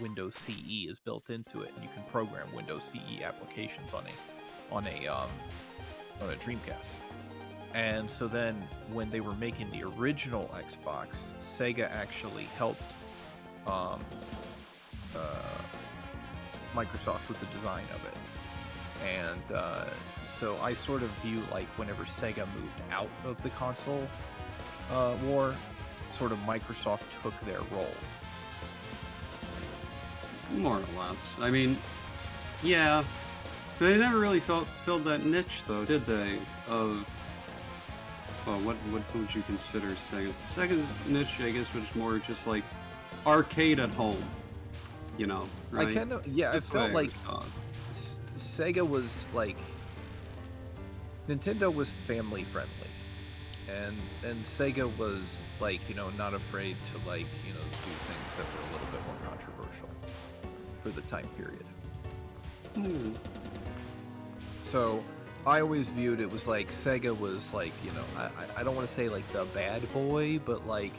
Windows CE is built into it, and you can program Windows CE applications on a Dreamcast. And so then, when they were making the original Xbox, Sega actually helped Microsoft with the design of it. And so I sort of view, like, whenever Sega moved out of the console war, sort of Microsoft took their role. More or less. I mean, yeah. They never really filled that niche, though, did they? Of, well, what would you consider Sega's? Sega's niche, I guess, was more just like arcade at home. You know, right? I kind of, yeah, That's it felt like thought. Sega was like, Nintendo was family friendly, and Sega was like, you know, not afraid to, like, you know, do things that were a little bit more controversial for the time period. So I always viewed it was like Sega was like, you know, I don't want to say like the bad boy, but like,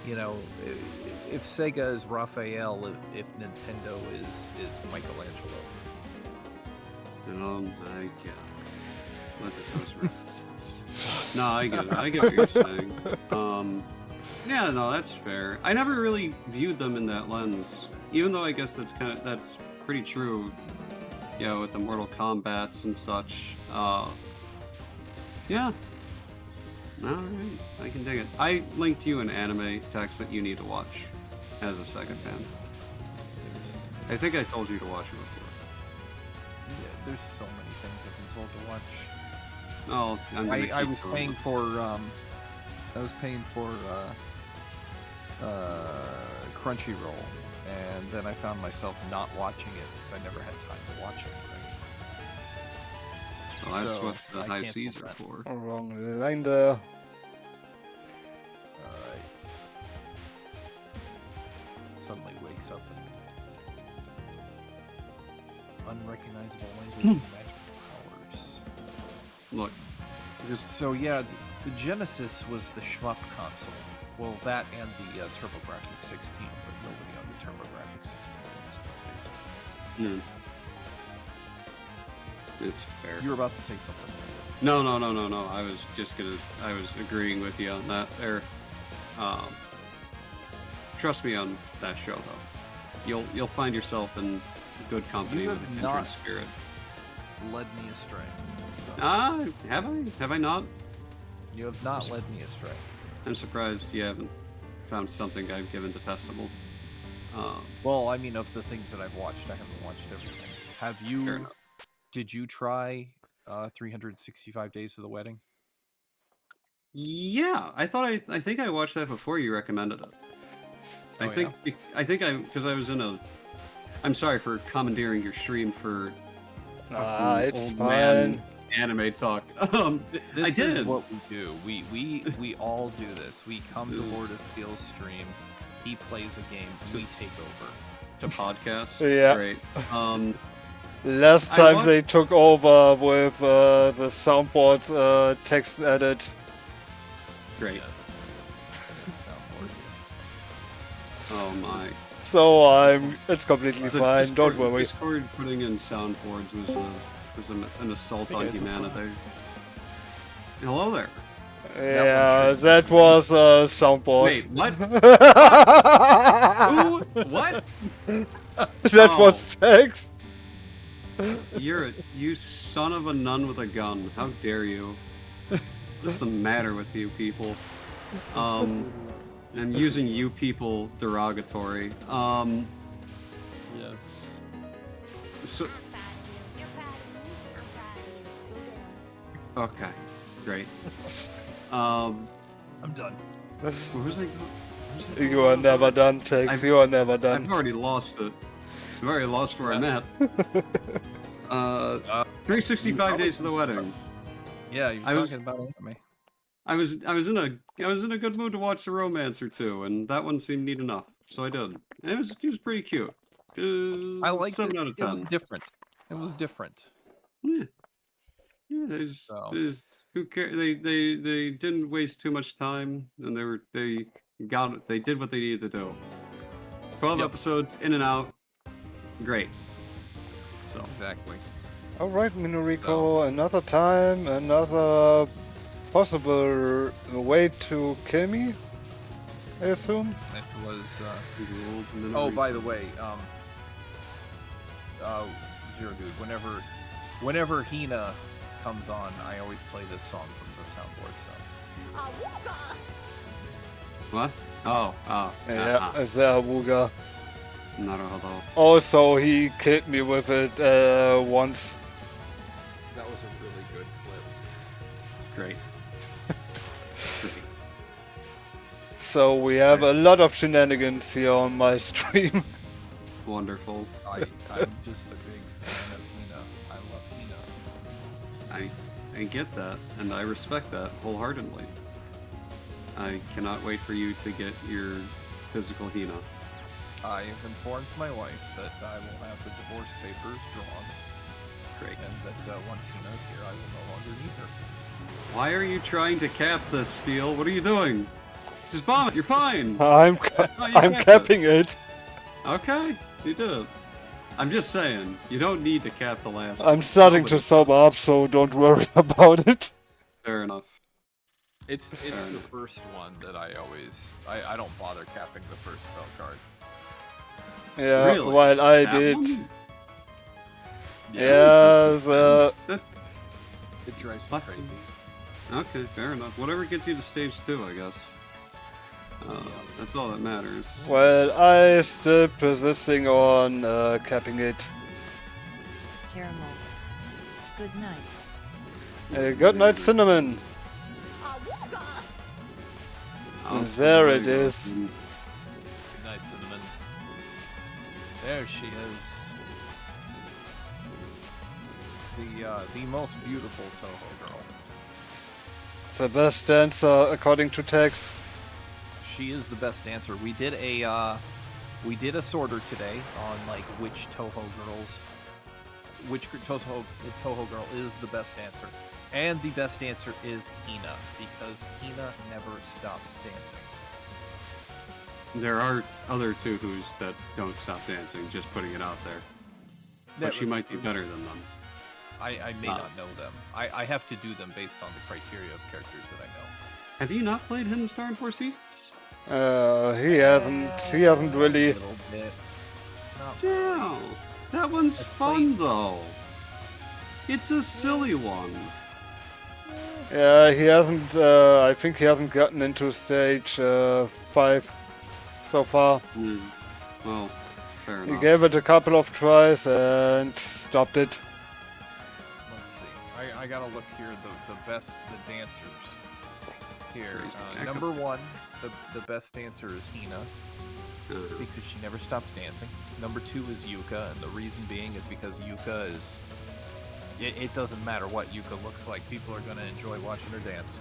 you know, if Sega is Raphael, if Nintendo is Michelangelo. Oh my god. Look at those references. No, I get it. I get what you're saying. Yeah, no, that's fair. I never really viewed them in that lens. Even though I guess that's pretty true, you know, with the Mortal Kombats and such. Yeah. Alright, I can dig it. I linked you an anime text that you need to watch as a Sega fan. I think I told you to watch it before. Yeah, there's so many things I've been told to watch. Oh, I was paying for Crunchyroll, and then I found myself not watching it because I never had time to watch anything. Well, that's So, what the I high canceled seas are that. for. Wrong line there. Alright. Suddenly wakes up and unrecognizable language and magical powers. Look, just So yeah, the Genesis was the shmup console. Well, that and the TurboGrafx 16, but nobody on the TurboGrafx 16. Let's face it. it's fair. You were about to say something. No. I was agreeing with you on that there. Trust me on that show though. You'll find yourself in good company You with have a kindred not- spirit. Led me astray. Have I? Have I not? You have not led me astray. I'm surprised you haven't found something I've given detestable. Well, I mean, of the things that I've watched, I haven't watched everything. Have Fair you? enough. Did you try 365 Days of the Wedding? Yeah, I think I watched that before you recommended it. Oh, Because I was in a. I'm sorry for commandeering your stream for It's old fine. man anime talk. This I did. is what we do. We all do this. We come to Lord of Steel stream. He plays a game. And we take over. It's a podcast. Yeah. Great. Last I time want- they took over with the soundboard text edit. Great. Yes. Soundboard. Oh my. So it's completely The fine, Discord, don't worry. Discord putting in soundboards was an assault Hey on guys, what's going humanity. Hello there. Yeah, that was a soundboard. Wait, what? Who? What? That Oh. was text. You son of a nun with a gun. How dare you? What's the matter with you people? I'm using you people derogatory. Yeah. So. Okay, great. I'm done. Where was I going? You are never done, text. I've- You are never I've done. already lost it. I've already lost where I'm at. 365 days of the wedding. Yeah, you're I was- talking about anime. I was in a good mood to watch The Romancer too, and that one seemed neat enough. So I did. It was pretty cute. I liked 7 it. out of It was 10. different. It was different. Yeah, yeah. So Who cares? They didn't waste too much time, and they got it. They did what they needed to do. 12 Yep. episodes in and out. Great. So exactly. Alright, Minuriko, another time, another possible way to kill me, I assume? It was. Gould, Oh, Minori- by the way, Zero Dude. Whenever Hina comes on, I always play this song from the soundboard. So. What? Oh, Yeah, as a Awuga. Naruhodo. Also, he killed me with it once. That was a really good clip. Great. Great. So we have a lot of shenanigans here on my stream. Wonderful. I'm just a big fan of Hina. I love Hina. I get that, and I respect that wholeheartedly. I cannot wait for you to get your physical Hina. I have informed my wife that I will have the divorce papers drawn, Great. and that once Hina's here, I will no longer need her. Why are you trying to cap this, Steel? What are you doing? Just bomb it. You're fine. I'm Oh, you I'm capped capping it. Okay, you did it. I'm just saying, you don't need to cap the last one. I'm starting to Nobody- sober up, so don't worry about it. Fair enough. It's Fair the enough. first one that I don't bother capping the first spell card. Yeah, Really? while I That did. one? Yeah, That's It drives me What? crazy. okay. Fair enough. Whatever gets you to stage 2, I guess. That's all that matters. well, I still persisting on capping it. Caramel. Good night. Good night, Cinnamon. There it is. Good night, Cinnamon. There she is. The most beautiful Toho girl. The best dancer according to text. She is the best dancer. We did a sorter today on like which Toho girl is the best dancer, and the best dancer is Hina because Hina never stops dancing. There are other Tuhus that don't stop dancing, just putting it out there. But she might be better than them. I may not know them. I have to do them based on the criteria of characters that I know. Have you not played Hidden Star in 4 seasons? He hasn't really. A little bit. Not No, that one's I fun though. It's a silly one. Yeah, he hasn't. I think he hasn't gotten into stage 5 so far. Well, fair He enough. gave it a couple of tries and stopped it. Let's see. I gotta look here. The dancers here. Number 1, the best dancer is Hina because she never stops dancing. Number 2 is Yuka, and the reason being is because Yuka is. It doesn't matter what Yuka looks like. People are gonna enjoy watching her dance.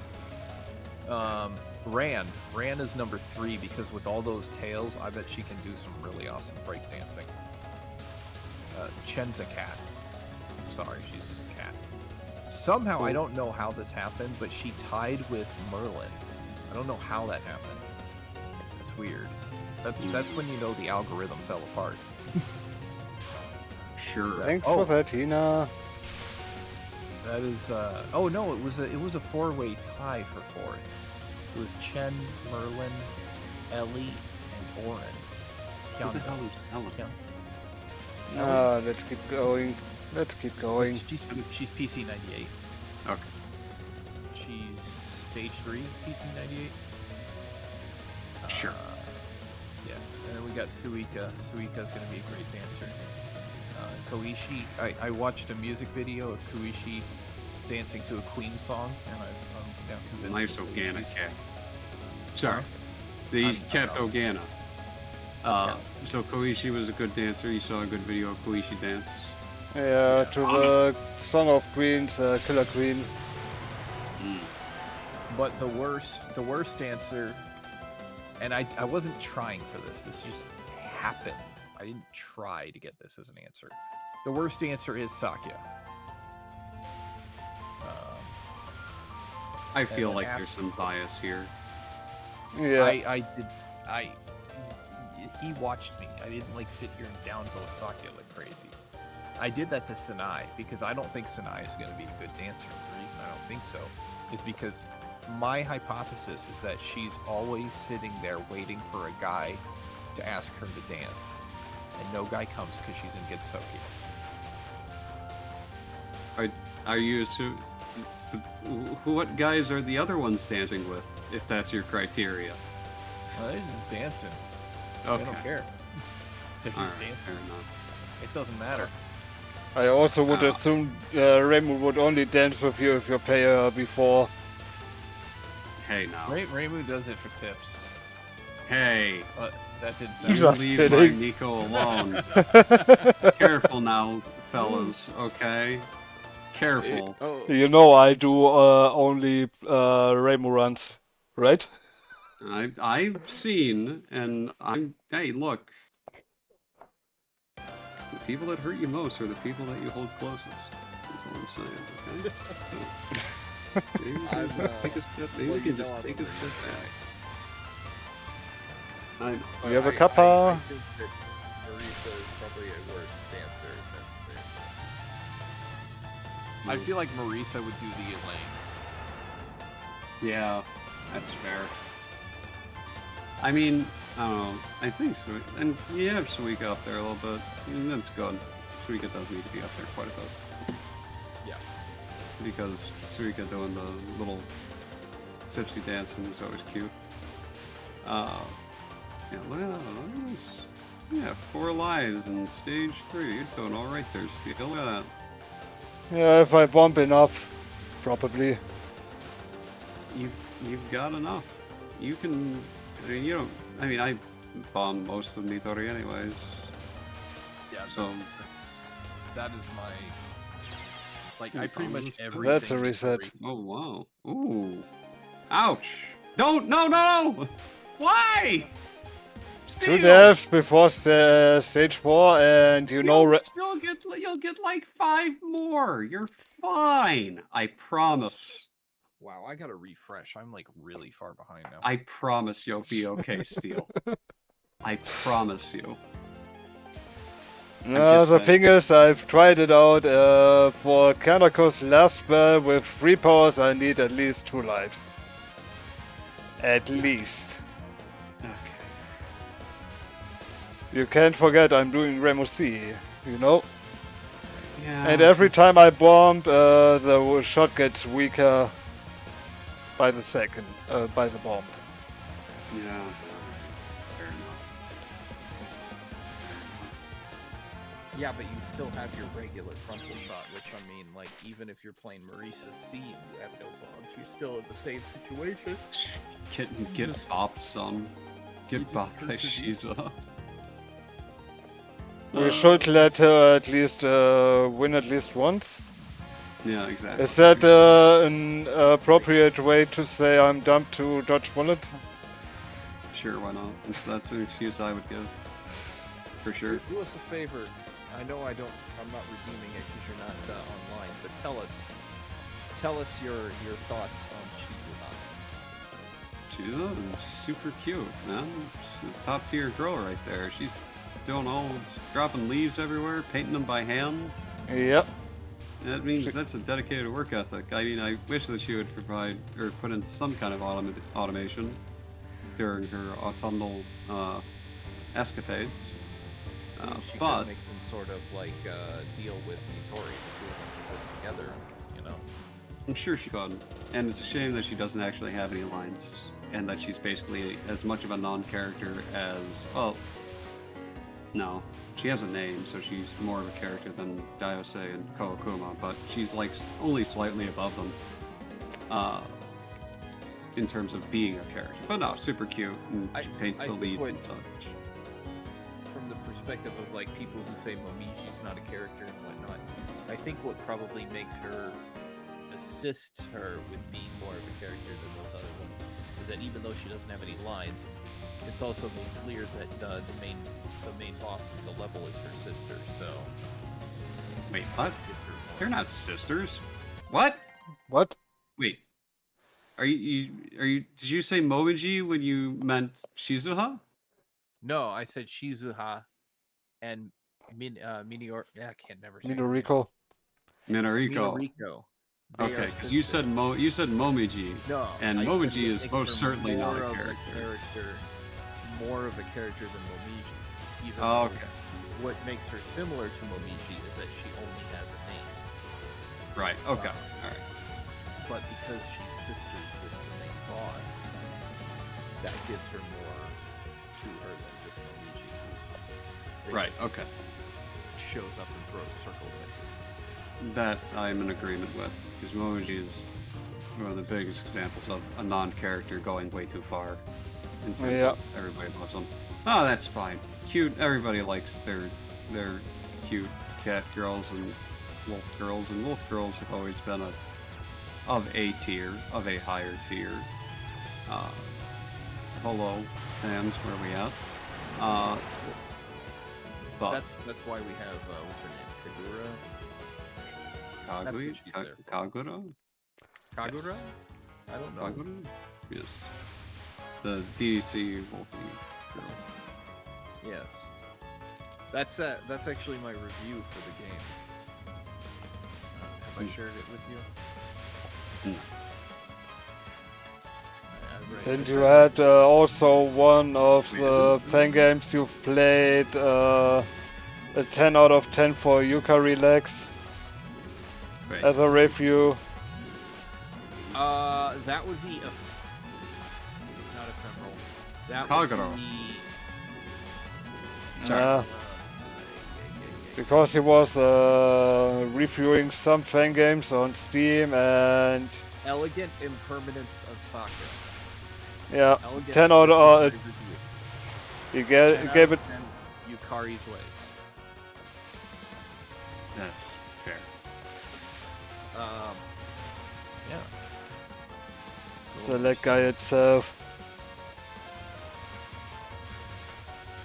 Ran is number 3 because with all those tails, I bet she can do some really awesome breakdancing. Chen's a cat. I'm sorry, she's just a cat. Somehow, I don't know how this happened, but she tied with Merlin. I don't know how that happened. It's weird. That's when you know the algorithm fell apart. Sure. Thanks Oh. for that, Tina. That is. Oh no, it was a 4-way tie for 4th. It was Chen, Merlin, Ellie, and Orin. What the hell is Ellen? Let's keep going. Let's keep going. She's PC 98. Okay. She's stage 3 PC 98. Sure. Yeah, and then we got Suika. Suika's gonna be a great dancer. Koishi. I watched a music video of Koishi dancing to a Queen song, and I'm now convinced. Nice that Organa Koishi's- cat. Sorry. The I'm cat sorry. Organa. So Koishi was a good dancer. You saw a good video of Koishi dance. Yeah, to the Song of Queens, Killer Queen. But the worst dancer And I wasn't trying for this. This just happened. I didn't try to get this as an answer. The worst answer is Sakya. I feel And like after- there's some bias here. Yeah. He watched me. I didn't like sit here and downvote Sakya like crazy. I did that to Sanai because I don't think Sanai is going to be a good dancer. The reason I don't think so is because my hypothesis is that she's always sitting there waiting for a guy to ask her to dance, and no guy comes because she's in Gitsoki. Are you what guys are the other ones dancing with, if that's your criteria? They're just dancing. Okay. I don't care. They're just Alright, dancing. fair enough. It doesn't matter. I also would assume Remu would only dance with you if you pay her before. Hey now. Reimu does it for tips. Hey, That didn't you sound Just leave kidding. my Nico alone. Careful now, fellas, okay? Careful. Oh, You know I do only Remu runs, right? I've seen, and hey, look. The people that hurt you most are the people that you hold closest. That's all I'm saying, okay? So, maybe we can take a step, maybe well, we can you know just I'm take a a step Marisa back. I know. We have a I kappa. think that Marisa is probably a worse dancer than I feel like Marisa would do the Elaine. Yeah, that's fair. I mean, I don't know. I think and you have Suika up there a little bit. And that's good. Suika does need to be up there quite a bit. Yeah. Because Suika doing the little tipsy dancing is always cute. Yeah, look at that. Look at this. Yeah, 4 lives in stage 3. You're doing alright there, Steel. Look at that. Yeah, if I bump enough, probably. You've got enough. You can. I mean, you don't. I mean, I bomb most of Nitori anyways. Yeah, So that is my. Like, I pretty much That's everything. That's a reset. oh wow. Ooh. Ouch. Don't. No. Why? 2 Steel! deaths before stage 4, and you know. You'll get like 5 more. You're fine. I promise. Wow, I gotta refresh. I'm like really far behind now. I promise you'll be okay, Steel. I promise you. No, just the saying. thing is, I've tried it out. For Kanako's last spell with 3 powers, I need at least 2 lives. At least. Okay. You can't forget I'm doing Remo C, you know? Yeah. And every time I bomb, the shot gets weaker by the second, by the bomb. Yeah. Fair enough. Yeah, but you still have your regular frontal shot, which I mean, like, even if you're playing Marisa C and you have no bombs, you're still in the same situation. Get bopped, son. Get just bopped by persevere. Shiza. We should let her at least win at least once. Yeah, exactly. Is that an appropriate way to say I'm dumb to dodge bullets? Sure, why not? That's an excuse I would give. For sure. Do us a favor. I know I'm not redeeming it because you're not online, but tell us your thoughts on Shizuha. Shiza is super cute, man. She's a top tier girl right there. She's doing dropping leaves everywhere, painting them by hand. Yep. That means that's a dedicated work ethic. I mean, I wish that she would provide or put in some kind of automation during her autumnal escapades. She But could make some sort of like deal with Nitori to work together, you know. I'm sure she could. And it's a shame that she doesn't actually have any lines, and that she's basically as much of a non-character as, well, no. She has a name, so she's more of a character than Daiose and Kookuma, but she's like only slightly above them in terms of being a character. But no, super cute, and she paints the think leads and such. From the perspective of like people who say Momishi's not a character and whatnot, I think what probably makes her assist her with being more of a character than those other ones is that even though she doesn't have any lines, It's also made clear that the main boss of the level is her sister. So Wait, what? gives her more. They're not sisters. What? What? Wait. Are you did you say Momiji when you meant Shizuha? No, I said Shizuha and Minior. Yeah, I can't never say her name. Minoriko. Minariko. Minariko. They Okay, are because you said sisters. you said Momiji, No, and I said Momiji what is makes most her certainly not more a of character. More of a character than Momiji. Even Oh, though okay. what makes her similar to Momiji is that she only has a name. Right. Okay. All right. But because she's sisters with the main boss, that gives her more to her than just Momiji, who's Right. basically Okay. just shows up and throws circles at you. That I'm in agreement with, because Momiji is one of the biggest examples of a non-character going way too far. In terms Yeah. of everybody loves them. Oh, that's fine. Cute. Everybody likes their cute cat girls and wolf girls, and wolf girls have always been of a tier, of a higher tier. Hello, fans, where are we at? But That's why we have what's her name, Kagura. That's Kagui, what she's there for. Kagura, Kagura? I don't know. Kagura, yes, the DDC wolfy girl. Yes. That's actually my review for the game. Have I shared it with you? No. And you had also one of the fan games you've played, a 10 out of 10 for Yukari Legs Right. as a review. That would be not ephemeral. That Kagura. would be Yeah, because he was reviewing some fan games on Steam, and Elegant Impermanence of Soccer. yeah, Elegant 10 out this is of my review. he 10 out gave of it 10 Yukari's Ways. That's fair. Yeah. the leg guy itself.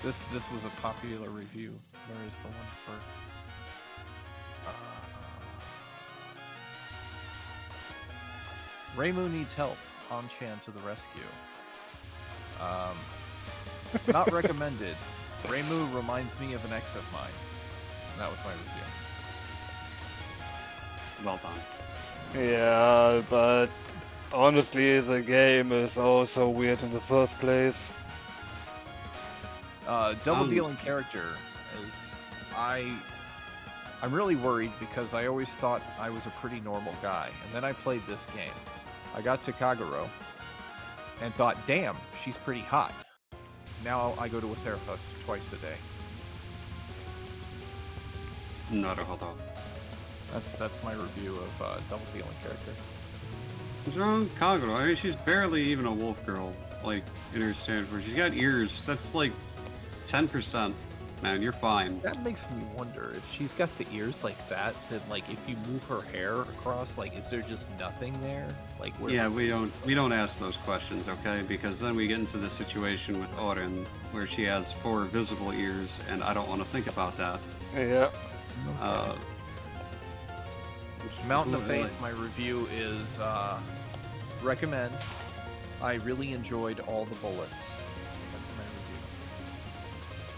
This was a popular review. Where is the one for? Reimu needs help. Han-chan to the rescue. Not recommended. Reimu reminds me of an ex of mine. And that was my review. Well done. Yeah, but honestly, the game is also weird in the first place. Double dealing character is I'm really worried because I always thought I was a pretty normal guy, and then I played this game. I got to Kaguro and thought, damn, she's pretty hot. Now I go to a therapist twice a day. Naruhodo. That's my review of double dealing character. What's wrong with Kagura? I mean, she's barely even a wolf girl, like, in her standard form. She's got ears. That's like 10%. Man, you're fine. That makes me wonder if she's got the ears like that. Then, like, if you move her hair across, like, is there just nothing there? Like, where? Yeah, we don't ask those questions, okay? Because then we get into the situation with Orin, where she has 4 visible ears, and I don't want to think about that. Yeah. Mountain of Faith, my review is recommend. I really enjoyed all the bullets. That's my review.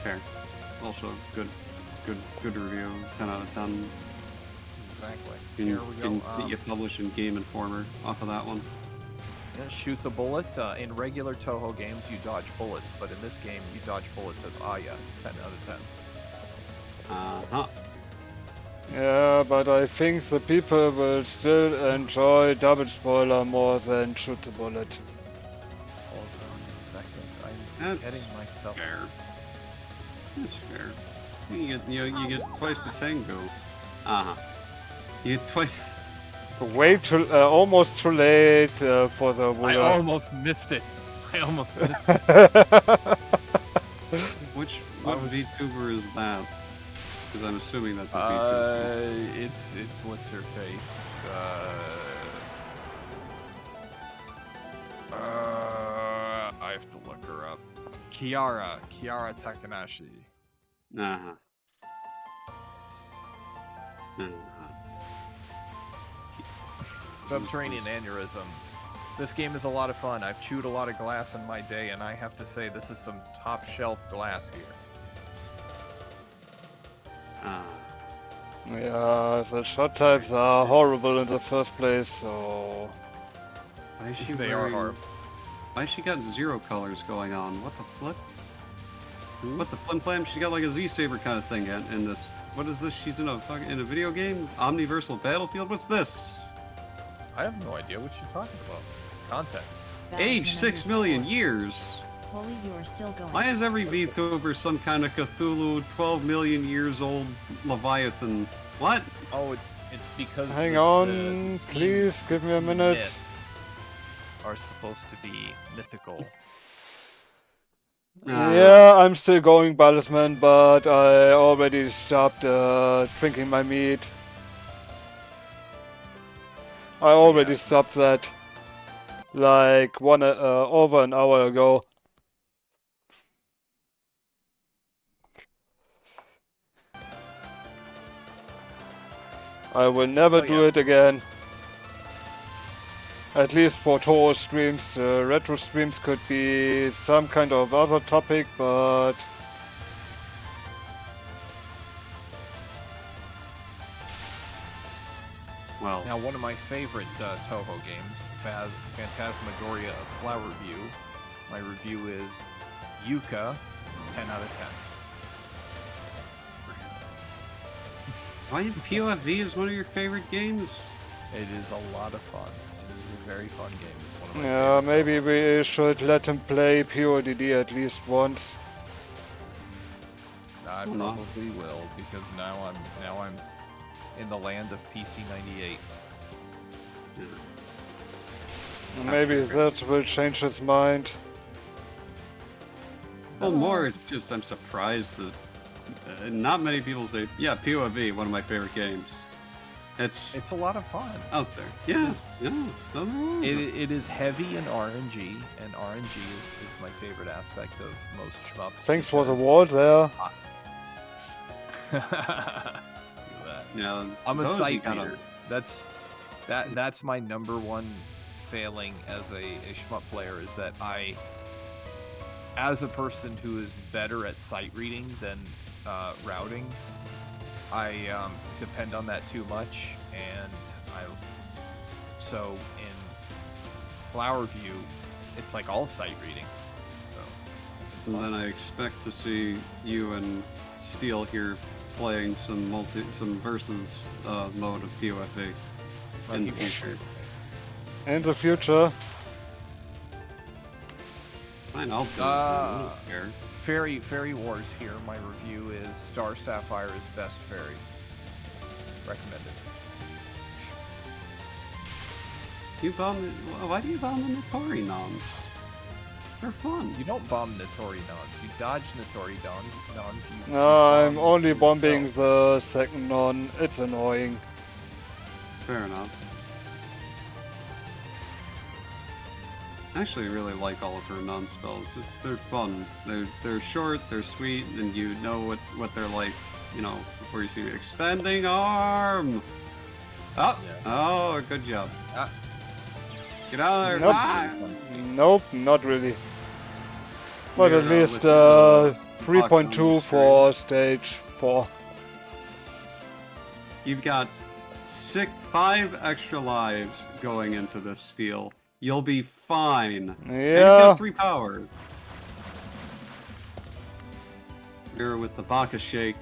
Fair. Also, good review. 10 out of 10. Exactly. Can, Here we go. you publish in Game Informer off of that one. Yeah, shoot the bullet. In regular Toho games, you dodge bullets, but in this game, you dodge bullets as Aya. 10 out of 10. Uh-huh. Yeah, but I think the people will still enjoy double spoiler more than shoot the bullet. Hold on a second. I'm That's getting myself. fair. That's fair. You get twice the tango. Uh-huh. You get twice... Way too, almost too late for the I winner. almost missed it. I almost missed it. What VTuber is that? Because I'm assuming that's a VTuber. It's what's her face? I have to look her up. Kiara Takanashi. Uh-huh. Subterranean aneurysm. This game is a lot of fun. I've chewed a lot of glass in my day, and I have to say this is some top shelf glass here. Yeah, the shot types are horrible in the first place, so... Why is she They are wearing... horrible. Why she got zero colors going on? What the flip? What the flim flam? She got like a Z-Saber kind of thing in this. What is this? She's in a video game? Omniversal Battlefield? What's this? I have no idea what you're talking about. Context. Age 6 million years. Holy, you are still going. Why is every VTuber some kind of Cthulhu 12 million years old Leviathan? What? Oh, it's because Hang the on, please give me a minute. myths are supposed to be mythical. Yeah, I'm still going, Balisman, but I already stopped drinking my meat. I already stopped that, like over an hour ago. I will never do it again. At least for Toho streams. Retro streams could be some kind of other topic, but... Well, Now, one of my favorite Toho games, Phantasmagoria of Flower View. My review is Yuka, 10 out of 10. why POFV is one of your favorite games? It is a lot of fun. It is a very fun game. It's one of my Yeah, favorite maybe we should let him play PODD at least once. I probably will, because now I'm in the land of PC 98. Maybe that will change his mind. Well, more, it's just I'm surprised that not many people say, yeah, POV, one of my favorite games. It's It's a lot of fun. out there. Yeah, yeah. Nothing wrong with it. It is heavy in RNG, and RNG is my favorite aspect of most shmups. Thanks for the because- wall there. Do that. Yeah, I'm a those you sight gotta- reader. That's my number one failing as a shmup player, is that as a person who is better at sight reading than routing, I depend on that too much, and so in Flower View, it's like all sight reading. So it's And fun. then I expect to see you and Steel here playing some versus mode of POFA in the future. In the future. Fine, I'll do it. I don't care. Fairy Wars here. My review is Star Sapphire is best fairy. Recommended. Why do you bomb the Notori noms? They're fun. You don't bomb Notori Nons. You dodge Notori Nons. You No, bomb I'm only yourself. bombing the second non. It's annoying. Fair enough. I actually really like all of her non-spells. They're fun. They're short, they're sweet, and you know what they're like, you know, before you see it. Expanding arm! Oh! Yeah. Oh, good job. Get out of there! Nope. Ah! Nope, not really. But You're at not least with the block on the 3.2 for stage 4. You've got 5 extra lives going into this Steel. You'll be fine. And you've Yeah. got 3 power. Here with the Baka Shake,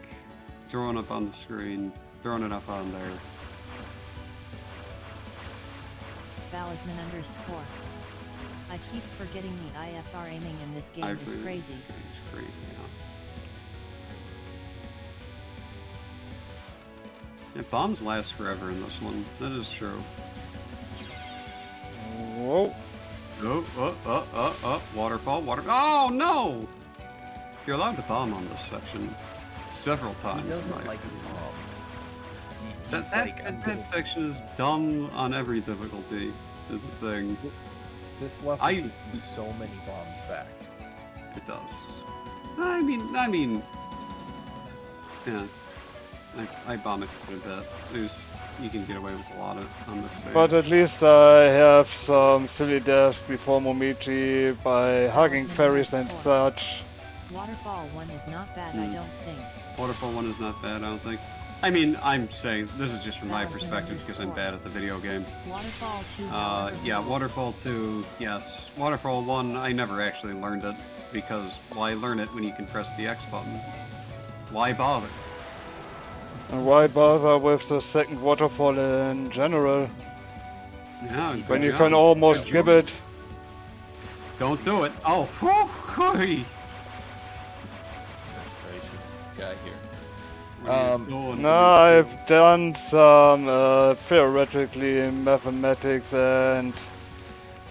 throwing up on the screen, throwing it up on there. Balisman _ I keep forgetting the IFR aiming in this game is crazy. It's crazy, yeah. Bombs last forever in this one. That is true. Whoa. Waterfall, Oh, no! You're allowed to bomb on this section several He times. doesn't Mike. like bomb. He's That like, I'm that section is dumb on every difficulty, is the thing. This level I- gives you so many bombs back. It does. I mean, yeah. I bomb it quite a bit. You can get away with a lot on this stage. But at least I have some silly deaths before Momiji by hugging fairies and such. Waterfall 1 is not bad, I don't think. Waterfall 1 is not bad, I don't think. I mean, I'm saying, this is just from my perspective because I'm bad at the video game. Waterfall 2. Yeah, Waterfall 2, yes. Waterfall 1, I never actually learned it because why learn it when you can press the X button? Why bother? And why bother with the second waterfall in general? Yeah, When you can almost skip it. Don't do it. Oh, whew, That's gracious guy here. No, I've done some theoretically mathematics, and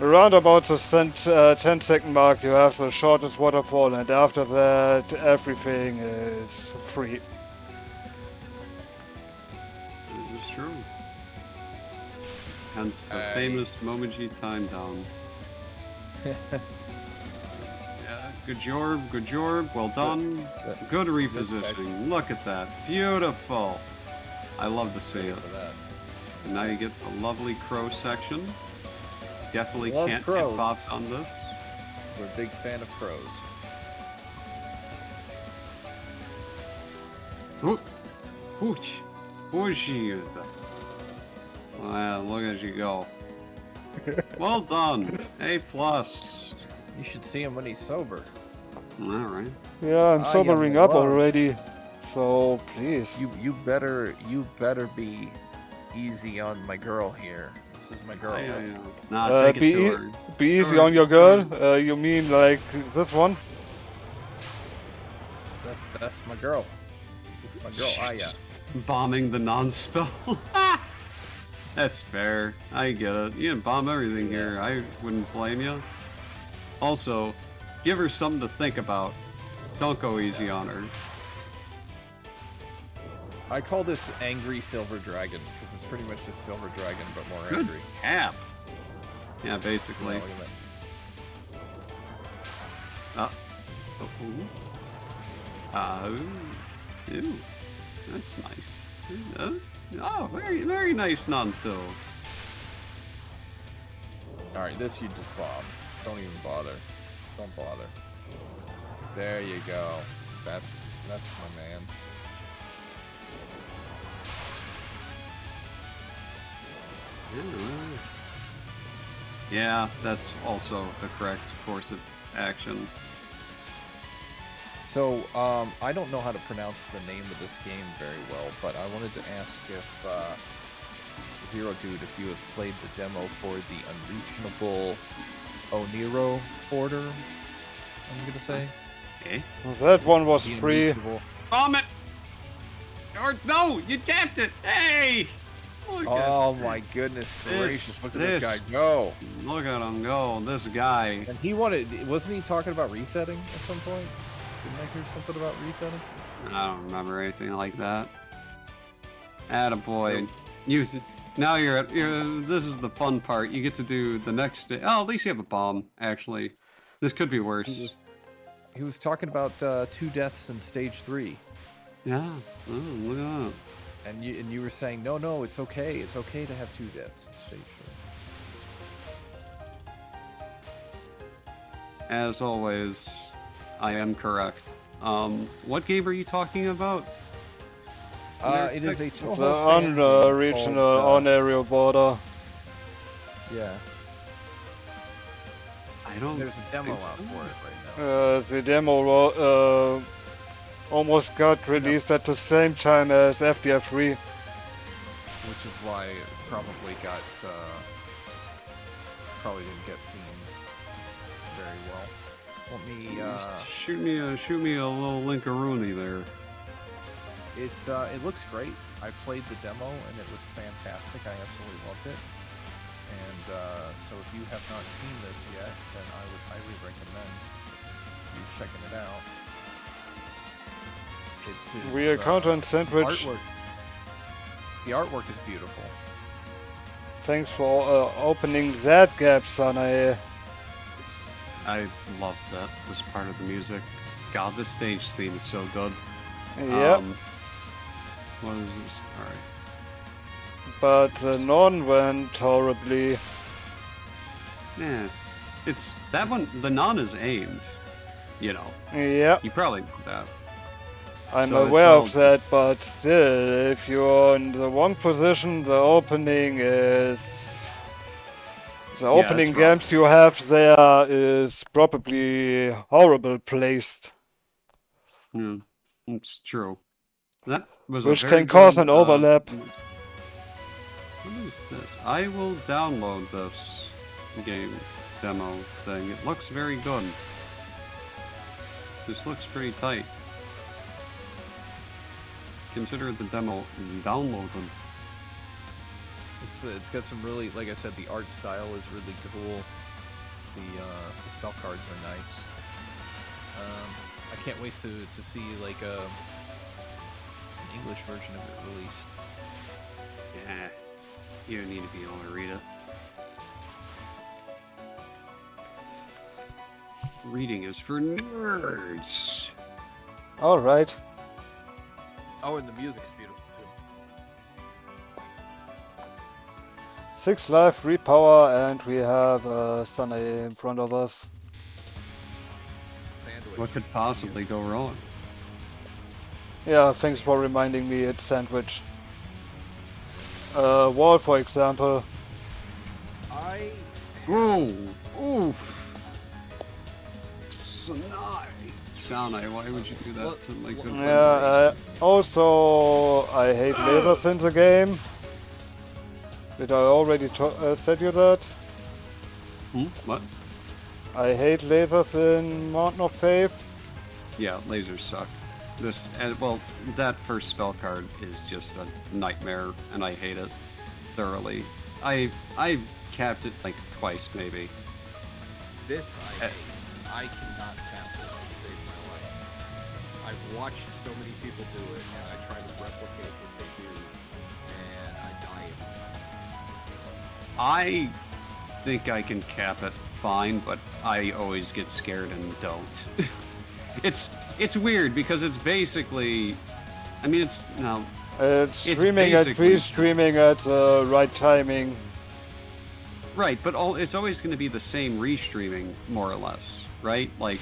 around about the 10-second mark you have the shortest waterfall, and after that everything is free. This is true. Hence the famous Momiji time down. Yeah, good job, well done. Good repositioning. Look at that. Beautiful. I love to see it. And now you get the lovely crow section. Definitely can't crows. get bopped on this. We're a big fan of crows. Hooch. Hooshy. Wow, look at you go. Well done. A+. You should see him when he's sober. Alright. Yeah, I'm I am sobering up loved. already, so please. You better be easy on my girl here. This is my girl. Yeah. Nah, take it to her. Be easy on your girl? You mean like this one? That's my girl. My girl, Aya. Bombing the non-spell. That's fair. I get it. You can bomb everything here. I wouldn't blame you. Also, give her something to think about. Don't go easy on her. I call this Angry Silver Dragon because it's pretty much just Silver Dragon but more Good angry. cap. Yeah, basically. No, look at that. Ooh. That's nice. Oh, very nice Nanto. Alright, this you just bomb. Don't even bother. Don't bother. There you go. That's my man. Yeah, that's also the correct course of action. So, I don't know how to pronounce the name of this game very well, but I wanted to ask if, Zero Dude, if you have played the demo for the Unreachable Oniro order, I'm gonna say. Okay. That one was The free. Unreachable- Bomb it! Or no, you tapped it! Hey! Look Oh at my goodness gracious, look at this. this guy go! Look at him go, this guy. And he wanted, wasn't he talking about resetting at some point? Didn't I hear something about resetting? I don't remember anything like that. Attaboy. Now this is the fun part. You get to do the next day. Oh, at least you have a bomb, actually. This could be worse. He was talking about 2 deaths in stage 3. Yeah. Oh, look at that. And you were saying, no, it's okay. It's okay to have 2 deaths in stage 3. As always, I am correct. What game are you talking about? It is a It's Toho an fan game regional called, on-aerial border. yeah. I don't. There's a demo out think so. for it right now. The demo almost got released at the same time as FDF3. Which is why it probably got, probably didn't get seen very well. Let me, Shoot me a little Linkaroony there. it looks great. I played the demo and it was fantastic. I absolutely loved it. And, so if you have not seen this yet, then I would highly recommend you checking it out. It is, Weird content sandwich. artwork. The artwork is beautiful. Thanks for opening that gap, son. I love that as part of the music. God, this stage theme is so good. Yep. What is this? Alright. But the non went horribly. Yeah. It's that one, the non is aimed. You know. Yep. You probably know that. I'm So it's aware all- of that, but still, if you're in the wrong position, the opening is... The Yeah, opening it's rough. games you have there is probably horrible placed, Yeah, it's true. That was a which very can cause good. an overlap. What is this? I will download this game demo thing. It looks very good. This looks pretty tight. Consider the demo downloaded. It's got some really, like I said, the art style is really cool. The spell cards are nice. I can't wait to see like an English version of it released. Yeah, you don't need to be able to read it. Reading is for nerds. Alright. Oh, and the music's beautiful too. 6 life, 3 power, and we have Sunny in front of us. Sandwich. What could possibly go wrong? Yeah, thanks for reminding me it's sandwich. Wall, for example. I Ooh, oof. Sanai, why would you do that to my good friend? Yeah, also, I hate lasers in the game. Did I already said you that? What? I hate lasers in Mountain of Faith. Yeah, lasers suck. This, well, that first spell card is just a nightmare, and I hate it thoroughly. I've capped it like twice, maybe. this I hate. I cannot tap this to save my life. I've watched so many people do it, and I try to replicate what they do, and I die every time. I think I can cap it fine, but I always get scared and don't. It's weird because it's basically, I mean, it's no. It's It's streaming at basically- pre-streaming at the right timing. Right, but it's always going to be the same restreaming, more or less, right? Like,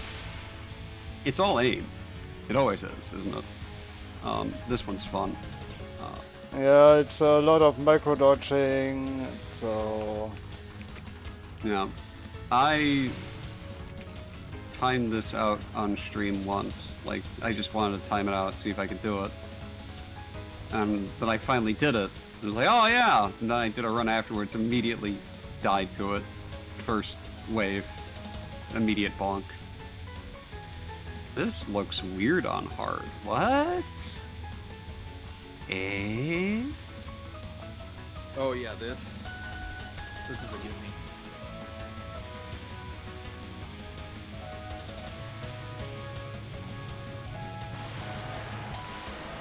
it's all aimed. It always is, isn't it? This one's fun. Yeah, it's a lot of micro dodging, so Yeah. I timed this out on stream once. Like, I just wanted to time it out, see if I could do it. But I finally did it. I was like, oh yeah! And then I did a run afterwards, immediately died to it. First wave. Immediate bonk. This looks weird on hard. What? Eh? Oh yeah, this is a gimme.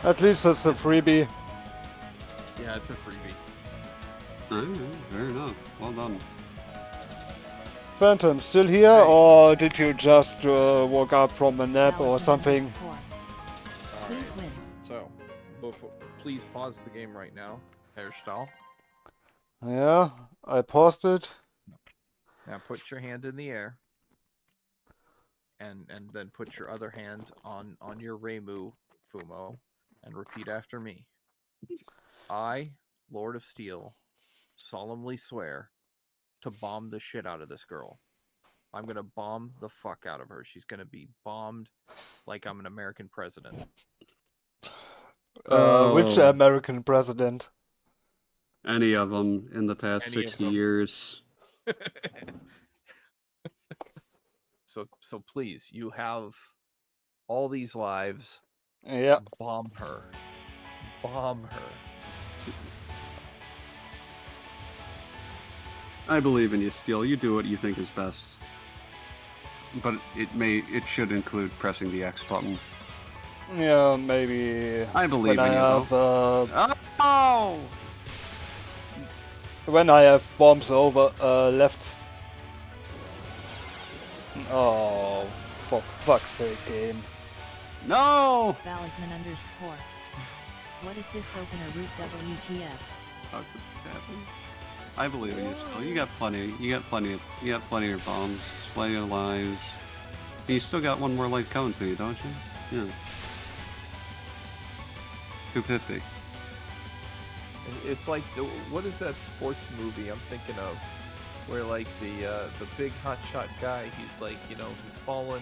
at least it's a freebie. Yeah, it's a freebie. Fair enough. Well done. Phantom, still here, or did you just woke up from a nap or something? Please win. So, please pause the game right now. Hairstyle. Yeah, I paused it. Now put your hand in the air. And then put your other hand on your Reimu, Fumo, and repeat after me. I, Lord of Steel, solemnly swear to bomb the shit out of this girl. I'm gonna bomb the fuck out of her. She's gonna be bombed like I'm an American president. Which American president? Any of them in the past Any of 60 them. years. So please, you have all these lives. Yeah, Bomb her. Bomb her. I believe in you, Steel. You do what you think is best. But it should include pressing the X button. yeah, maybe I believe when in I you, have though. Oh! when I have bombs over left. Oh, for fuck's sake, game. No! Balisman _ What is this opener route WTF? How could this happen? I believe in you still. You got plenty. You got plenty of bombs, plenty of lives. And you still got one more life coming to you, don't you? Yeah. 250. It's like what is that sports movie I'm thinking of, where like the big hotshot guy, he's like, you know, he's fallen,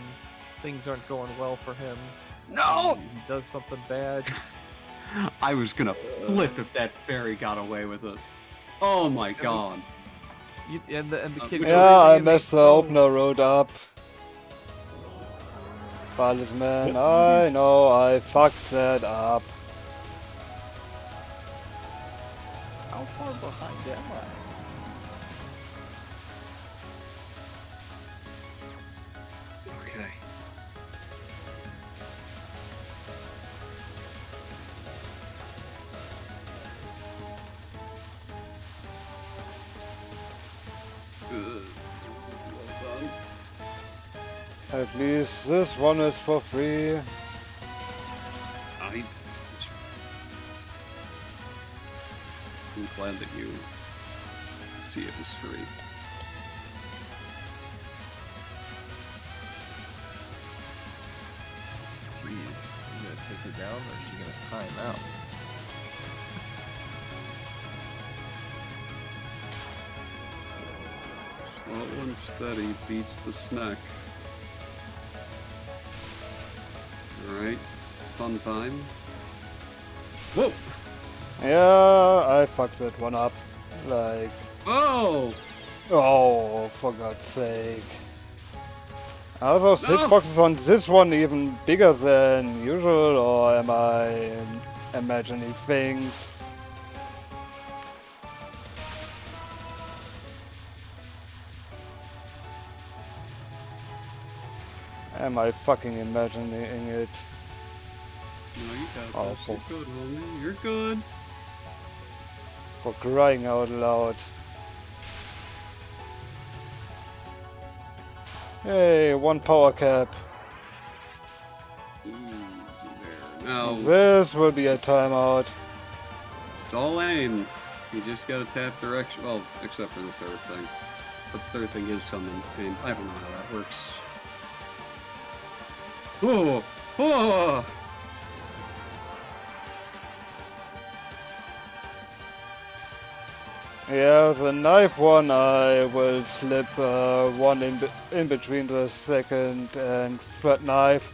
things aren't going well for him. No! He does something bad. I was gonna flip if that fairy got away with it. Oh my god. And the kid. Yeah, I messed the opener road up. Balisman, I know I fucked that up. How far behind am I? Okay. Well done. At least this one is for free. I'm glad that you see it as free. Jeez, you gonna take her down, or is she gonna time out? Slow and steady beats the snack. Alright, fun time. Whoa! Yeah, I fucked that one up. Like, Oh! oh, for God's sake. Are those No! hitboxes on this one even bigger than usual, or am I imagining things? Am I fucking imagining it? No, you got Oh, this. fuck. You're good, homie. You're good. For crying out loud. Hey, one power cap. Easy there. Now, This will be a timeout. it's all aim. You just gotta tap direction. Well, except for the third thing. But the third thing is summon. And I don't know how that works. Oh! Oh! Yeah, the knife one I will slip one in between the second and third knife.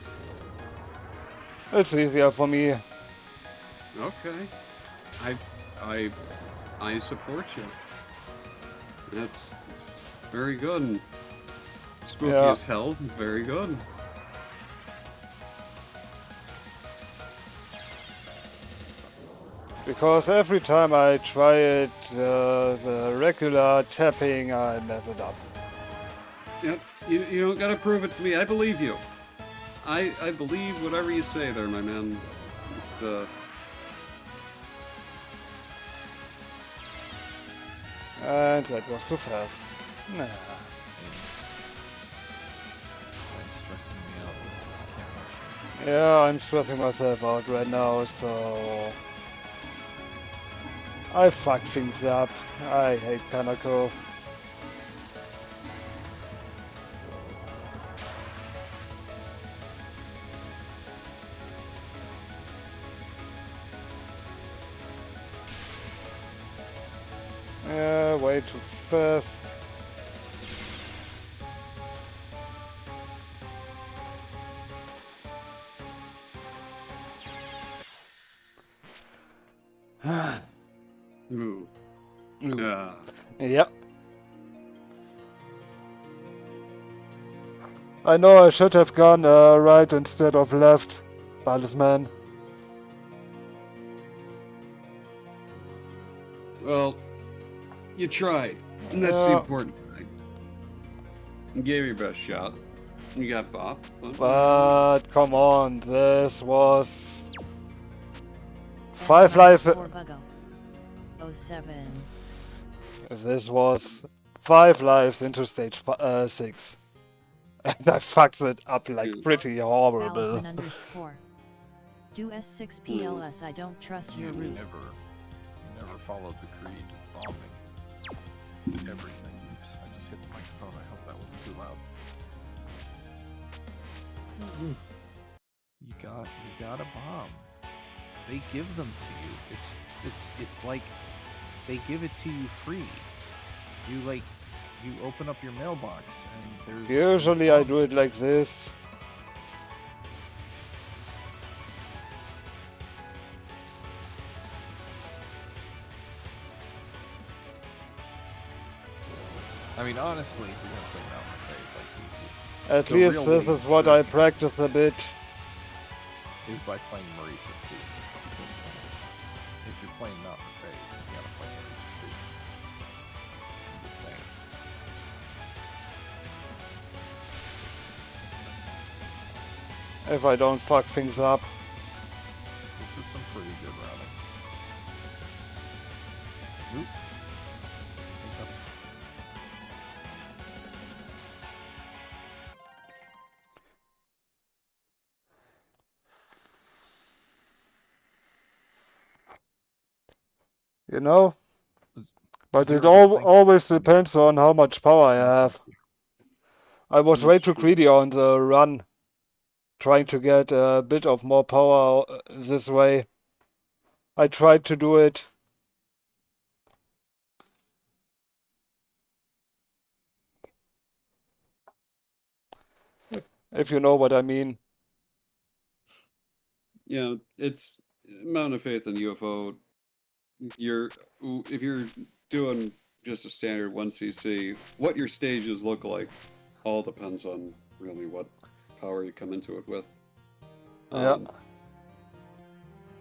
It's easier for me. Okay. I support you. That's very good. Spooky Yeah. as hell. Very good. Because every time I try it, the regular tapping, I mess it up. Yep. You don't gotta prove it to me. I believe you. I believe whatever you say there, my man. It's the... And that was too fast. Nah. That's stressing me out. I can't watch Yeah, I'm stressing myself out right now, so... I fucked things up. I hate Kanako. Yeah, way too fast. Ooh. Ooh. Yep. I know I should have gone right instead of left, Balisman. Well, you tried. And that's the Yeah. important thing. You gave your best shot. You got Bob. But come on, this was 5 life. 07. This was 5 lives into stage 6. That fucks it up like Yeah. pretty horrible. Talisman_. Do S6 PLS. I don't trust your You route. never followed the creed of bombing everything. Oops, I just hit the microphone. I hope that wasn't too loud. You got a bomb. They give them to you. It's like they give it to you free. You open up your mailbox and there's Usually I do it like this. I mean, honestly, if you're gonna play Mountain Fate, like At The least real this way is what to- I practice a bit. is by playing Maurice's Sea. Because if you're playing Mountain Fate, you gotta play Maurice's Sea. I'm just saying. If I don't fuck things up. This is some pretty good routing. Oop. Hiccup. You know? But it Zero, thank you. always depends on how much power I have. I was way That's too true. greedy on the run, trying to get a bit of more power this way. I tried to do it. If you know what I mean. Yeah, it's Mountain of Faith and UFO. If you're doing just a standard 1cc, what your stages look like all depends on really what power you come into it with. Yeah.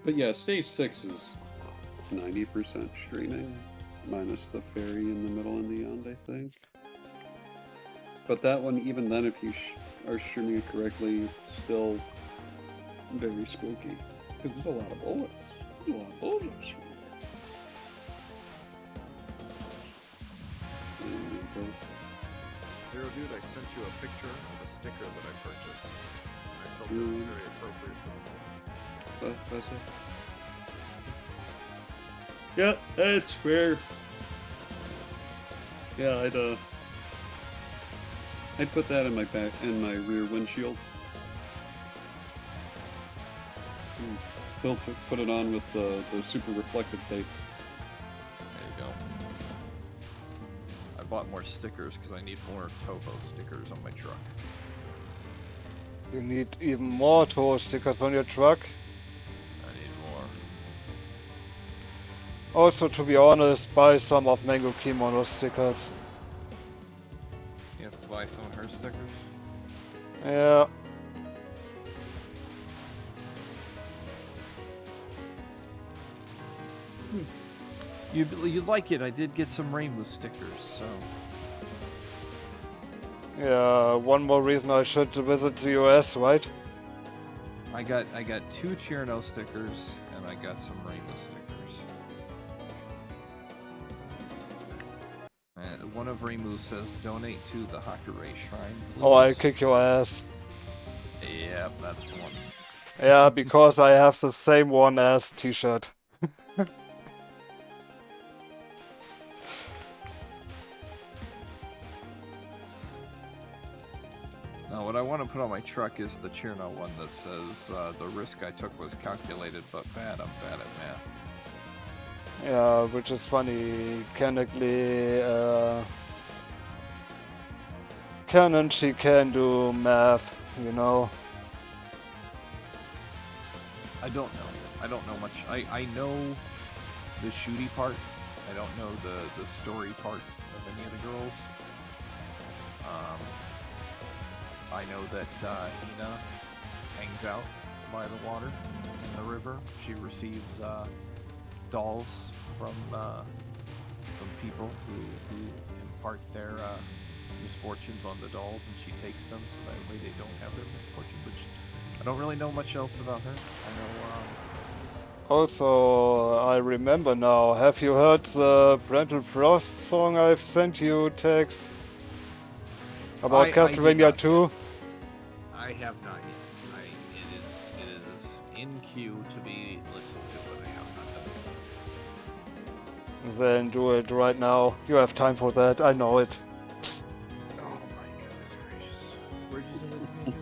But yeah, stage 6 is 90% streaming, minus the ferry in the middle and the end, I think. But that one, even then, if you are streaming it correctly, it's still very spooky. Because there's a lot of bullets. There's a lot of bullets. Zero Dude, I sent you a picture of a sticker that I purchased. I felt it was very appropriate for the moment. That's it. Yeah, that's fair. Yeah, I'd put that in my rear windshield. Put it on with the super reflective tape. There you go. I bought more stickers because I need more Toho stickers on my truck. You need even more Toho stickers on your truck. I need more. Also, to be honest, buy some of Mango Kimono stickers. You have to buy some of her stickers? Yeah. You'd like it. I did get some rainbow stickers, so. Yeah, one more reason I should visit the US, right? I got 2 Cherno stickers and I got some rainbow stickers. And one of Reimu says donate to the Hakure Shrine. Oh, I please." kick your ass. Yeah, that's one. Yeah, because I have the same one as t-shirt. Now, what I want to put on my truck is the Cherno one that says the risk I took was calculated but bad. I'm bad at math. Yeah, which is funny. Canonically, Canon, she can do math, you know. I don't know. I don't know much. I know the shooty part. I don't know the story part of any of the girls. I know that Hina hangs out by the water in the river. She receives dolls from people who impart their misfortunes on the dolls, and she takes them so that way they don't have their misfortune. But I don't really know much else about her. I know. Also, I remember now. Have you heard the Brental Frost song I've sent you, Tex? About I did Castlevania not 2? I have not yet. It is in queue to be listened to, but I have not done Then do it right now. You have time for that, I know it. Oh my goodness gracious. Where'd you send it to me again?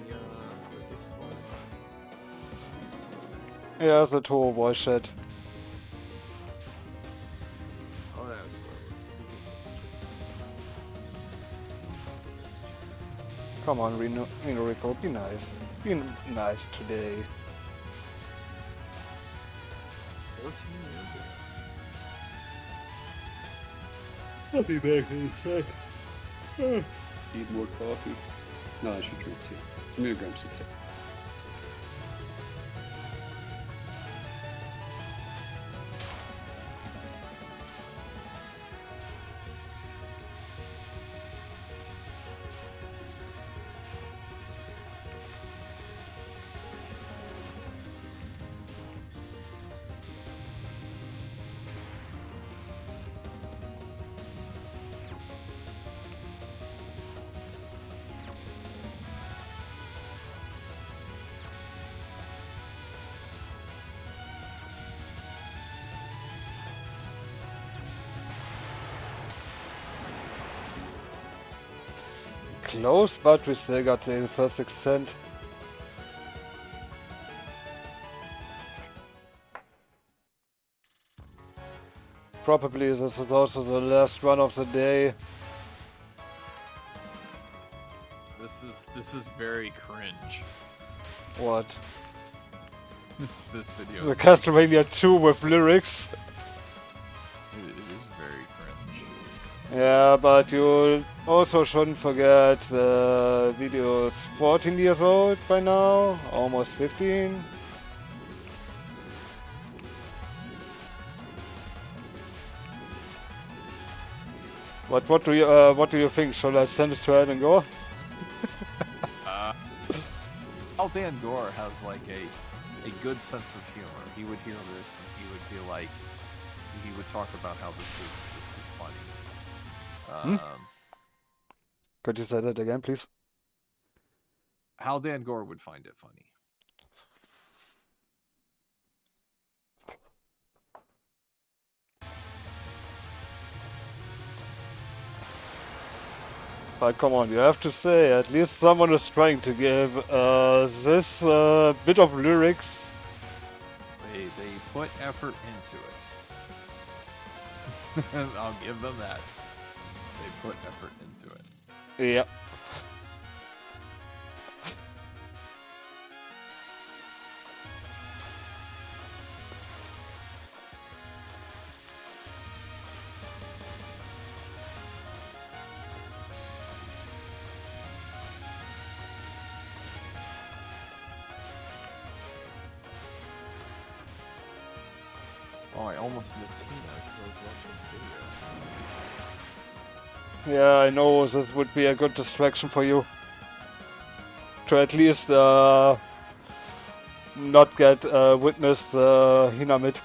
It was on the Discord. Yeah, the tour voice chat. Oh, that was where Come on, Rico, be nice. Be nice today. it was. 14 years ago. I'll be back in a sec. Need more coffee. No, I should drink tea. I'm gonna grab some tea. Close, but we still got the first extent. Probably this is also the last run of the day. This is very cringe. What? This video. The Castlevania 2 with lyrics. It is very cringe. Yeah, but you also shouldn't forget the video is 14 years old by now, almost 15. What do you think? Shall I send it to Ed and go? Dan Gore has like a good sense of humor. He would hear this and he would feel like he would talk about how this is funny. Could you say that again, please? How Dan Gore would find it funny. But come on, you have to say, at least someone is trying to give this bit of lyrics. They put effort into it. I'll give them that. They put effort into it. Yeah. Oh, I almost missed Hina because I was watching the video. Yeah, I know this would be a good distraction for you. To at least not get witness Hinamid.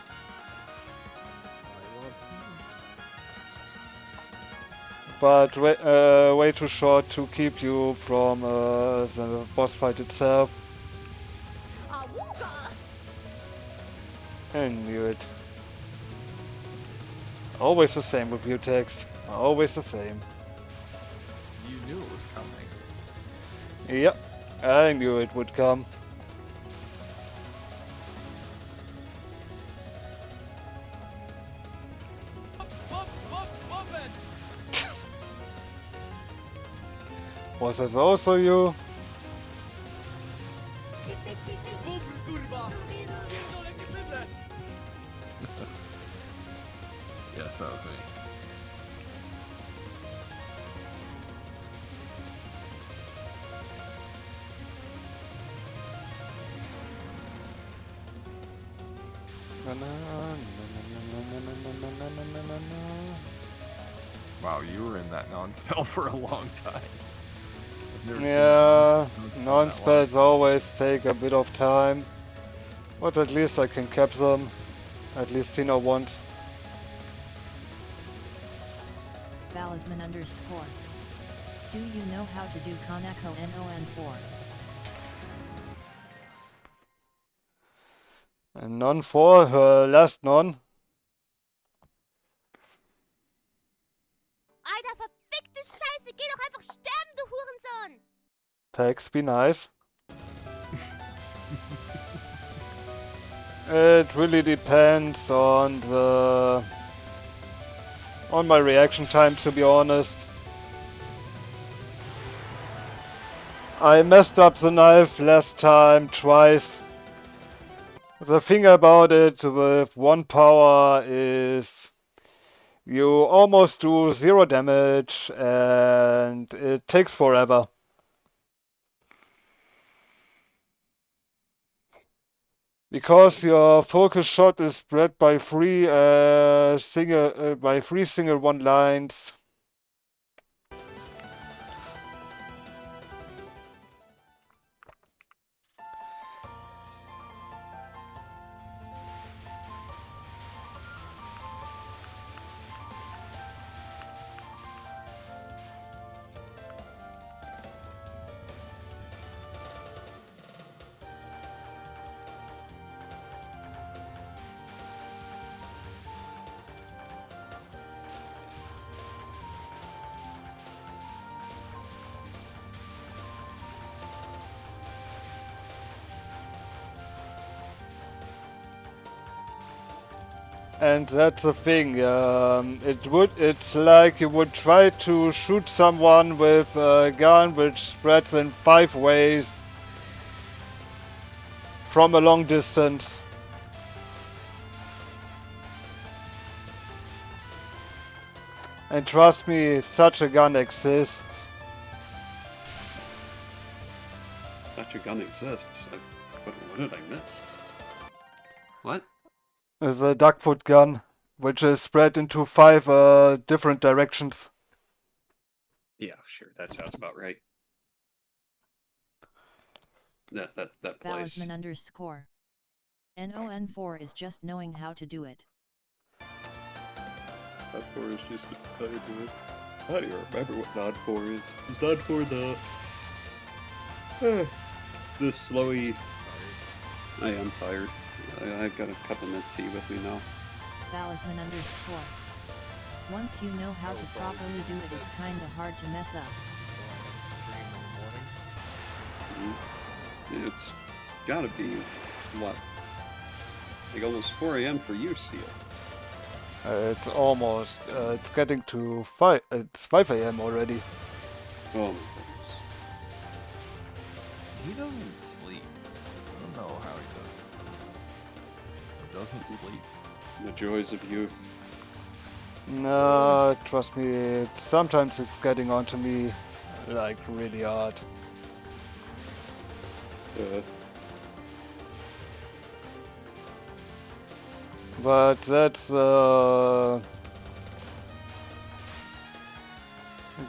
But way too short to keep you from the boss fight itself. I knew it. Always the same with you, Tex. Always the same. You knew it was coming. Yep, I knew it would come. Was this also you? Yes, that was me. Wow, you were in that non-spell for a long time. I've never seen Yeah, that non-spells always take a bit of time. But at least I can cap them. At least Tina once. Balisman _. Do you know how to do Konako NON4? And non 4, her last non. Alter, verfickte Scheiße, geh doch einfach sterben, du Hurensohn! Text be nice. It really depends on my reaction time, to be honest. I messed up the knife last time twice. The thing about it with 1 power is you almost do 0 damage and it takes forever. Because your focus shot is spread by 3 single 1 lines. And that's the thing. It's like you would try to shoot someone with a gun which spreads in 5 ways from a long distance. And trust me, such a gun exists. Such a gun exists. What did I miss? What? The duckfoot gun, which is spread into 5 different directions. Yeah, sure. That sounds about right. That place. Talisman underscore. NON4 is just knowing how to do it. Nod 4 is just how to do it. How do you remember what Nod 4 is? Is Nod 4 the slowy... I am tired. I've got a cup of mint tea with me now. Talisman underscore. Once you know how to properly do it, it's kinda hard to mess up. It's gotta be, what? Like almost 4 a.m. for you, Steel. It's almost, it's getting to 5, it's 5 a.m. already. Oh my goodness. He doesn't sleep. I don't know how he does it. Doesn't sleep. The joys of youth. No, trust me, sometimes it's getting onto me, like, really hard. But that's a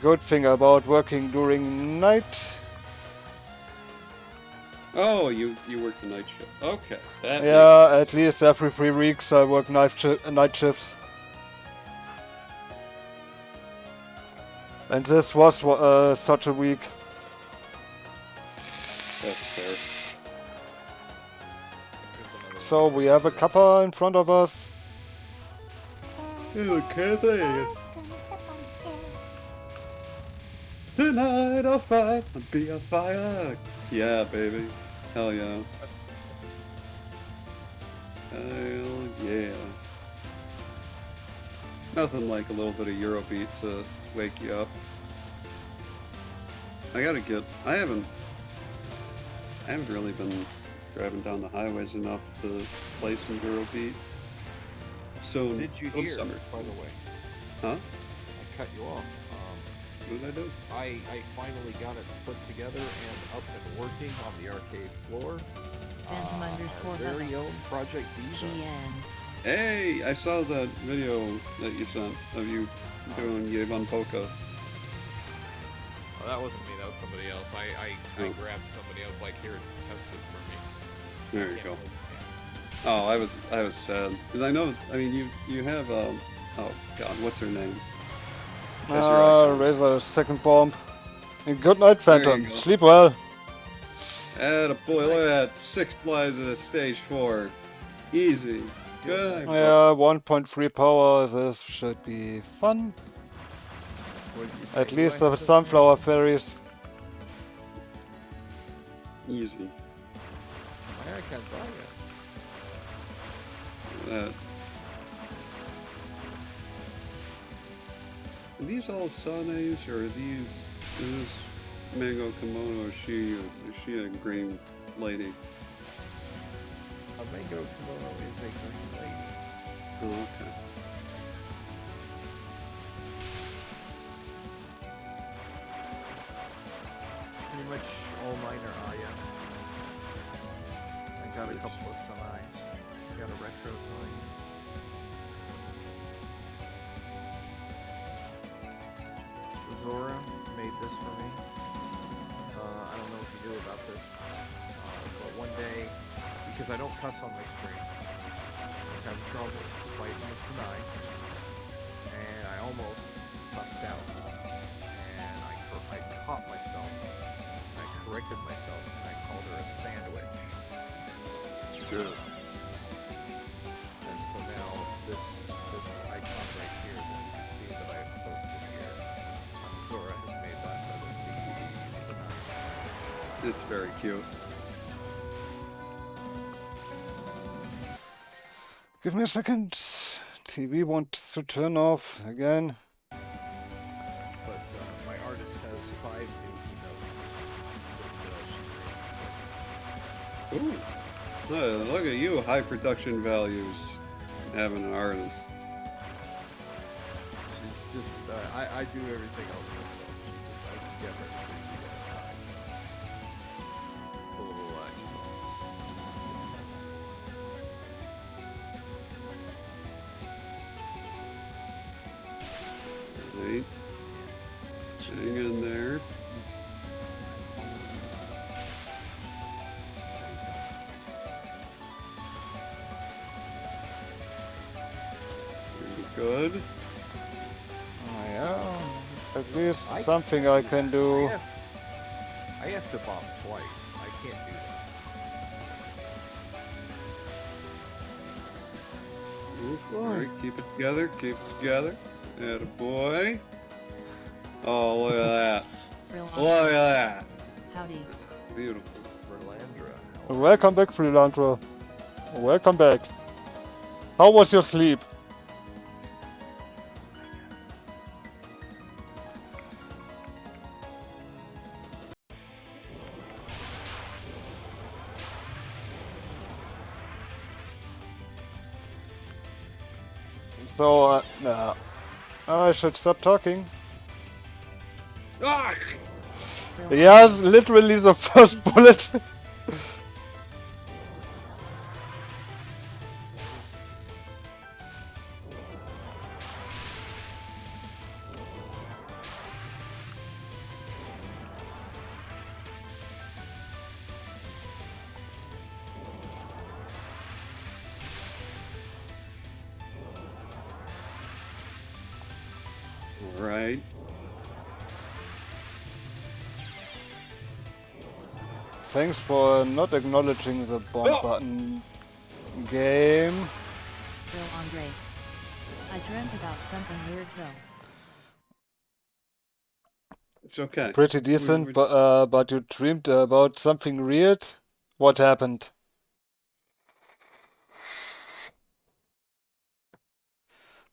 good thing about working during night. Oh, you work the night shift. Okay. That Yeah, at least every 3 weeks I work night shifts. And this was such a week. That's fair. So we have a cuppa in front of us. Okay, tonight I'll fight and be a fire. Yeah, baby. Hell yeah. Hell yeah. Nothing like a little bit of Eurobeat to wake you up. I haven't really been driving down the highways enough to play some Eurobeat. So Did you this hear, summer. by the way? Huh? I cut you off. What did I do? I finally got it put together and up and working on the arcade floor. Phantom underscore Our very Bubba. own Project Diva. GN. Hey, I saw that video that you sent of you doing Yevon Polka. Oh, that wasn't me, that was somebody else. I Oh. grabbed somebody else, like, here, test this for me. There I you can't go. hold this Oh, I was sad because I know. I mean, you have oh god, what's her name? Yes, you're right. Razor second bomb. Good night, There you Phantom. go. Sleep well. Attaboy, look at that. 6 flies at a stage 4. Easy. Good. Yeah, 1.3 power. This should be fun. What did you say? At Who least I the have as sunflower fairies. Easy. Why I can't buy it? That. Are these all Sanes, or are these... Is this Mango Kimono, is she a green lady? A mango kimono is a green lady. Oh, okay. Pretty much all mine are Aya. I got a couple of Sanais. I got a retro Sanai. Zora made this for me. I don't know if you knew about this, but one day, because I don't cuss on my stream, I was having trouble fighting with Sanai, and I almost cussed out, and I caught myself, and I corrected myself, and I called her a sandwich. Good. And so now this icon right here that you can see that I have posted here, Zora has made that as the Sanai. It's very cute. Give me a second. TV wants to turn off again. But my artist has 5 new emotes. Ooh. Look at you, high production values. Having an artist. She's just, I do everything else myself. I just get her to do the little emotes. Right. Hang in there. Very good. Oh, yeah. At least something I can do. I have to bop twice. I can't do that. Alright, keep it together, keep it together. Attaboy. Oh, look at that. Real Look at that. Howdy. Beautiful. Verlandra. Welcome back, Freelandra. Welcome back. How was your sleep? So, no. I should stop talking. Ah! Yes, literally the first bullet. Right. Thanks for not acknowledging the bomb button. Game. Real Andre. I dreamt about something weird though. It's okay. Pretty decent, but you dreamed about something weird? What happened?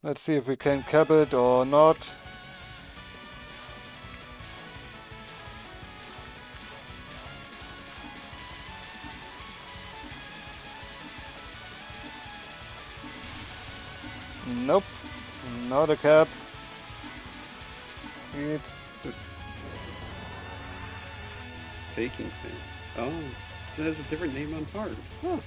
Let's see if we can cap it or not. Nope, not a cap. It. Faking thing. Oh, it has a different name on hard. Huh.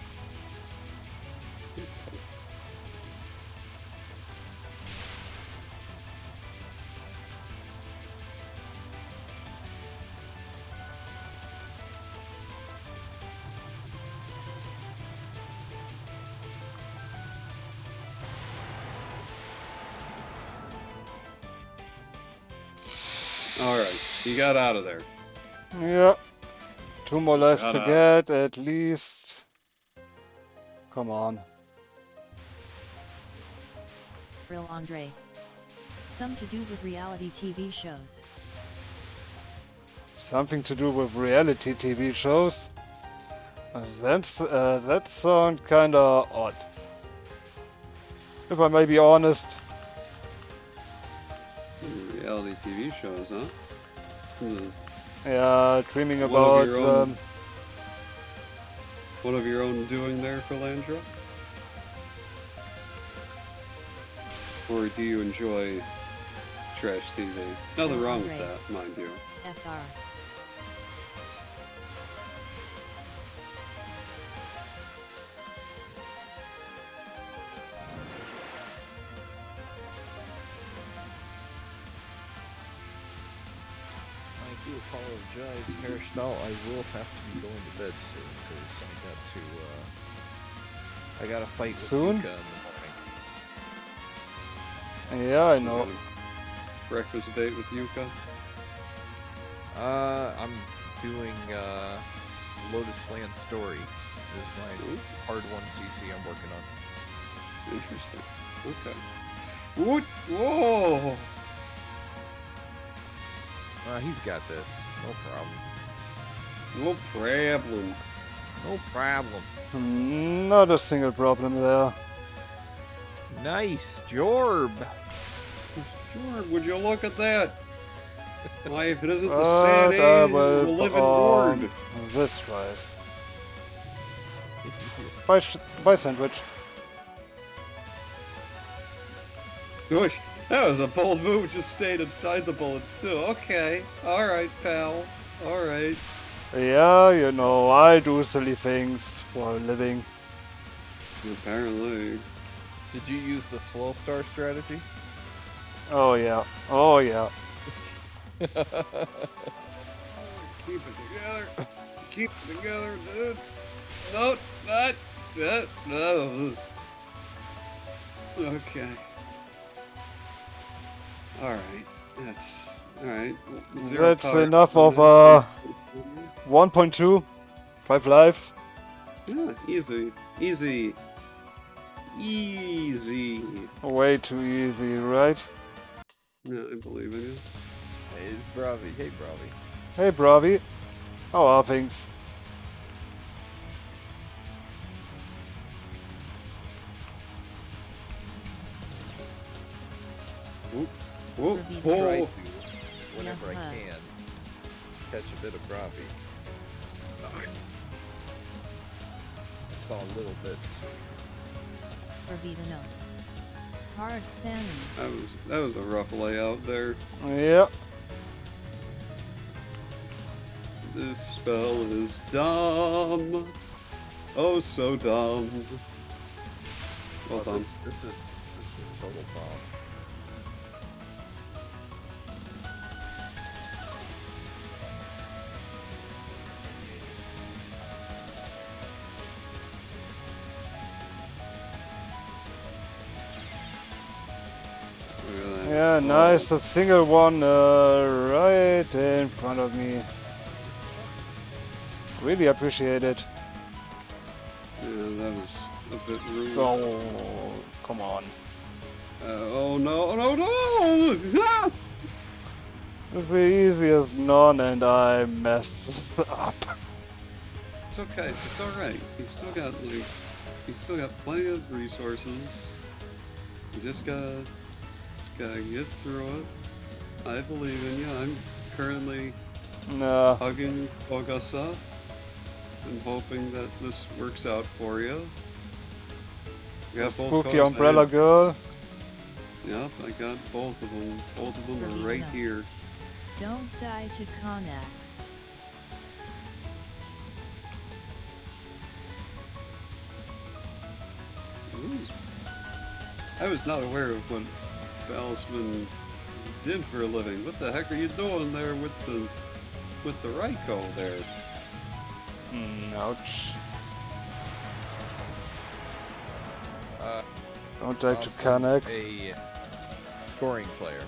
All right. You got out of there. Yeah. 2 more lives to Gotta- get, at least. Come on. Real Andre. Some to do with reality TV shows. Something to do with reality TV shows? That sounds kinda odd. If I may be honest. Reality TV shows, huh? Yeah, dreaming One of about your own- One of your own doing there, Philandra? Or do you enjoy trash TV? Nothing wrong with that, mind you. FR. I do apologize, Hairstyle. I will have to be going to bed soon because I got to fight with Soon? Yuka in the morning. Yeah, I know. Breakfast date with Yuka? I'm doing Lotus Land Story. Is my hard 1cc I'm working on. Interesting. Okay. What? Whoa! He's got this. No problem. No problem. No problem. Not a single problem there. Nice, Jorb. Sure, would you look at that? Why, if it isn't the But sad I age of will the living put on word. this rice. Bye sandwich. Gosh, that was a bold move, just stayed inside the bullets too. Okay, alright, pal. Alright. Yeah, you know, I do silly things for a living. Apparently. Did you use the slow star strategy? Oh yeah. Oh yeah. Keep it together. Keep it together, dude. No, not that. No. Okay. Alright. That's. Alright. That's enough of 1.2. 5 lives. Yeah, easy. Easy. Easy. Way too easy, right? Yeah, I believe in you. Hey, it's Bravi. Hey, Bravi. Hey Bravi. How are things? Whoop. Whoop. Try Try Oh. to, whenever I Yeah. can, catch a bit of Bravi. Saw a little bit. Revita no. Hard salmon. That was a rough layout there. Yeah. This spell is dumb. Oh, so dumb. Well done. This is total bomb. Look at that. Yeah, nice. A single one right in front of me. Really appreciate it. Yeah, that was a bit rude. Oh, come on. Oh no, no, no! Ah! It's the easiest none and I messed up. It's okay. It's all right. You still got plenty of resources. You just gotta get through it. I believe in you. I'm currently Nah. hugging Augusta and hoping that this works out for you. You got both Spooky cards. umbrella girl. Yep, I got both of them. Both of them Revita are right no. here. Don't die to Connex. Ooh. I was not aware of what Balisman did for a living. What the heck are you doing there with the Raiko there? Ouch. Uh, Don't die to Osman's Canex. a scoring player.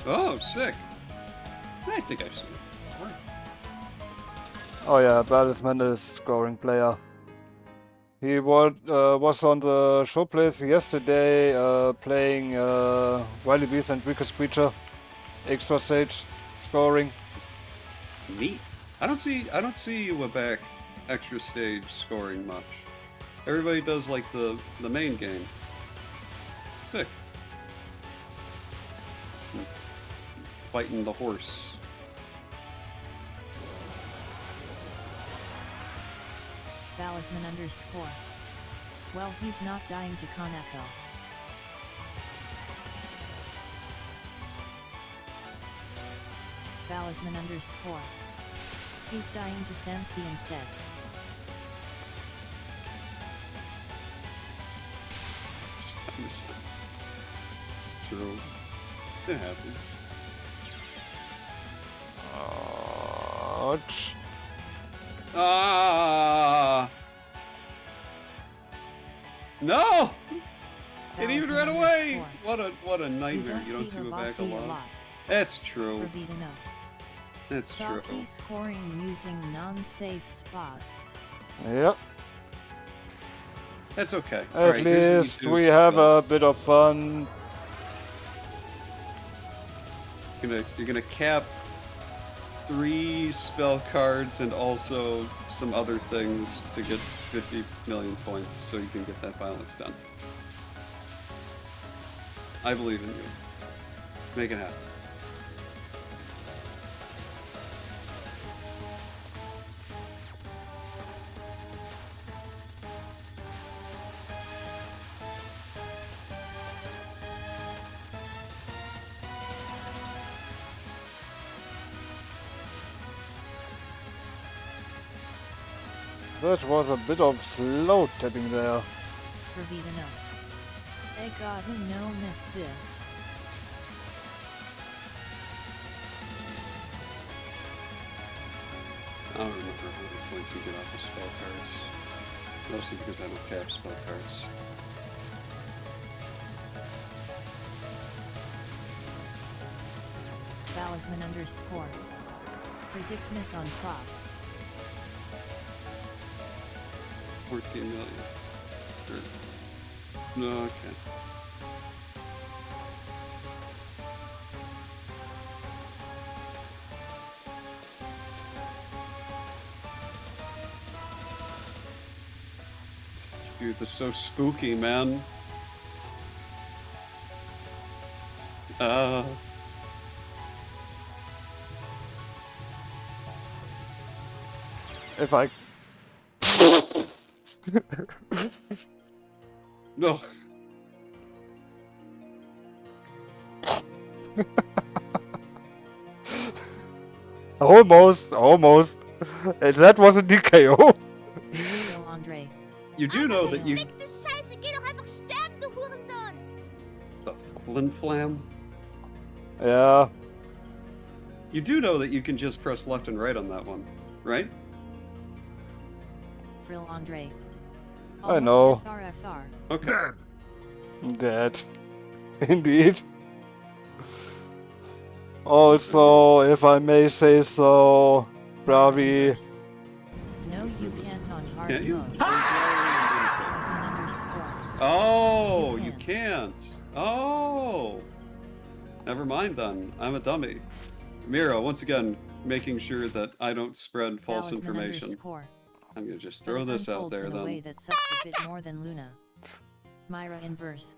Oh, sick. I think I've seen it before. Oh yeah, Bertelsmann is scoring player. He was on the showplace yesterday playing Wily Beast and Weakest Creature. Extra stage scoring. Neat. I don't see you back extra stage scoring much. Everybody does like the main game. Sick. Fighting the horse. Balisman _ Well, he's not dying to Koneko. Balisman _ He's dying to Sansi instead. It's true. It happens. Ouch. Ah! No! It even ran away! _ What a nightmare! You don't see her back a lot. That's true. That's true. Saki scoring using non-safe spots. Yep. That's okay. At Alright, here's least what you do. we have a bit of fun. You're gonna cap 3 spell cards and also some other things to get 50 million points so you can get that violence done. I believe in you. Make it happen. That was a bit of slow tapping there. Vervidino. They got who no miss this. I don't remember how many points you get off of spell cards. Mostly because I don't cap spell cards. Balisman _ Predict miss on prop. 14 million. Sure. No, okay. Dude, that's so spooky, man. If I... No. Almost. That was a DKO. Andre. You do know that you... Verfickte Scheiße, geh doch einfach sterben, du Hurensohn! The Flin Flam? Yeah. You do know that you can just press left and right on that one, right? Frill Andre. I know. FR. Okay. Dead. Indeed. Also, if I may say so, Bravi. No, you can't on hard Can't you? mode. Balisman _ Oh, you can't. Oh. Never mind then. I'm a dummy. Mira, once again, making sure that I don't spread false Balisman information. _ I'm gonna just But throw it this out unfolds there in a way then. that sucks a bit more than Luna. Myra inverse.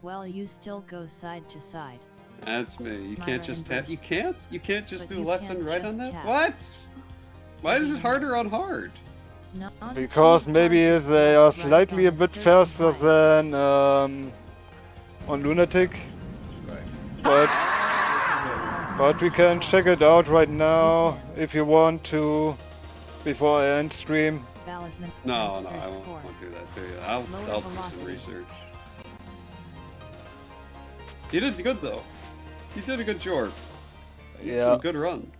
Well, you still go side to side. That's me. You Myra can't just tap. inverse. You can't? You can't just But do you left can't and right just on that? tap. What? Why is it harder on hard? Not Because too maybe hard to they are swipe right slightly a on bit certain faster height. than on Lunatic. But we can check it out right now if you want to before I end stream. Balisman No, I _ won't do that to you. I'll Lower do some velocity. research. You did good though. You did a good job. You did Yeah. some good run.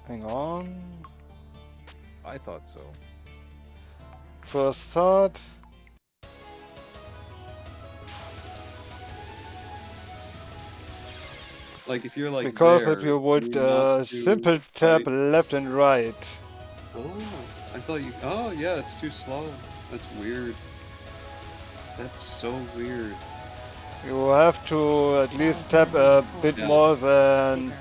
Hang on. I thought so. First thought. Like if you're like Because there, if you would can you not do simple tap right? left and right. Oh, I thought you. Oh yeah, it's too slow. That's weird. That's so weird. You have to at least Talisman tap a underscore bit Yeah. more than bigger.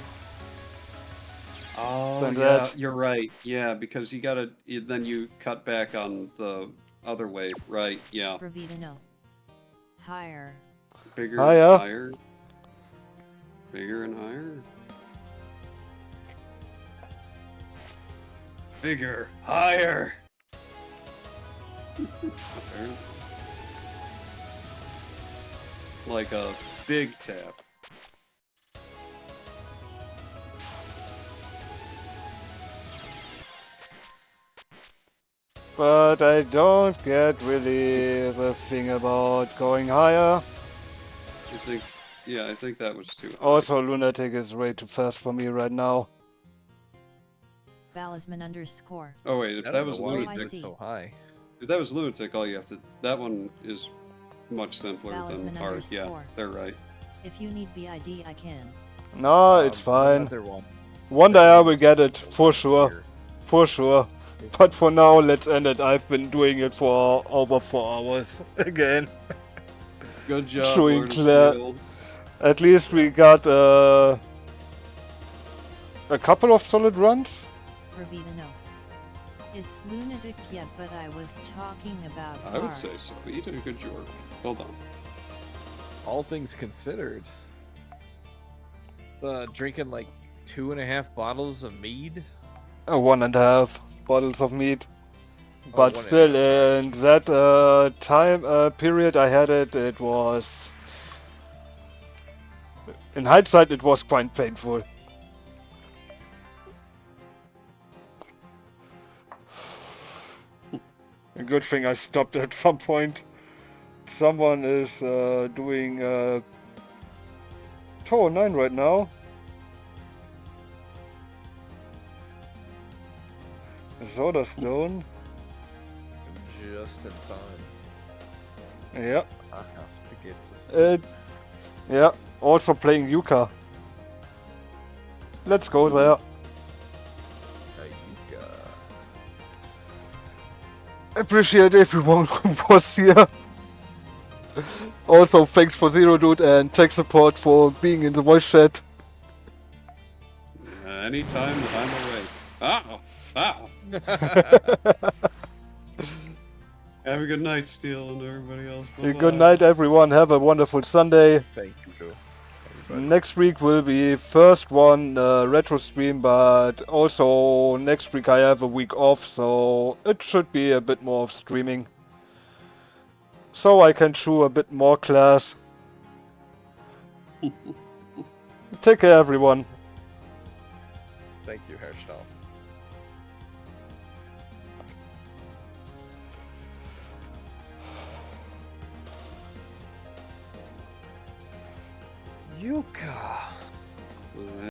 Oh than yeah, that. you're right. Yeah, because you gotta. Then you cut back on the other wave. Right. Yeah. Bravita no. Higher. Bigger, Higher. higher. Bigger and higher. Bigger, higher. Apparently. Like a big tap. But I don't get really the thing about going higher. I think, yeah, I think that was too high. Also, Lunatic is way too fast for me right now. Talisman underscore. Oh wait, if I that don't was know why you lunatic, picked so high. if that was lunatic, all you have to. That one is much simpler than Talisman hard. Yeah, underscore. they're right. If you need BID, I can. No, it's fine. Another one. One day that I made will it get it, so for sure. easier. For sure. But for now, let's end it. I've been doing it for over 4 hours again. Good job, Showing Lord of Claire. Steel. At least we got a couple of solid runs. Bravita no. It's lunatic yet, but I was talking about I would hard. say so. You did a good job. Well done. All things considered, drinking like 2.5 bottles of mead. 1.5 bottles of meat. Oh, But 1.5, still, sorry. in that time period I had it, it was... In hindsight, it was quite painful. A good thing I stopped at some point. Someone is doing Tower 9 right now. Soda Stone. Just in time. Yeah. I have to get to sleep. Yeah. Also playing Yuka. Let's go there. Yuka. Appreciate everyone who was here. Also, thanks for Zero Dude and tech support for being in the voice chat. Anytime that I'm awake. Ow! Ow! Have a good night, Steel, and everybody else. Bye-bye. Good night, everyone. Have a wonderful Sunday. Thank you, Joe. Everybody. Next week will be first one retro stream, but also next week I have a week off, so it should be a bit more of streaming. So I can show a bit more class. Take care, everyone. Thank you, Hairstyle. Yuka.